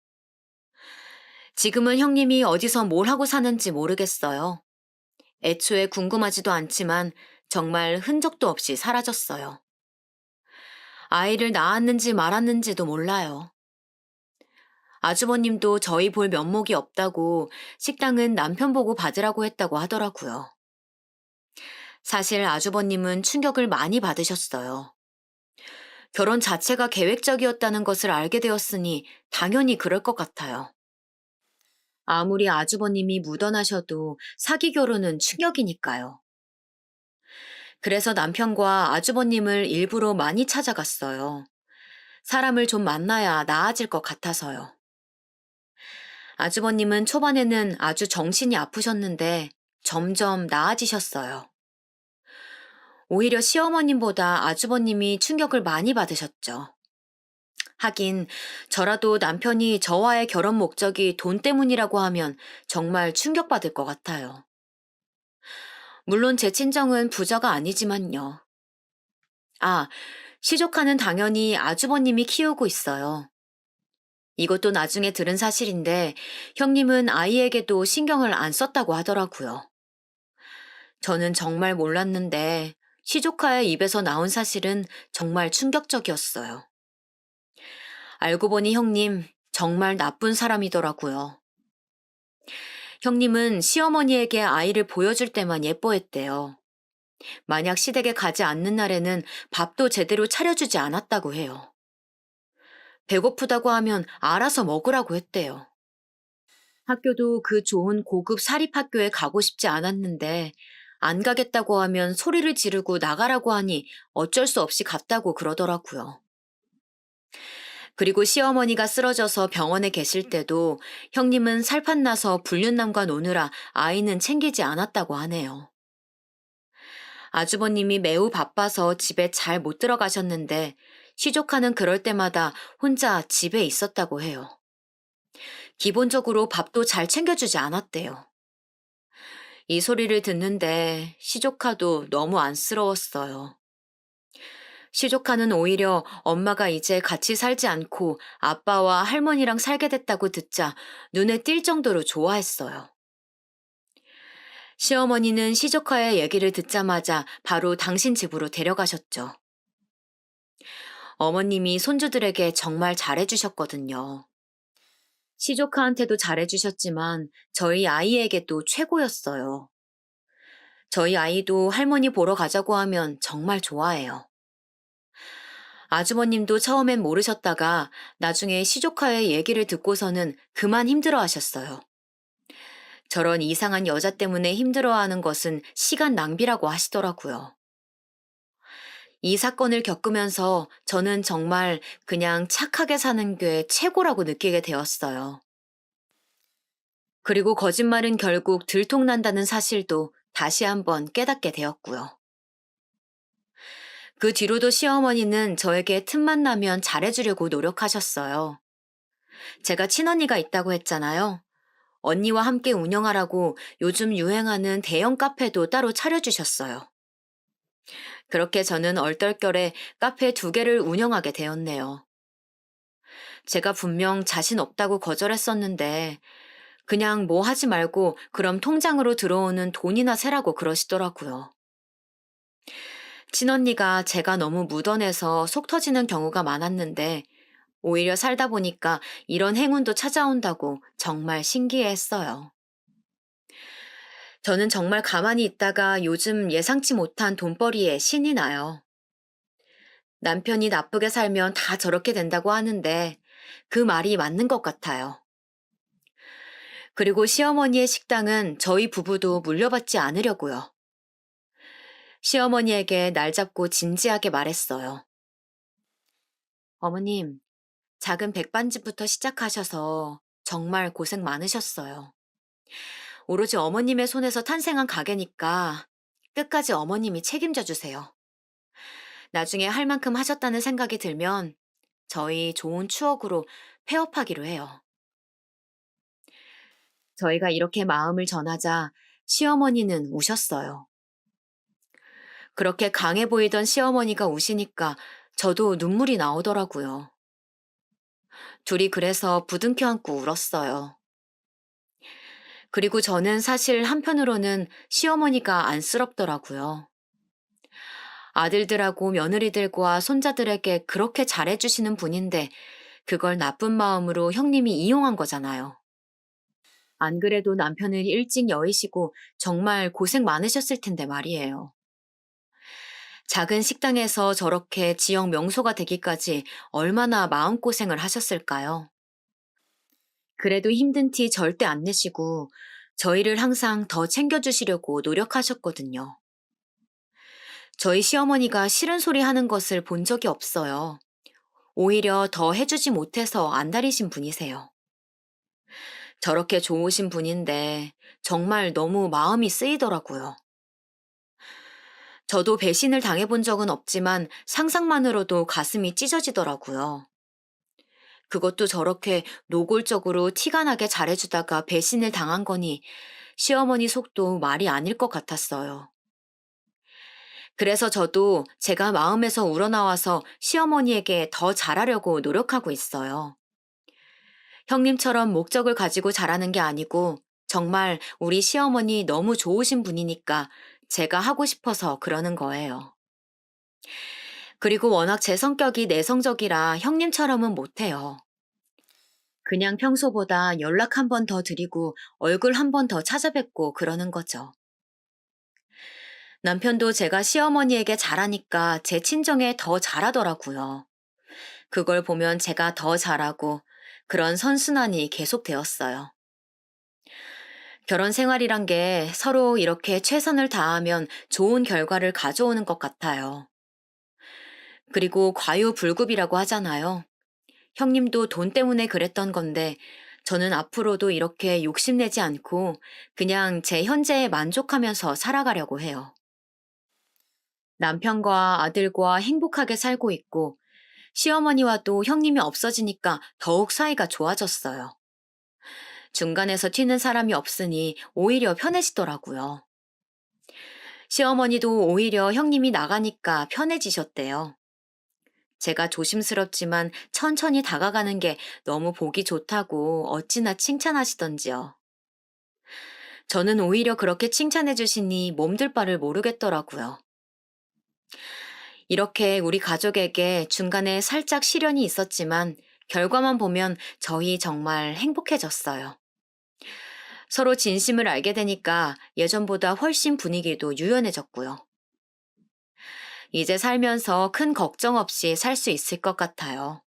지금은 형님이 어디서 뭘 하고 사는지 모르겠어요. 애초에 궁금하지도 않지만 정말 흔적도 없이 사라졌어요. 아이를 낳았는지 말았는지도 몰라요. 아주버님도 저희 볼 면목이 없다고 식당은 남편 보고 받으라고 했다고 하더라고요. 사실 아주버님은 충격을 많이 받으셨어요. 결혼 자체가 계획적이었다는 것을 알게 되었으니 당연히 그럴 것 같아요. 아무리 아주버님이 묻어나셔도 사기 결혼은 충격이니까요. 그래서 남편과 아주버님을 일부러 많이 찾아갔어요. 사람을 좀 만나야 나아질 것 같아서요. 아주버님은 초반에는 아주 정신이 아프셨는데 점점 나아지셨어요. 오히려 시어머님보다 아주버님이 충격을 많이 받으셨죠. 하긴 저라도 남편이 저와의 결혼 목적이 돈 때문이라고 하면 정말 충격받을 것 같아요. 물론 제 친정은 부자가 아니지만요. 아, 시조카는 당연히 아주버님이 키우고 있어요. 이것도 나중에 들은 사실인데 형님은 아이에게도 신경을 안 썼다고 하더라고요. 저는 정말 몰랐는데 시조카의 입에서 나온 사실은 정말 충격적이었어요. 알고 보니 형님 정말 나쁜 사람이더라고요. 형님은 시어머니에게 아이를 보여줄 때만 예뻐했대요. 만약 시댁에 가지 않는 날에는 밥도 제대로 차려주지 않았다고 해요. 배고프다고 하면 알아서 먹으라고 했대요. 학교도 그 좋은 고급 사립학교에 가고 싶지 않았는데 안 가겠다고 하면 소리를 지르고 나가라고 하니 어쩔 수 없이 갔다고 그러더라고요. 그리고 시어머니가 쓰러져서 병원에 계실 때도 형님은 살판나서 불륜남과 노느라 아이는 챙기지 않았다고 하네요. 아주버님이 매우 바빠서 집에 잘 못 들어가셨는데 시조카는 그럴 때마다 혼자 집에 있었다고 해요. 기본적으로 밥도 잘 챙겨주지 않았대요. 이 소리를 듣는데 시조카도 너무 안쓰러웠어요. 시조카는 오히려 엄마가 이제 같이 살지 않고 아빠와 할머니랑 살게 됐다고 듣자 눈에 띌 정도로 좋아했어요. 시어머니는 시조카의 얘기를 듣자마자 바로 당신 집으로 데려가셨죠. 어머님이 손주들에게 정말 잘해주셨거든요. 시조카한테도 잘해주셨지만 저희 아이에게도 최고였어요. 저희 아이도 할머니 보러 가자고 하면 정말 좋아해요. 아주버님도 처음엔 모르셨다가 나중에 시조카의 얘기를 듣고서는 그만 힘들어 하셨어요. 저런 이상한 여자 때문에 힘들어하는 것은 시간 낭비라고 하시더라고요. 이 사건을 겪으면서 저는 정말 그냥 착하게 사는 게 최고라고 느끼게 되었어요. 그리고 거짓말은 결국 들통난다는 사실도 다시 한번 깨닫게 되었고요. 그 뒤로도 시어머니는 저에게 틈만 나면 잘해주려고 노력하셨어요. 제가 친언니가 있다고 했잖아요. 언니와 함께 운영하라고 요즘 유행하는 대형 카페도 따로 차려주셨어요. 그렇게 저는 얼떨결에 카페 2개를 운영하게 되었네요. 제가 분명 자신 없다고 거절했었는데 그냥 뭐 하지 말고 그럼 통장으로 들어오는 돈이나 세라고 그러시더라고요. 친언니가 제가 너무 묻어내서 속 터지는 경우가 많았는데 오히려 살다 보니까 이런 행운도 찾아온다고 정말 신기해했어요. 저는 정말 가만히 있다가 요즘 예상치 못한 돈벌이에 신이 나요. 남편이 나쁘게 살면 다 저렇게 된다고 하는데 그 말이 맞는 것 같아요. 그리고 시어머니의 식당은 저희 부부도 물려받지 않으려고요. 시어머니에게 날 잡고 진지하게 말했어요. 어머님, 작은 백반집부터 시작하셔서 정말 고생 많으셨어요. 오로지 어머님의 손에서 탄생한 가게니까 끝까지 어머님이 책임져 주세요. 나중에 할 만큼 하셨다는 생각이 들면 저희 좋은 추억으로 폐업하기로 해요. 저희가 이렇게 마음을 전하자 시어머니는 우셨어요. 그렇게 강해 보이던 시어머니가 우시니까 저도 눈물이 나오더라고요. 둘이 그래서 부둥켜 안고 울었어요. 그리고 저는 사실 한편으로는 시어머니가 안쓰럽더라고요. 아들들하고 며느리들과 손자들에게 그렇게 잘해주시는 분인데 그걸 나쁜 마음으로 형님이 이용한 거잖아요. 안 그래도 남편을 일찍 여의시고 정말 고생 많으셨을 텐데 말이에요. 작은 식당에서 저렇게 지역 명소가 되기까지 얼마나 마음고생을 하셨을까요? 그래도 힘든 티 절대 안 내시고 저희를 항상 더 챙겨주시려고 노력하셨거든요. 저희 시어머니가 싫은 소리 하는 것을 본 적이 없어요. 오히려 더 해주지 못해서 안달이신 분이세요. 저렇게 좋으신 분인데 정말 너무 마음이 쓰이더라고요. 저도 배신을 당해본 적은 없지만 상상만으로도 가슴이 찢어지더라고요. 그것도 저렇게 노골적으로 티가 나게 잘해주다가 배신을 당한 거니 시어머니 속도 말이 아닐 것 같았어요. 그래서 저도 제가 마음에서 우러나와서 시어머니에게 더 잘하려고 노력하고 있어요. 형님처럼 목적을 가지고 잘하는 게 아니고 정말 우리 시어머니 너무 좋으신 분이니까 제가 하고 싶어서 그러는 거예요. 그리고 워낙 제 성격이 내성적이라 형님처럼은 못해요. 그냥 평소보다 연락 한 번 더 드리고 얼굴 한 번 더 찾아뵙고 그러는 거죠. 남편도 제가 시어머니에게 잘하니까 제 친정에 더 잘하더라고요. 그걸 보면 제가 더 잘하고 그런 선순환이 계속되었어요. 결혼 생활이란 게 서로 이렇게 최선을 다하면 좋은 결과를 가져오는 것 같아요. 그리고 과유불급이라고 하잖아요. 형님도 돈 때문에 그랬던 건데 저는 앞으로도 이렇게 욕심내지 않고 그냥 제 현재에 만족하면서 살아가려고 해요. 남편과 아들과 행복하게 살고 있고 시어머니와도 형님이 없어지니까 더욱 사이가 좋아졌어요. 중간에서 튀는 사람이 없으니 오히려 편해지더라고요. 시어머니도 오히려 형님이 나가니까 편해지셨대요. 제가 조심스럽지만 천천히 다가가는 게 너무 보기 좋다고 어찌나 칭찬하시던지요. 저는 오히려 그렇게 칭찬해 주시니 몸둘 바를 모르겠더라고요. 이렇게 우리 가족에게 중간에 살짝 시련이 있었지만 결과만 보면 저희 정말 행복해졌어요. 서로 진심을 알게 되니까 예전보다 훨씬 분위기도 유연해졌고요. 이제 살면서 큰 걱정 없이 살 수 있을 것 같아요.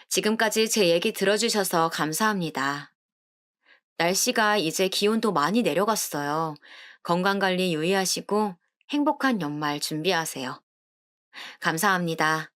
지금까지 제 얘기 들어주셔서 감사합니다. 날씨가 이제 기온도 많이 내려갔어요. 건강관리 유의하시고 행복한 연말 준비하세요. 감사합니다.